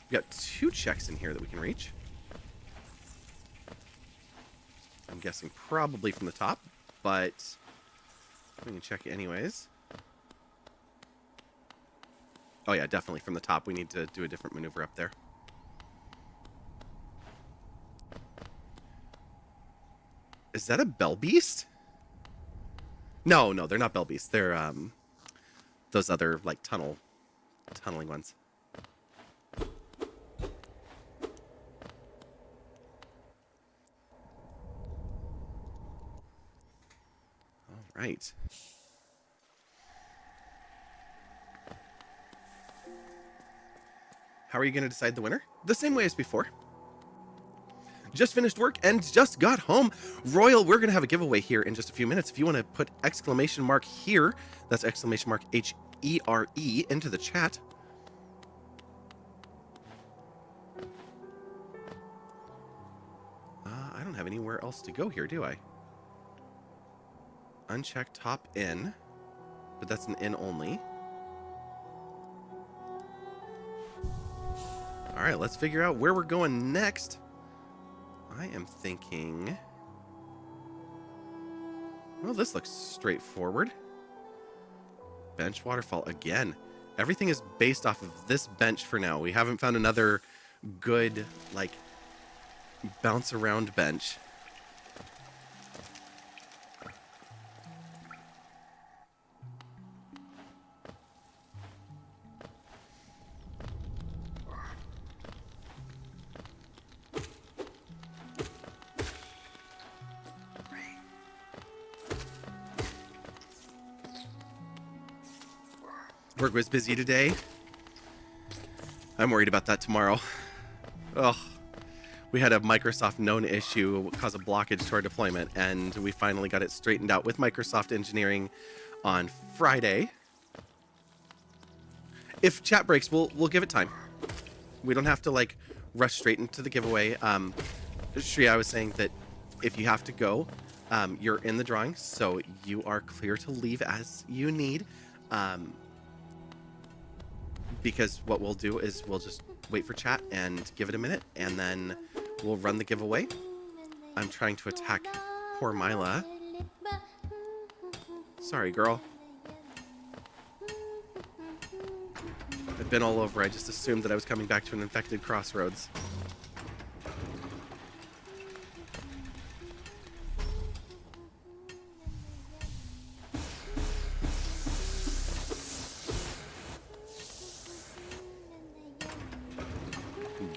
We've got 2 checks in here that we can reach. I'm guessing probably from the top, but we can check it anyways. Oh yeah, definitely from the top. We need to do a different maneuver up there. Is that a bell beast? No, they're not bell beasts. They're those other like tunneling ones. All right. How are you going to decide the winner? The same way as before. Just finished work and just got home. Royal, we're going to have a giveaway here in just a few minutes. If you want to put exclamation mark here, that's exclamation mark HERE into the chat. I don't have anywhere else to go here, do I? Uncheck top in, but that's an in only. All right, let's figure out where we're going next. I am thinking... well, this looks straightforward. bench waterfall again. Everything is based off of this bench for now. We haven't found another good, like, bounce around bench. Work was busy today. I'm worried about that tomorrow. Oh, we had a Microsoft known issue cause a blockage to our deployment, and we finally got it straightened out with Microsoft Engineering on Friday. If chat breaks, we'll give it time. We don't have to like rush straight into the giveaway. Shri, I was saying that if you have to go, you're in the drawing, so you are clear to leave as you need. Because what we'll do is we'll just wait for chat and give it a minute, and then we'll run the giveaway. I'm trying to attack poor Mila. Sorry, girl. I've been all over. I just assumed that I was coming back to an infected crossroads.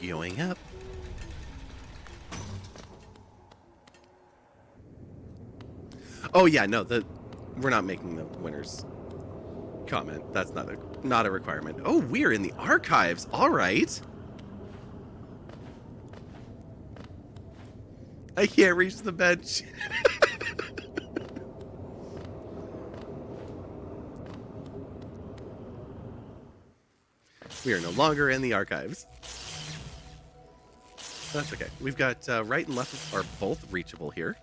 Going up. Oh yeah, no, we're not making the winners comment. That's not a requirement. Oh, we're in the archives. All right. I can't reach the bench. We are no longer in the archives. That's okay. We've got right and left are both reachable here.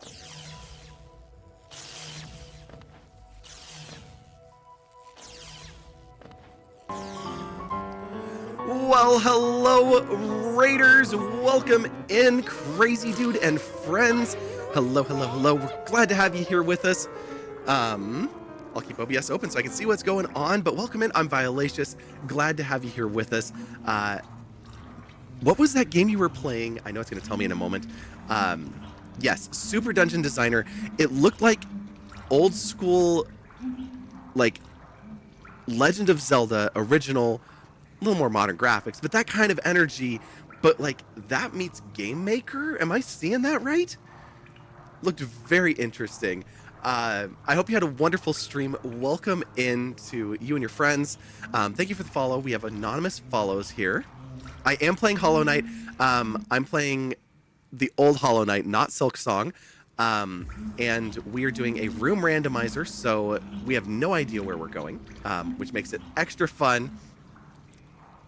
Well, hello, Raiders. Welcome in, Crazy Dude and friends. Hello, hello, hello. We're glad to have you here with us. I'll keep OBS open so I can see what's going on, but welcome in. I'm Violacious. Glad to have you here with us. What was that game you were playing? I know it's going to tell me in a moment. Yes, Super Dungeon Designer. It looked like old school, like Legend of Zelda original, a little more modern graphics, but that kind of energy. But like that meets Game Maker. Am I seeing that right? Looked very interesting. I hope you had a wonderful stream. Welcome in to you and your friends. Thank you for the follow. We have anonymous follows here. I am playing Hollow Knight. I'm playing the old Hollow Knight, not Silk Song. And we are doing a room randomizer, so we have no idea where we're going, which makes it extra fun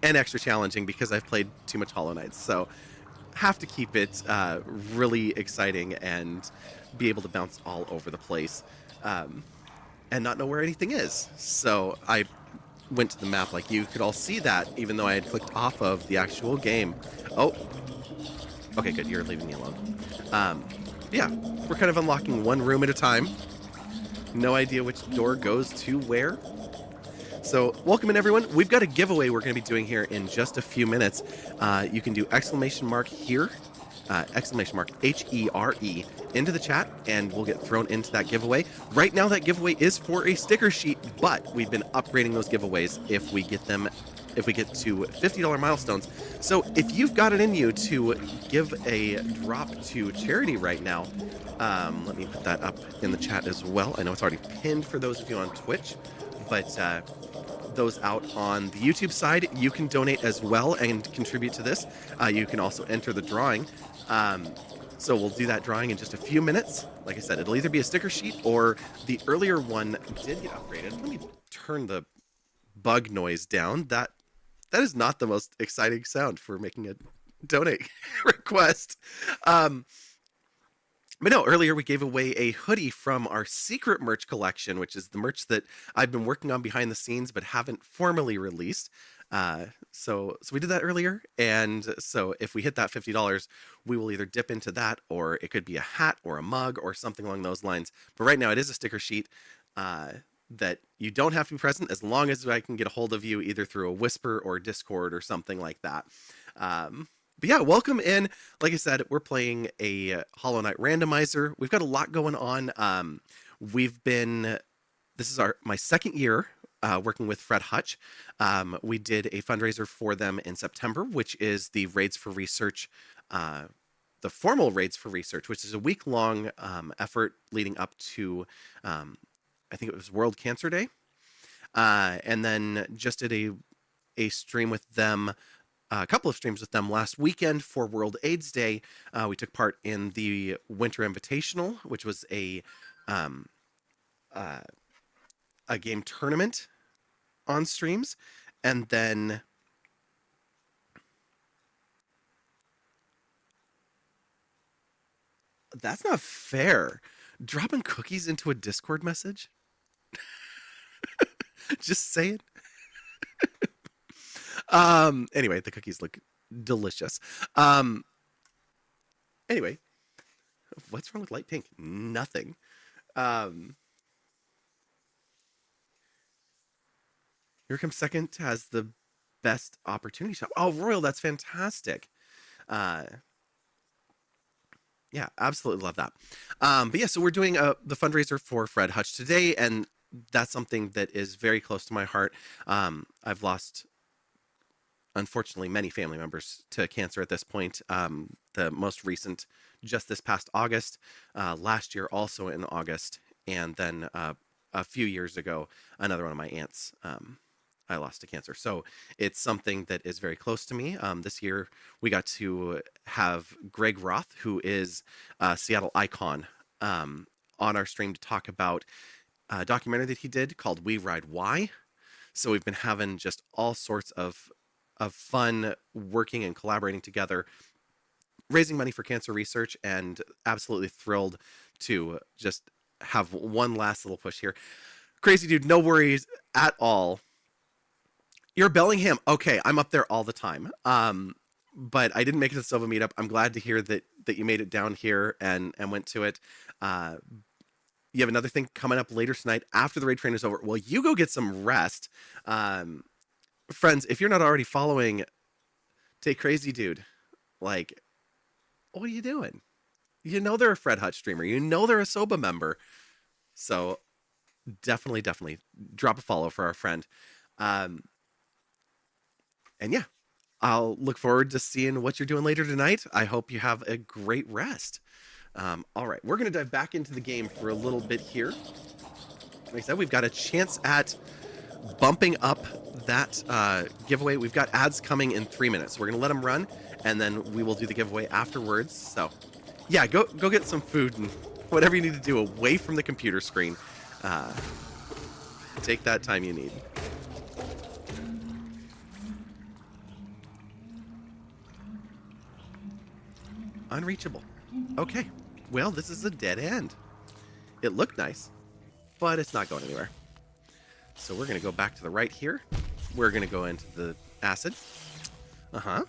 and extra challenging because I've played too much Hollow Knight. So have to keep it really exciting and be able to bounce all over the place and not know where anything is. So I went to the map like you could all see that, even though I had clicked off of the actual game. Oh, okay, good. You're leaving me alone. Yeah, we're kind of unlocking one room at a time. No idea which door goes to where. So welcome in, everyone. We've got a giveaway we're going to be doing here in just a few minutes. You can do exclamation mark here, exclamation mark HERE into the chat, and we'll get thrown into that giveaway. Right now, that giveaway is for a sticker sheet, but we've been upgrading those giveaways if we get to $50 milestones. So if you've got it in you to give a drop to charity right now, let me put that up in the chat as well. I know it's already pinned for those of you on Twitch, but those out on the YouTube side, you can donate as well and contribute to this. You can also enter the drawing. So we'll do that drawing in just a few minutes. Like I said, it'll either be a sticker sheet or the earlier one did get upgraded. Let me turn the bug noise down. That is not the most exciting sound for making a donate request. But no, earlier we gave away a hoodie from our secret merch collection, which is the merch that I've been working on behind the scenes but haven't formally released. So we did that earlier, and so if we hit that $50, we will either dip into that, or it could be a hat or a mug or something along those lines. But right now it is a sticker sheet. that you don't have to be present as long as I can get a hold of you either through a whisper or Discord or something like that. But yeah, welcome in. Like I said, we're playing a Hollow Knight randomizer. We've got a lot going on. This is my second year working with Fred Hutch. We did a fundraiser for them in September, which is the Raids for Research, the formal Raids for Research, which is a week-long effort leading up to, I think it was World Cancer Day. And then just did a stream with them, a couple of streams with them last weekend for World AIDS Day. We took part in the Winter Invitational, which was a game tournament on streams. And then that's not fair. Dropping cookies into a Discord message? Just saying. Anyway, the cookies look delicious. Anyway, what's wrong with light pink? Nothing. Here Comes Second has the best opportunity shop. Oh, Royal, that's fantastic. Yeah, absolutely love that. But yeah, so we're doing the fundraiser for Fred Hutch today, and that's something that is very close to my heart. I've lost, unfortunately, many family members to cancer at this point. The most recent, just this past August, last year also in August, and then a few years ago, another one of my aunts I lost to cancer. So it's something that is very close to me. This year, we got to have Greg Roth, who is a Seattle icon, on our stream to talk about a documentary that he did called We Ride Why. So we've been having just all sorts of fun working and collaborating together, raising money for cancer research, and absolutely thrilled to just have one last little push here. Crazy dude, no worries at all. You're Bellingham. Okay, I'm up there all the time. But I didn't make it to the Silva meetup. I'm glad to hear that you made it down here and went to it. You have another thing coming up later tonight after the raid train is over. Well, you go get some rest. Friends, if you're not already following Take Crazy Dude, like, what are you doing? You know they're a Fred Hutch streamer. You know they're a Soba member. So definitely drop a follow for our friend. And yeah, I'll look forward to seeing what you're doing later tonight. I hope you have a great rest. All right, we're going to dive back into the game for a little bit here. Like I said, we've got a chance at bumping up that giveaway. We've got ads coming in 3 minutes. We're going to let them run, and then we will do the giveaway afterwards. So yeah, go get some food and whatever you need to do away from the computer screen. Take that time you need. Unreachable. Okay. Well, this is a dead end. It looked nice, but it's not going anywhere. So we're going to go back to the right here. We're going to go into the acid. Uh-huh.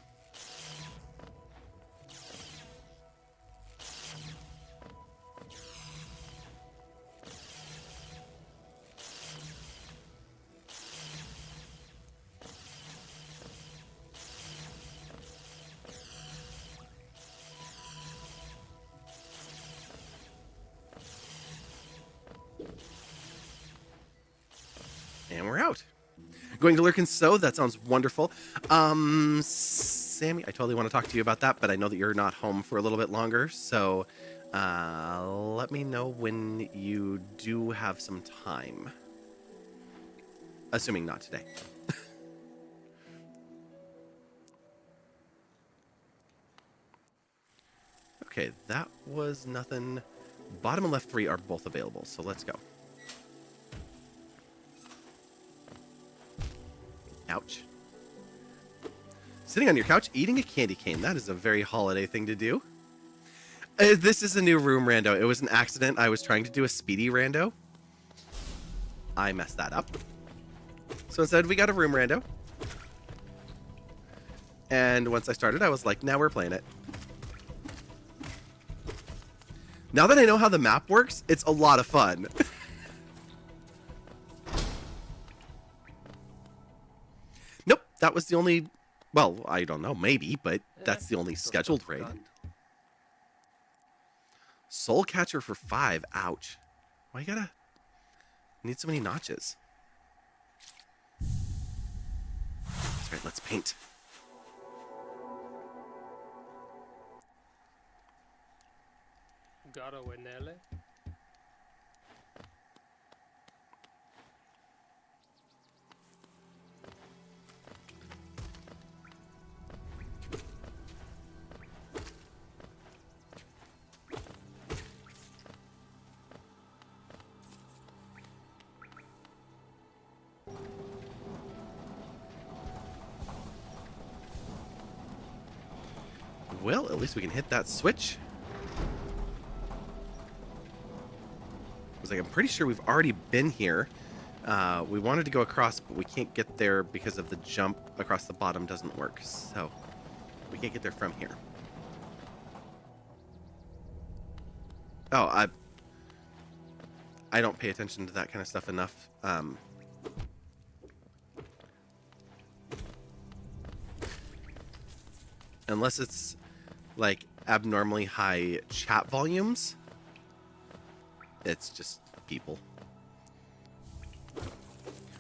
And we're out. Going to Lurk and Sow, that sounds wonderful. Sammy, I totally want to talk to you about that, but I know that you're not home for a little bit longer, so let me know when you do have some time. Assuming not today. Okay, that was nothing. Bottom and left 3 are both available, so let's go. Ouch. Sitting on your couch, eating a candy cane. That is a very holiday thing to do. This is a new room rando. It was an accident. I was trying to do a speedy rando. I messed that up. So instead, we got a room rando. And once I started, I was like, now we're playing it. Now that I know how the map works, it's a lot of fun. that was the only. Well, I don't know, maybe, but that's the only scheduled raid. Soul Catcher for 5. Ouch. Why you gotta need so many notches? That's right, let's paint. Garo Wenele. Well, at least we can hit that switch. I was like, I'm pretty sure we've already been here. We wanted to go across, but we can't get there because of the jump across the bottom doesn't work. So we can't get there from here. Oh, I don't pay attention to that kind of stuff enough. Unless it's like abnormally high chat volumes, it's just people.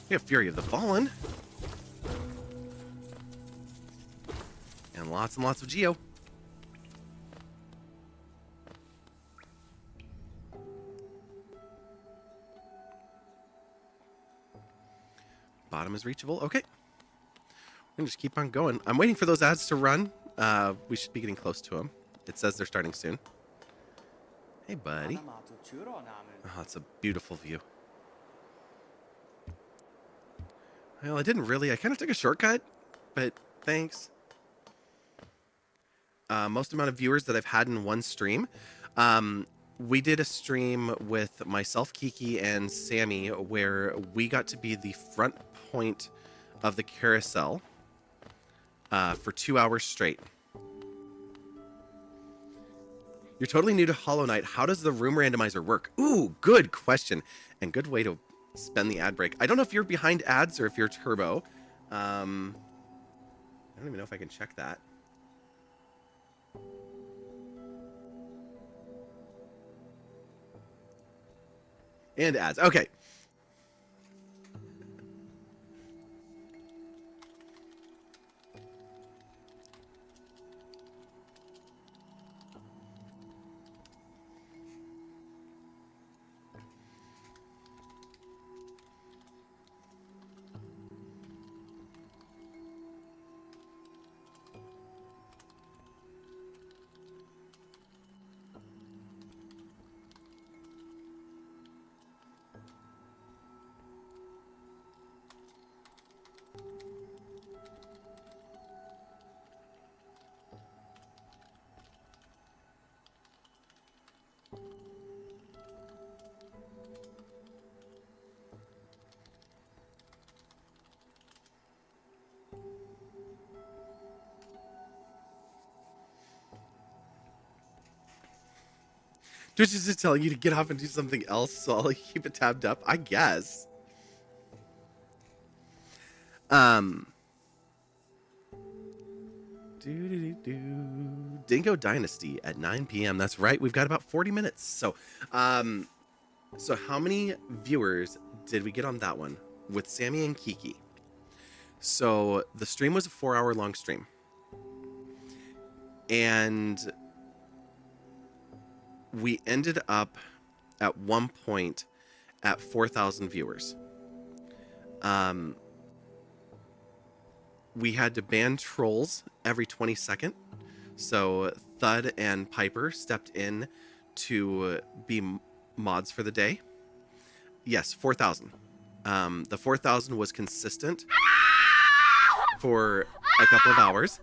We have Fury of the Fallen. And lots of Geo. Bottom is reachable. Okay. We're going to just keep on going. I'm waiting for those ads to run. We should be getting close to them. It says they're starting soon. Hey, buddy. Oh, it's a beautiful view. Well, I didn't really. I kind of took a shortcut, but thanks. Most amount of viewers that I've had in one stream. We did a stream with myself, Kiki, and Sammy where we got to be the front point of the carousel for 2 hours straight. You're totally new to Hollow Knight. How does the room randomizer work? Ooh, good question. And good way to spend the ad break. I don't know if you're behind ads or if you're turbo. I don't even know if I can check that. And ads. Okay. Twitch is just telling you to get off and do something else, so I'll keep it tabbed up, I guess. Dingo Dynasty at 9 p.m. That's right. We've got about 40 minutes. So how many viewers did we get on that one with Sammy and Kiki? So the stream was a 4-hour long stream. And we ended up at one point at 4,000 viewers. We had to ban trolls every 20-second. So Thud and Piper stepped in to be mods for the day. Yes, 4,000. The 4,000 was consistent for a couple of hours.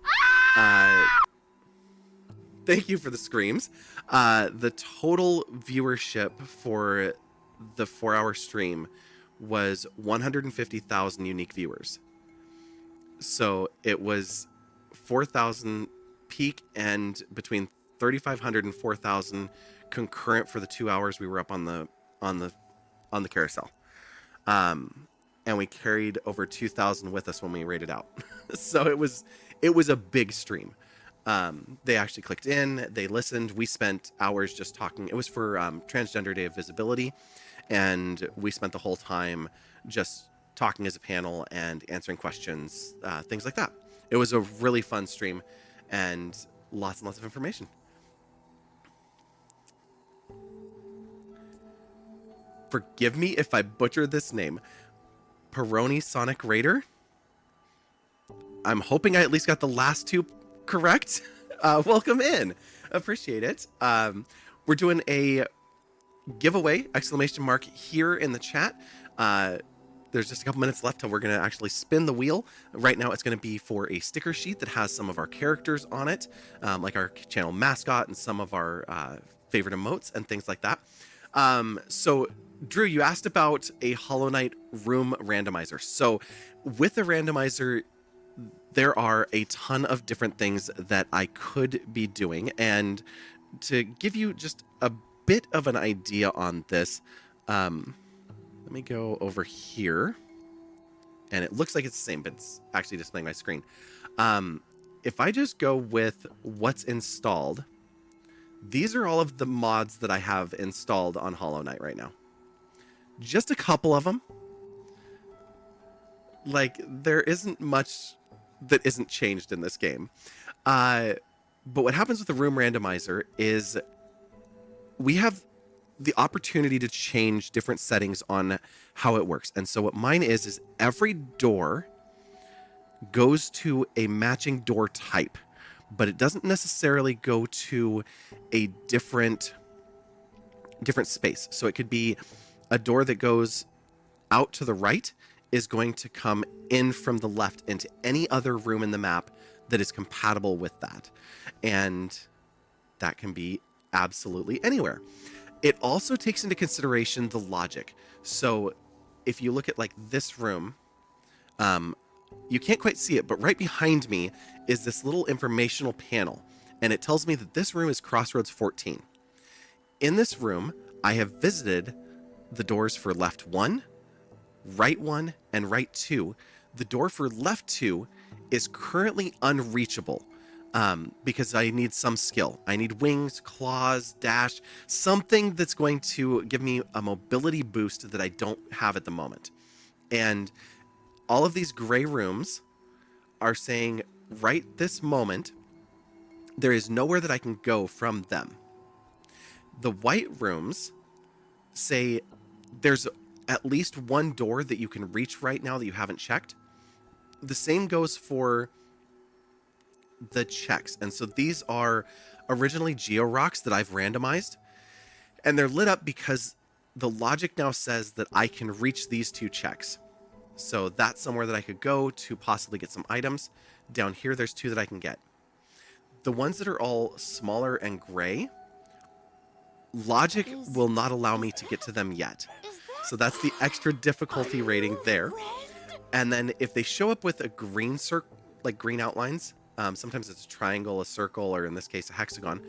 Thank you for the screams. The total viewership for the 4-hour stream was 150,000 unique viewers. So it was 4,000 peak and between 3,500 and 4,000 concurrent for the 2 hours we were up on the carousel. and we carried over 2,000 with us when we rated out. So it was a big stream. They actually clicked in, they listened. We spent hours just talking. It was for Transgender Day of Visibility, and we spent the whole time just talking as a panel and answering questions, things like that. It was a really fun stream and lots of information. Forgive me if I butcher this name. Peroni Sonic Raider. I'm hoping I at least got the last two correct. Welcome in. Appreciate it. We're doing a giveaway, ! Here in the chat. There's just a couple minutes left till we're going to actually spin the wheel. Right now, it's going to be for a sticker sheet that has some of our characters on it, like our channel mascot and some of our favorite emotes and things like that. So, Drew, you asked about a Hollow Knight room randomizer. So, with the randomizer, there are a ton of different things that I could be doing. And to give you just a bit of an idea on this, let me go over here. And it looks like it's the same, but it's actually displaying my screen. If I just go with what's installed, these are all of the mods that I have installed on Hollow Knight right now. Just a couple of them. Like, there isn't much that isn't changed in this game. But what happens with the room randomizer is we have the opportunity to change different settings on how it works. And so what mine is every door goes to a matching door type, but it doesn't necessarily go to a different space. So it could be a door that goes out to the right is going to come in from the left into any other room in the map that is compatible with that. And that can be absolutely anywhere. It also takes into consideration the logic. So if you look at like this room, you can't quite see it, but right behind me is this little informational panel. And it tells me that this room is Crossroads 14. In this room, I have visited the doors for left 1, right 1, and right 2. The door for left 2 is currently unreachable because I need some skill. I need wings, claws, dash, something that's going to give me a mobility boost that I don't have at the moment. And all of these gray rooms are saying right this moment, there is nowhere that I can go from them. The white rooms say there's at least one door that you can reach right now that you haven't checked. The same goes for the checks. And so these are originally Geo Rocks that I've randomized. And they're lit up because the logic now says that I can reach these two checks. So that's somewhere that I could go to possibly get some items. Down here, there's 2 that I can get. The ones that are all smaller and gray, logic will not allow me to get to them yet. So that's the extra difficulty rating there. And then if they show up with a green circle, like green outlines, sometimes it's a triangle, a circle, or in this case, a hexagon.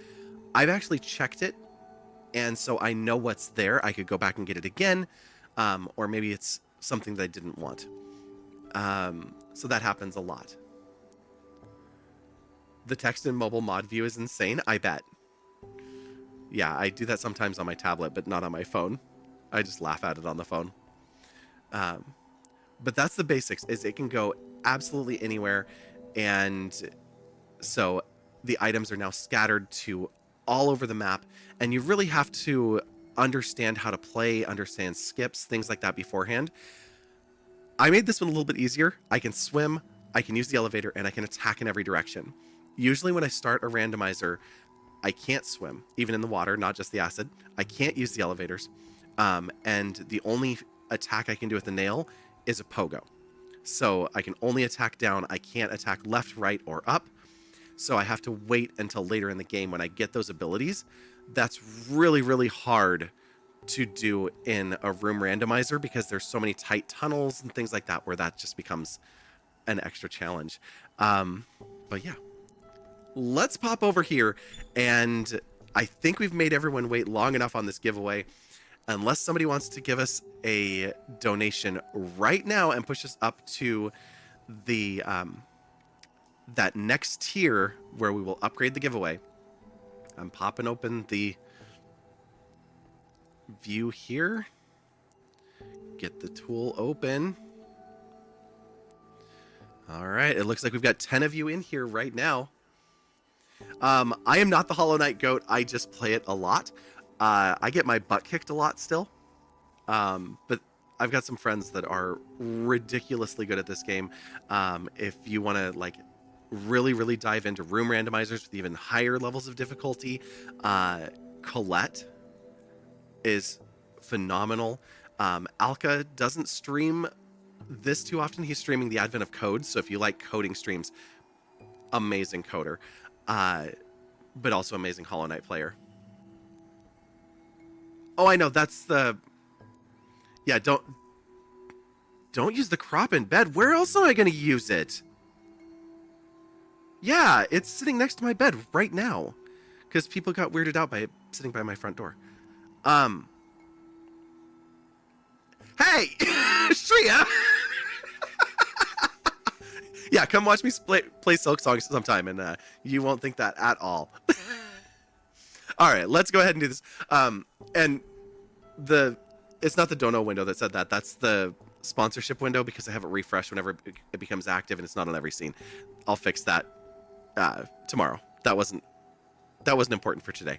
I've actually checked it. And so I know what's there. I could go back and get it again. Or maybe it's something that I didn't want. So that happens a lot. The text in mobile mod view is insane, I bet. Yeah, I do that sometimes on my tablet, but not on my phone. I just laugh at it on the phone. But that's the basics, is it can go absolutely anywhere. And so the items are now scattered to all over the map. And you really have to understand how to play, understand skips, things like that beforehand. I made this one a little bit easier. I can swim, I can use the elevator, and I can attack in every direction. Usually when I start a randomizer, I can't swim, even in the water, not just the acid. I can't use the elevators. And the only attack I can do with the nail is a pogo. So I can only attack down. I can't attack left, right, or up. So I have to wait until later in the game when I get those abilities. That's really, really hard to do in a room randomizer because there's so many tight tunnels and things like that where that just becomes an extra challenge. But yeah, let's pop over here. And I think we've made everyone wait long enough on this giveaway. unless somebody wants to give us a donation right now and push us up to the that next tier where we will upgrade the giveaway. I'm popping open the view here. Get the tool open. All right, it looks like we've got 10 of you in here right now. I am not the Hollow Knight goat. I just play it a lot. I get my butt kicked a lot still. But I've got some friends that are ridiculously good at this game. If you want to like really, really dive into room randomizers with even higher levels of difficulty, Colette is phenomenal. Alka doesn't stream this too often. He's streaming the advent of code. So if you like coding streams, amazing coder, but also amazing Hollow Knight player. Oh, I know. That's the... Yeah, don't use the crop in bed. Where else am I going to use it? Yeah, it's sitting next to my bed right now. Because people got weirded out by it sitting by my front door. Hey! Shreya! Yeah, come watch me play Silk Song sometime, and you won't think that at all. All right, let's go ahead and do this. And it's not the dono window that said that. That's the sponsorship window because I have it refreshed whenever it becomes active, and it's not on every scene. I'll fix that tomorrow. That wasn't important for today.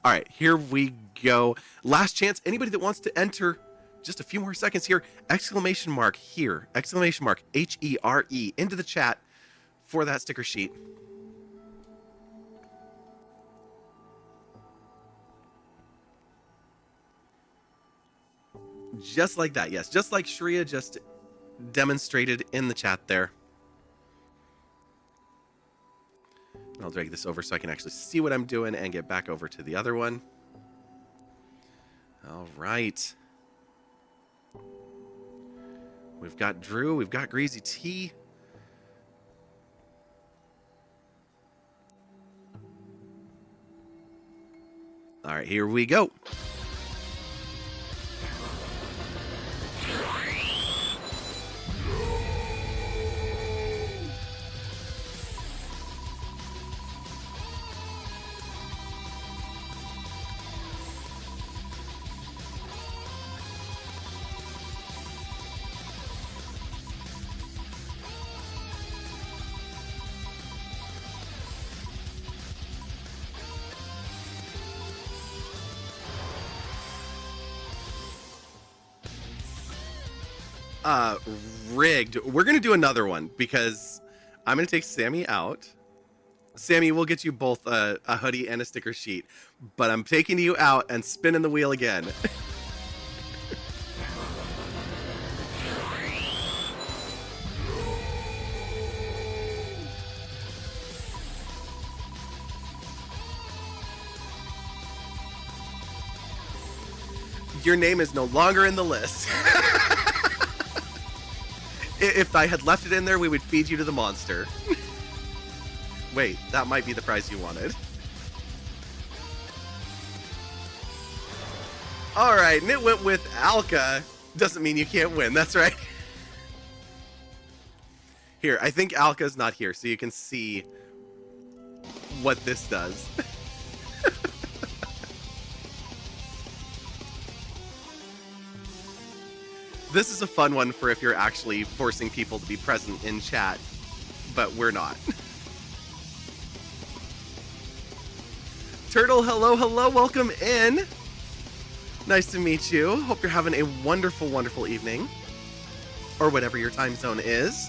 All right, here we go. Last chance. Anybody that wants to enter, just a few more seconds here. Exclamation mark here. Exclamation mark HERE into the chat for that sticker sheet. Just like that, yes. Just like Shreya just demonstrated in the chat there. I'll drag this over so I can actually see what I'm doing and get back over to the other one. All right. We've got Drew. We've got Greasy T. All right, here we go. Rigged. We're going to do another one because I'm going to take Sammy out. Sammy, we'll get you both a hoodie and a sticker sheet, but I'm taking you out and spinning the wheel again. Your name is no longer in the list. If I had left it in there, we would feed you to the monster. Wait, that might be the prize you wanted. All right, and it went with Alka. Doesn't mean you can't win, that's right. Here, I think Alka's not here, so you can see what this does. This is a fun one for if you're actually forcing people to be present in chat, but we're not. Turtle, hello, hello, welcome in. Nice to meet you. Hope you're having a wonderful, wonderful evening, or whatever your time zone is.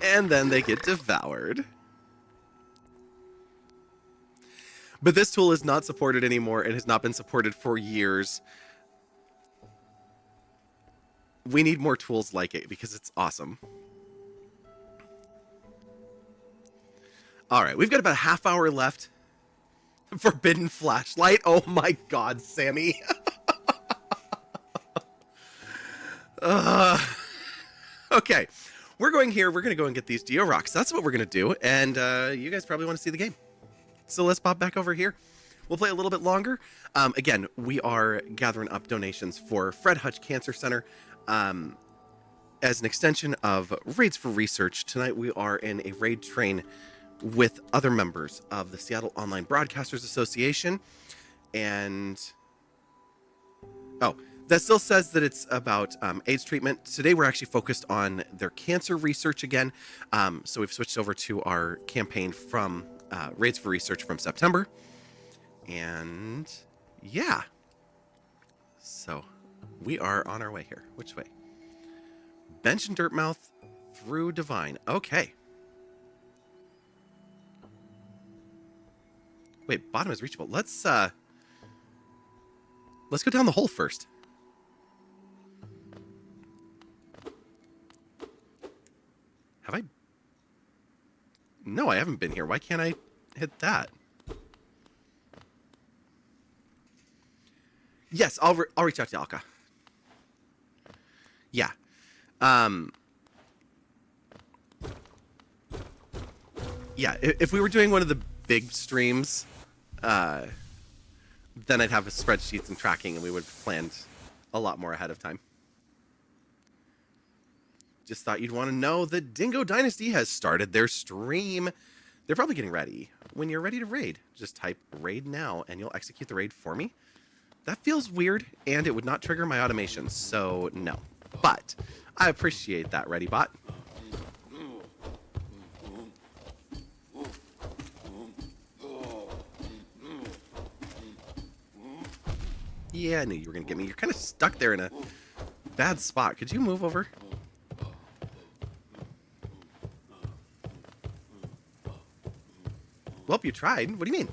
And then they get devoured. But this tool is not supported anymore. It has not been supported for years. We need more tools like it because it's awesome. All right, we've got about a half hour left. Forbidden flashlight. Oh my God, Sammy. Okay, we're going here. We're going to go and get these Geo Rocks. That's what we're going to do. And you guys probably want to see the game. So let's pop back over here. We'll play a little bit longer. Again, we are gathering up donations for Fred Hutch Cancer Center. As an extension of Raids for Research, tonight we are in a raid train with other members of the Seattle Online Broadcasters Association. And, oh, that still says that it's about AIDS treatment. Today we're actually focused on their cancer research again. So we've switched over to our campaign from Raids for Research from September. And yeah, so we are on our way here. Which way? Bench and Dirtmouth through Divine. Okay. Wait, bottom is reachable. Let's go down the hole first. Have I? No, I haven't been here. Why can't I hit that? Yes, I'll reach out to Alka. Yeah. Yeah, if we were doing one of the big streams, then I'd have spreadsheets and tracking, and we would have planned a lot more ahead of time. Just thought you'd want to know that Dingo Dynasty has started their stream. They're probably getting ready. When you're ready to raid, just type raid now, and you'll execute the raid for me. That feels weird, and it would not trigger my automation, so no. But I appreciate that, ReadyBot. Yeah, I knew you were going to get me. You're kind of stuck there in a bad spot. Could you move over? Well, you tried. What do you mean?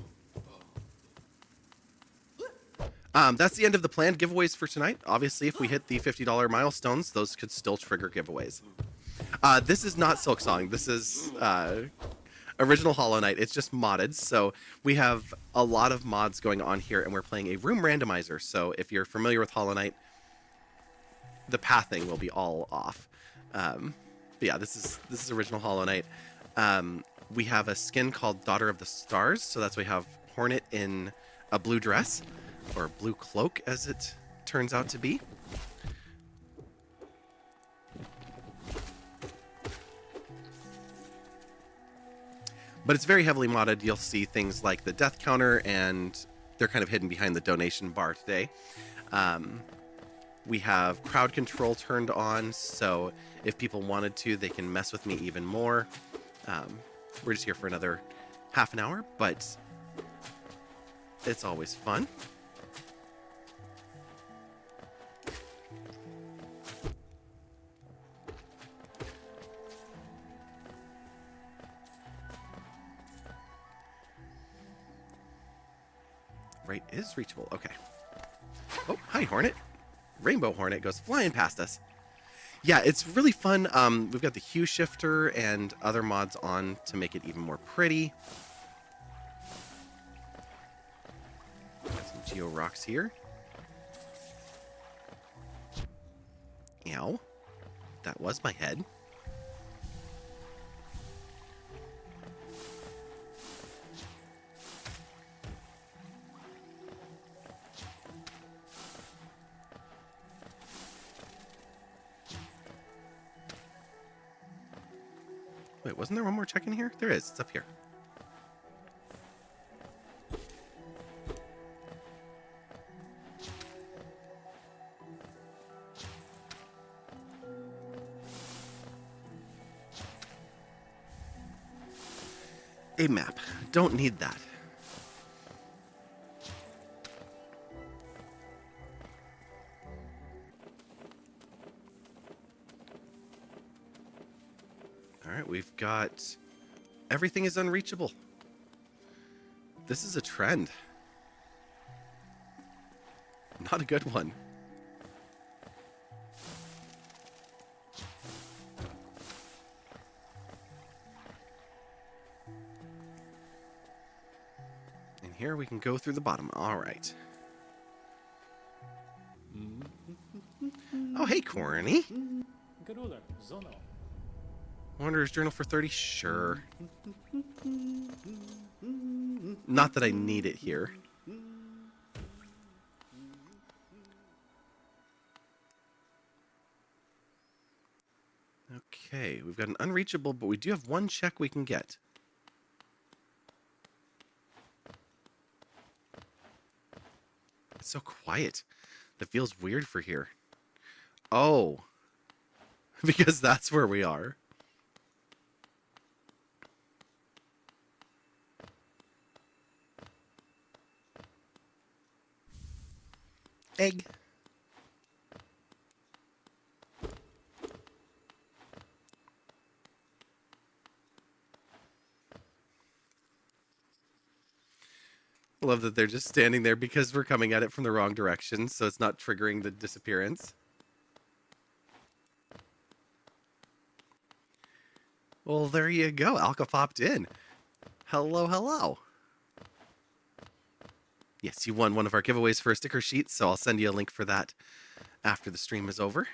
That's the end of the planned giveaways for tonight. Obviously, if we hit the $50 milestones, those could still trigger giveaways. This is not Silksong. This is original Hollow Knight. It's just modded. So we have a lot of mods going on here, and we're playing a room randomizer. So if you're familiar with Hollow Knight, the pathing will be all off. But yeah, this is original Hollow Knight. We have a skin called Daughter of the Stars. So that's why we have Hornet in a blue dress. Or blue cloak, as it turns out to be. But it's very heavily modded. You'll see things like the death counter, and they're kind of hidden behind the donation bar today. We have crowd control turned on, so if people wanted to, they can mess with me even more. We're just here for another half an hour, but it's always fun. Right is reachable. Okay. Oh, hi, Hornet. Rainbow Hornet goes flying past us. Yeah, it's really fun. We've got the hue shifter and other mods on to make it even more pretty. Got some Geo Rocks here. Ow. That was my head. Wait, wasn't there one more check in here? There is. It's up here. A map. Don't need that. All right, we've got everything is unreachable. This is a trend. Not a good one. And here we can go through the bottom. All right. Oh, hey, Corny. Wanderer's Journal for 30? Sure. Not that I need it here. Okay, we've got an unreachable, but we do have one check we can get. It's so quiet. That feels weird for here. Oh. Because that's where we are. Egg. Love that they're just standing there because we're coming at it from the wrong direction, so it's not triggering the disappearance. Well, there you go. Alka popped in. Hello, hello. Yes, you won one of our giveaways for a sticker sheet, so I'll send you a link for that after the stream is over.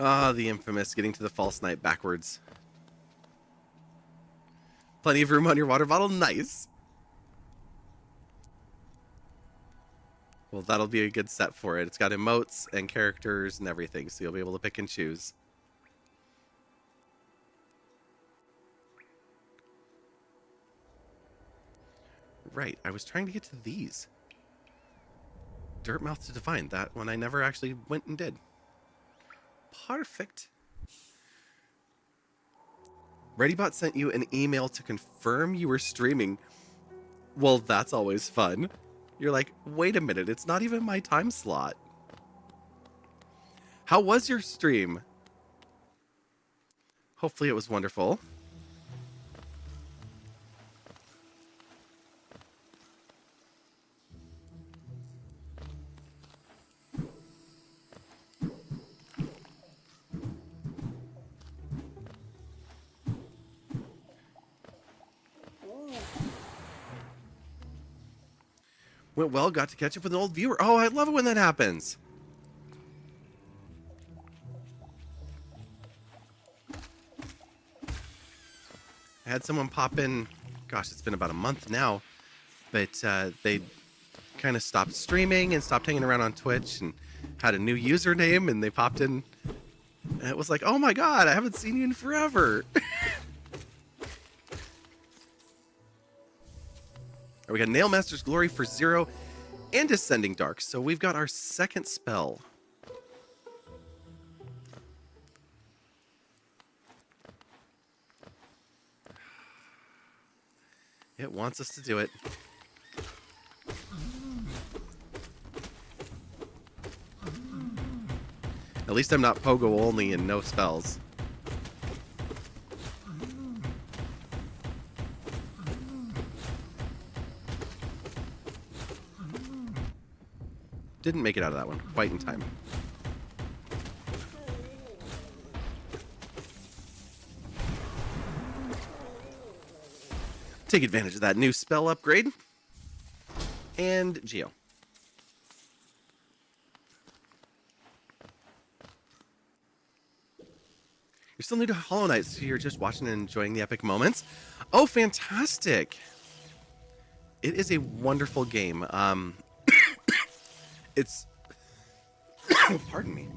Ah, the infamous getting to the false knight backwards. Plenty of room on your water bottle. Nice. Well, that'll be a good set for it. It's got emotes and characters and everything, so you'll be able to pick and choose. Right, I was trying to get to these. Dirtmouth to Divine. That one I never actually went and did. Perfect. ReadyBot sent you an email to confirm you were streaming. Well, that's always fun. You're like, wait a minute, it's not even my time slot. How was your stream? Hopefully it was wonderful. Went well, got to catch up with an old viewer. Oh, I love it when that happens. I had someone pop in, gosh, it's been about a month now, but they kind of stopped streaming and stopped hanging around on Twitch and had a new username, and they popped in, and it was like, oh my god, I haven't seen you in forever. We got Nail Master's Glory for 0 and Descending Dark. So we've got our second spell. It wants us to do it. At least I'm not Pogo only and no spells. Didn't make it out of that one quite in time. Take advantage of that new spell upgrade. And Geo. You're still new to Hollow Knight, so you're just watching and enjoying the epic moments. Oh, fantastic. It is a wonderful game. It's... Pardon me.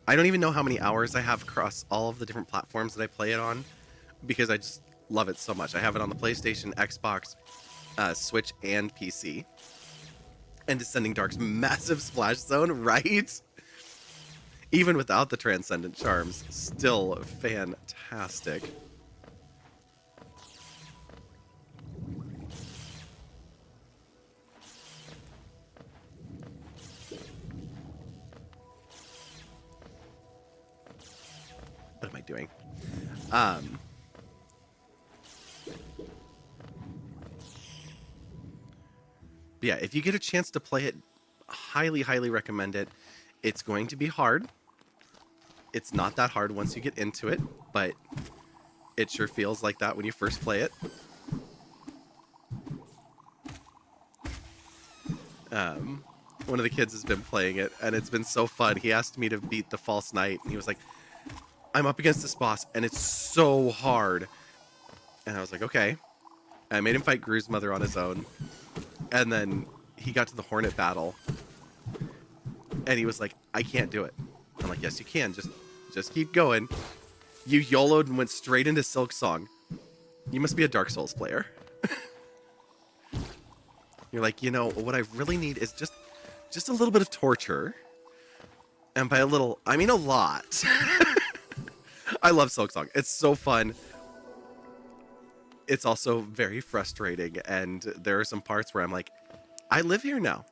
I don't even know how many hours I have across all of the different platforms that I play it on, because I just love it so much. I have it on the PlayStation, Xbox, Switch, and PC. And Descending Dark's massive splash zone, right? Even without the Transcendent Charms, still fantastic. What am I doing? Yeah, if you get a chance to play it, highly, highly recommend it. It's going to be hard. It's not that hard once you get into it, but it sure feels like that when you first play it. One of the kids has been playing it, and it's been so fun. He asked me to beat the false knight, and he was like, I'm up against this boss, and it's so hard. And I was like, okay. I made him fight Gru's mother on his own. And then he got to the Hornet battle, and he was like, I can't do it. I'm like, yes, you can. Just keep going. You YOLO'd and went straight into Silk Song. You must be a Dark Souls player. You're like, you know, what I really need is just a little bit of torture. And by a little, I mean a lot. I love Silk Song. It's so fun. It's also very frustrating, and there are some parts where I'm like, I live here now.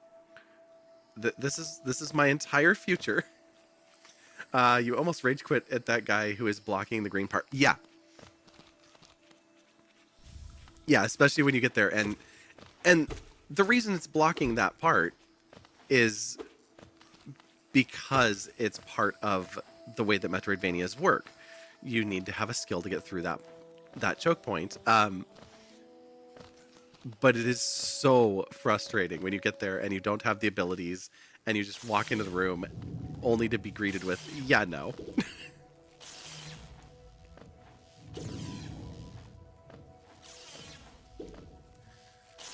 This is my entire future. You almost rage quit at that guy who is blocking the green part. Yeah. Yeah, especially when you get there, and the reason it's blocking that part is because it's part of the way that Metroidvanias work. You need to have a skill to get through that choke point. But it is so frustrating when you get there and you don't have the abilities and you just walk into the room only to be greeted with, yeah, no.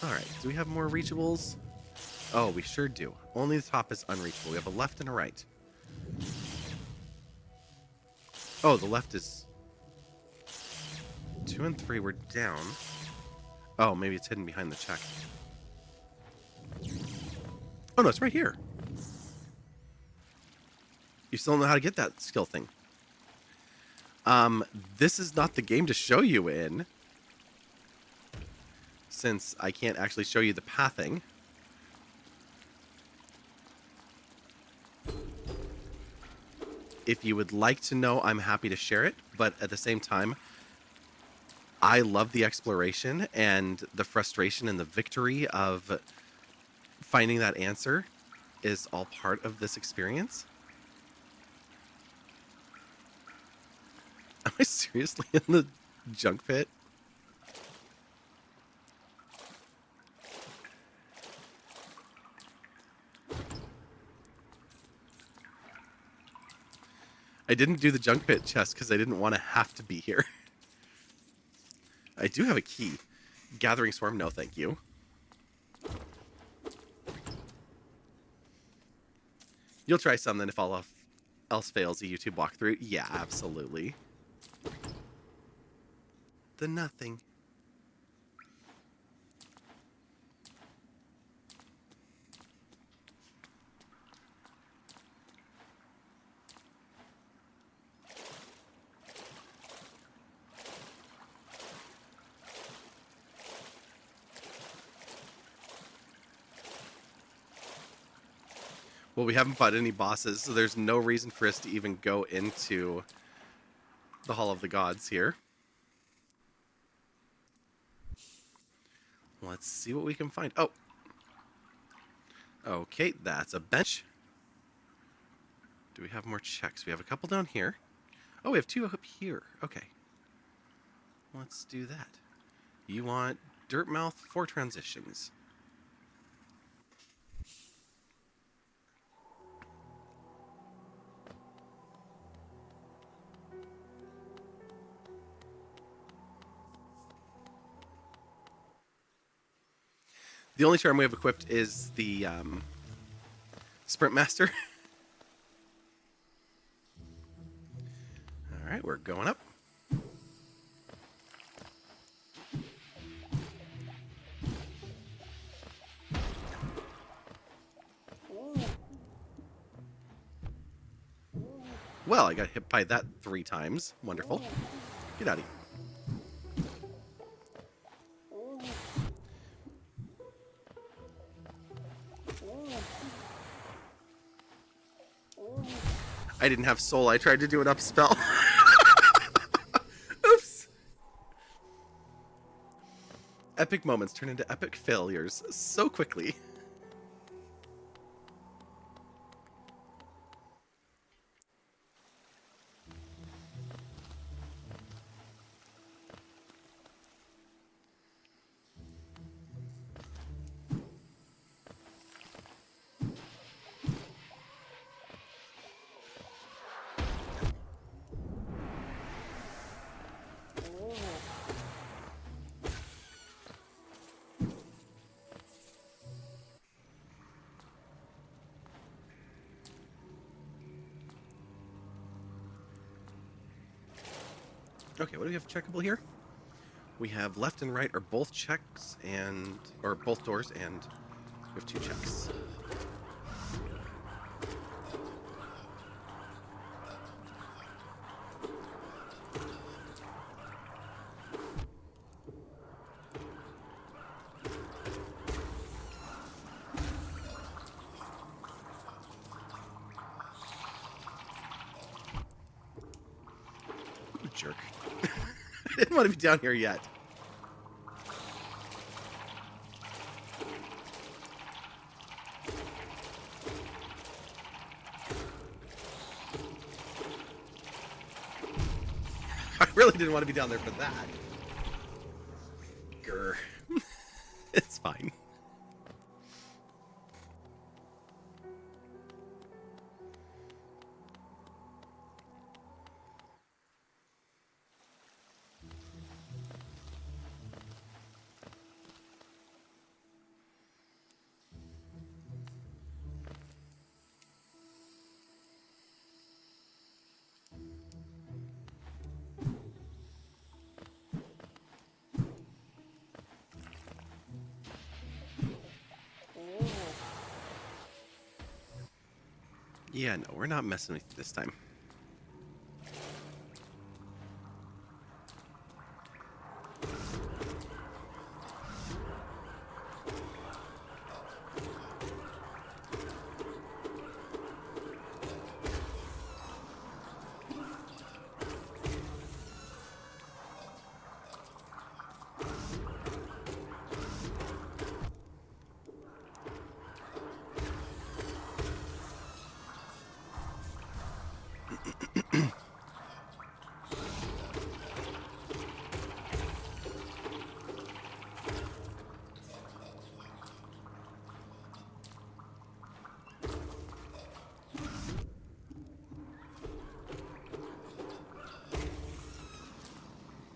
Alright, do we have more reachables? Oh, we sure do. Only the top is unreachable. We have a left and a right. Oh, the left is 2 and 3 were down. Oh, maybe it's hidden behind the check. Oh no, it's right here. You still don't know how to get that skill thing. This is not the game to show you in, since I can't actually show you the pathing. If you would like to know, I'm happy to share it, but at the same time, I love the exploration and the frustration and the victory of finding that answer is all part of this experience. Am I seriously in the junk pit? I didn't do the junk pit chest because I didn't want to have to be here. I do have a key. Gathering Swarm, no thank you. You'll try some then if all else fails a YouTube walkthrough. Yeah, absolutely. The nothing. Well, we haven't fought any bosses, so there's no reason for us to even go into the Hall of the Gods here. Let's see what we can find. Oh. Okay, that's a bench. Do we have more checks? We have a couple down here. Oh, we have 2 up here. Okay. Let's do that. You want Dirtmouth 4 transitions. The only charm we have equipped is the Sprint Master. Alright, we're going up. Well, I got hit by that 3 times. Wonderful. Get out of here. I didn't have soul. I tried to do an up spell. Oops. Epic moments turn into epic failures so quickly. Okay, what do we have checkable here? We have left and right are both checks or both doors, and we have 2 checks. You jerk. I didn't want to be down here yet. I really didn't want to be down there for that. Grr. It's fine. Yeah, no, we're not messing with you this time.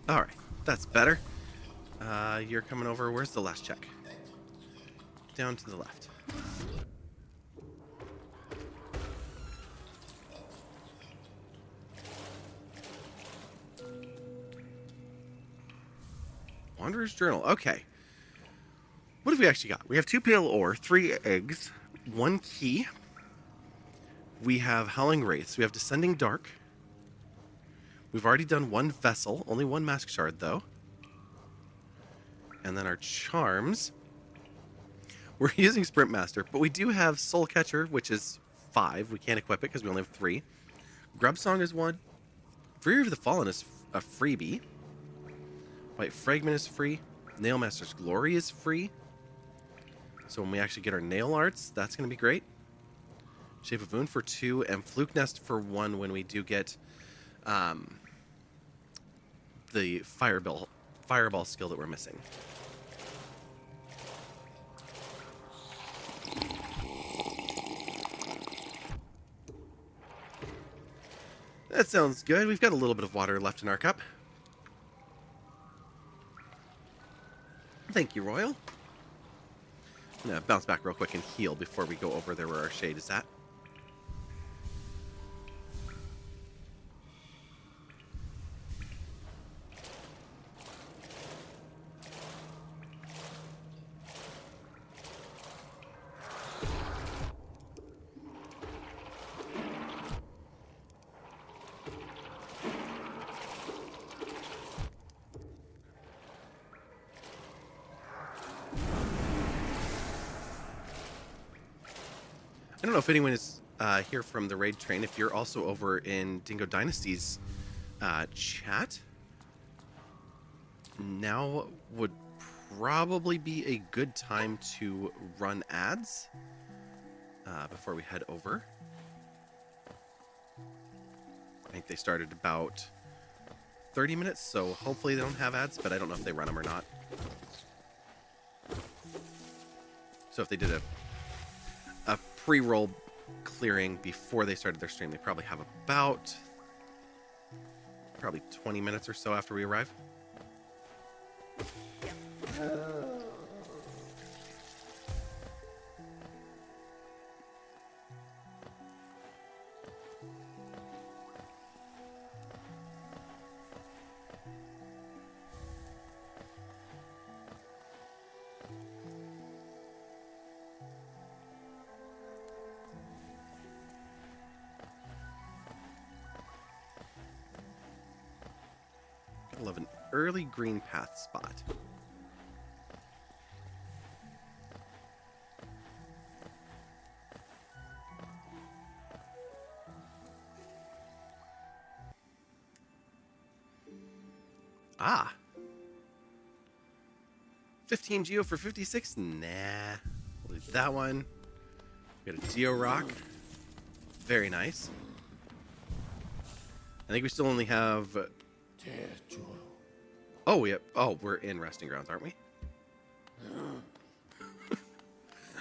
All right, that's better. You're coming over. Where's the last check? Down to the left. Wanderer's Journal. Okay. What have we actually got? We have 2 pale ore, 3 eggs, 1 key. We have Howling Wraiths. We have Descending Dark. We've already done 1 vessel. Only 1 mask shard, though. And then our charms. We're using Sprint Master, but we do have Soul Catcher, which is 5. We can't equip it because we only have 3. Grub Song is 1. Fury of the Fallen is a freebie. White Fragment is free. Nail Master's Glory is free. So when we actually get our nail arts, that's going to be great. Shape of Moon for 2, and Fluke Nest for 1 when we do get the Fireball skill that we're missing. That sounds good. We've got a little bit of water left in our cup. Thank you, Royal. I'm going to bounce back real quick and heal before we go over there where our shade is at. I don't know if anyone is here from the raid train. If you're also over in Dingo Dynasty's chat, now would probably be a good time to run ads before we head over. I think they started about 30 minutes, so hopefully they don't have ads, but I don't know if they run them or not. So if they did a pre-roll clearing before they started their stream, they probably have about 20 minutes or so after we arrive. I love an early green path spot. Ah. 15 geo for 56? Nah. We'll leave that one. We got a geo rock. Very nice. I think we still only have... Oh, we're in resting grounds, aren't we?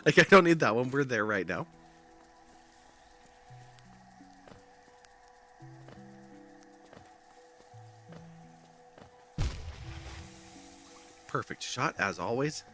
Like, I don't need that one. We're there right now. Perfect shot, as always.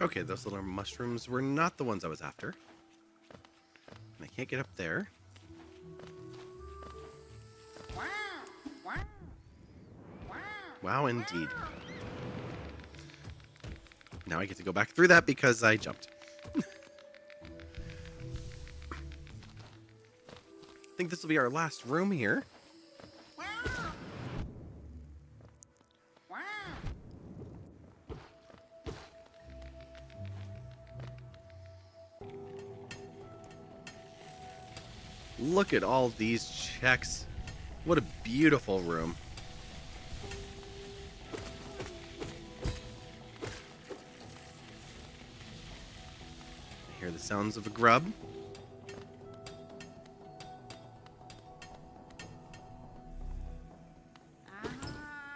Okay, those little mushrooms were not the ones I was after. And I can't get up there. Wow, indeed. Now I get to go back through that because I jumped. I think this will be our last room here. Look at all these checks. What a beautiful room. I hear the sounds of a grub.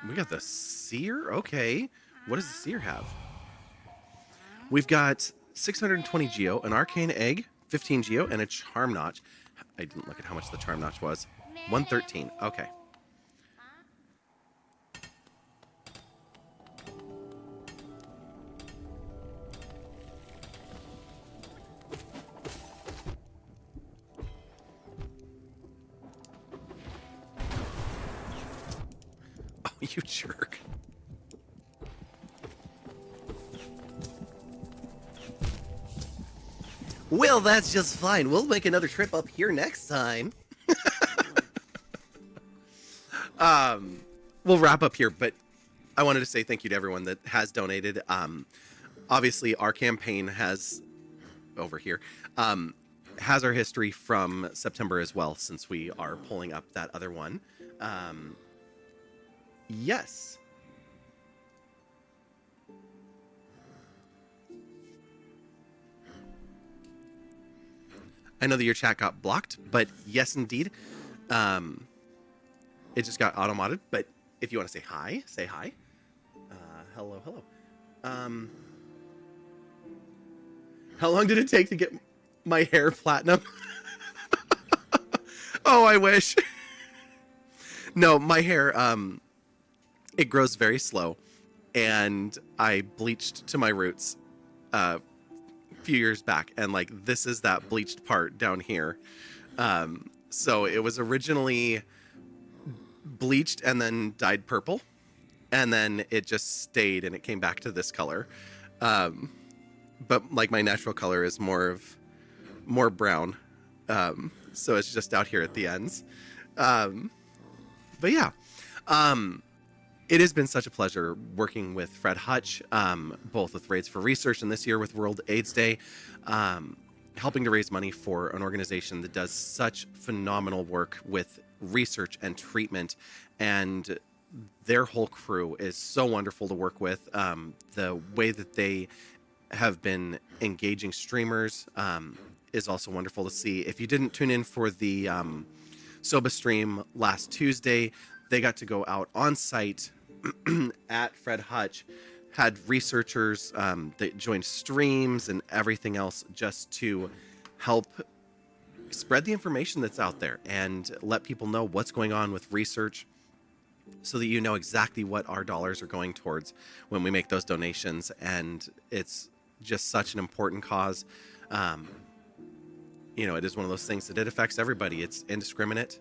We got the seer? Okay. What does the seer have? We've got 620 geo, an arcane egg, 15 geo, and a charm notch. I didn't look at how much the charm notch was. 113. Okay. Oh, you jerk. Well, that's just fine. We'll make another trip up here next time. We'll wrap up here, but I wanted to say thank you to everyone that has donated. Obviously, our campaign has, over here, has our history from September as well, since we are pulling up that other one. Yes. I know that your chat got blocked, but yes, indeed. It just got auto-modded, but if you want to say hi, say hi. Hello, hello. How long did it take to get my hair platinum? Oh, I wish. No, my hair, it grows very slow, and I bleached to my roots a few years back, and like this is that bleached part down here. So it was originally bleached and then dyed purple, and then it just stayed and it came back to this color. But like my natural color is more brown. So it's just out here at the ends. But yeah, it has been such a pleasure working with Fred Hutch, both with Raids for Research and this year with World AIDS Day, helping to raise money for an organization that does such phenomenal work with research and treatment. And their whole crew is so wonderful to work with. The way that they have been engaging streamers is also wonderful to see. If you didn't tune in for the Soba stream last Tuesday, they got to go out on site at Fred Hutch, had researchers that joined streams and everything else just to help spread the information that's out there and let people know what's going on with research so that you know exactly what our dollars are going towards when we make those donations. And it's just such an important cause. You know, it is one of those things that it affects everybody. It's indiscriminate.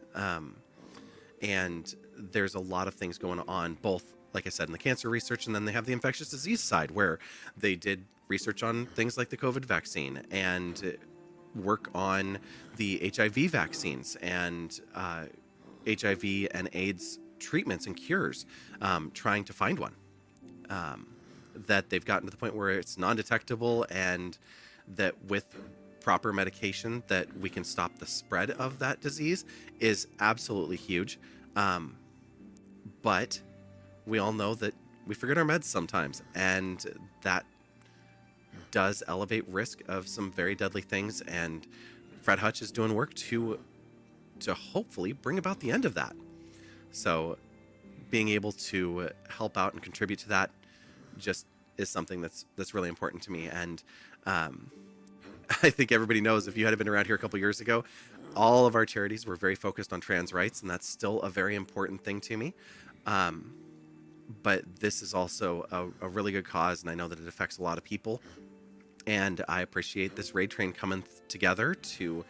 And there's a lot of things going on, both, like I said, in the cancer research, and then they have the infectious disease side where they did research on things like the COVID vaccine and work on the HIV vaccines and HIV and AIDS treatments and cures, trying to find one. That they've gotten to the point where it's non-detectable, and that with proper medication that we can stop the spread of that disease is absolutely huge. But we all know that we forget our meds sometimes, and that does elevate risk of some very deadly things. And Fred Hutch is doing work to hopefully bring about the end of that. So being able to help out and contribute to that just is something that's really important to me. And I think everybody knows, if you had been around here a couple years ago, all of our charities were very focused on trans rights, and that's still a very important thing to me. But this is also a really good cause, and I know that it affects a lot of people. And I appreciate this raid train coming together to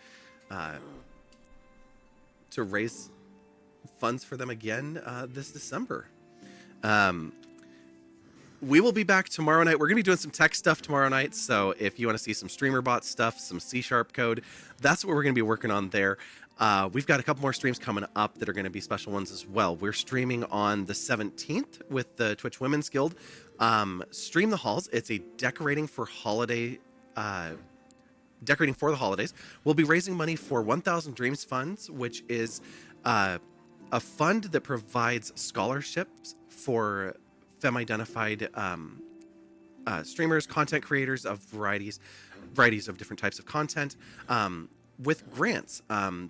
raise funds for them again this December. We will be back tomorrow night. We're going to be doing some tech stuff tomorrow night. So if you want to see some Streamer.Bot stuff, some C# code, that's what we're going to be working on there. We've got a couple more streams coming up that are going to be special ones as well. We're streaming on the 17th with the Twitch Women's Guild. Stream the Halls. It's a decorating for the holidays. We'll be raising money for 1000 Dreams Funds, which is a fund that provides scholarships for femme-identified streamers, content creators of varieties of different types of content, with grants.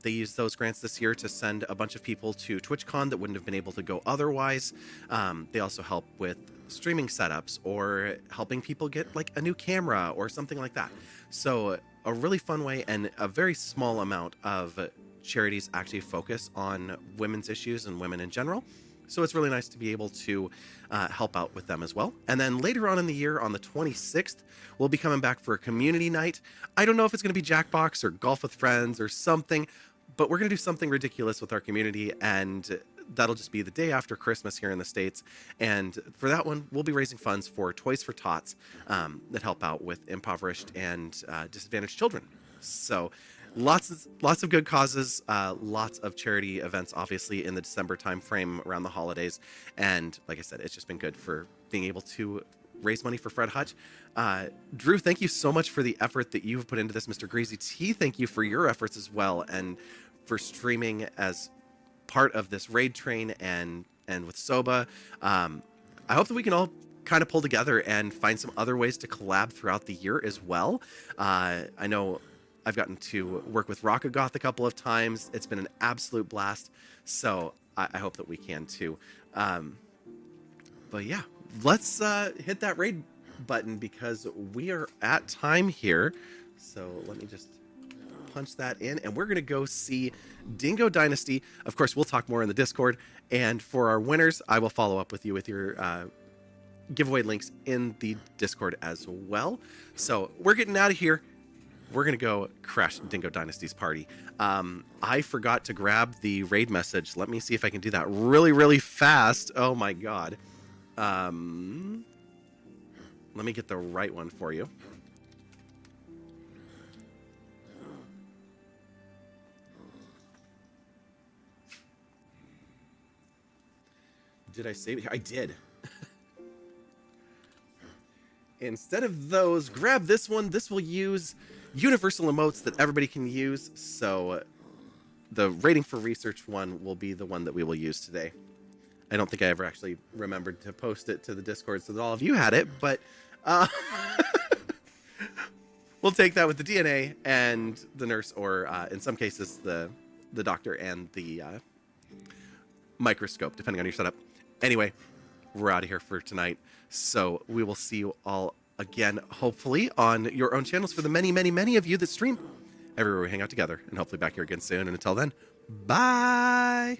They used those grants this year to send a bunch of people to TwitchCon that wouldn't have been able to go otherwise. They also help with streaming setups or helping people get like a new camera or something like that. So a really fun way, and a very small amount of charities actually focus on women's issues and women in general. So it's really nice to be able to help out with them as well. And then later on in the year, on the 26th, we'll be coming back for a community night. I don't know if it's going to be Jackbox or Golf with Friends or something, but we're going to do something ridiculous with our community, and that'll just be the day after Christmas here in the States. And for that one, we'll be raising funds for Toys for Tots that help out with impoverished and disadvantaged children. So lots of good causes, lots of charity events, obviously, in the December time frame around the holidays. And like I said, it's just been good for being able to raise money for Fred Hutch. Drew, thank you so much for the effort that you've put into this. Mr. Greasy T, thank you for your efforts as well, and for streaming as part of this raid train and with Soba. I hope that we can all kind of pull together and find some other ways to collab throughout the year as well. I know I've gotten to work with Rockagoth a couple of times. It's been an absolute blast. So I hope that we can too. But yeah, let's hit that raid button because we are at time here. So let me just punch that in, and we're going to go see Dingo Dynasty. Of course, we'll talk more in the Discord. And for our winners, I will follow up with you with your giveaway links in the Discord as well. So we're getting out of here. We're going to go crash Dingo Dynasty's party. I forgot to grab the raid message. Let me see if I can do that really, really fast. Oh my God. Let me get the right one for you. Did I save it here? I did. Instead of those, grab this one. This will use universal emotes that everybody can use. So the rating for research one will be the one that we will use today. I don't think I ever actually remembered to post it to the Discord so that all of you had it, but we'll take that with the DNA and the nurse, or in some cases the doctor and the microscope, depending on your setup. Anyway, we're out of here for tonight. So we will see you all again, hopefully, on your own channels for the many, many, many of you that stream. everywhere we hang out together, and hopefully back here again soon. And until then, bye.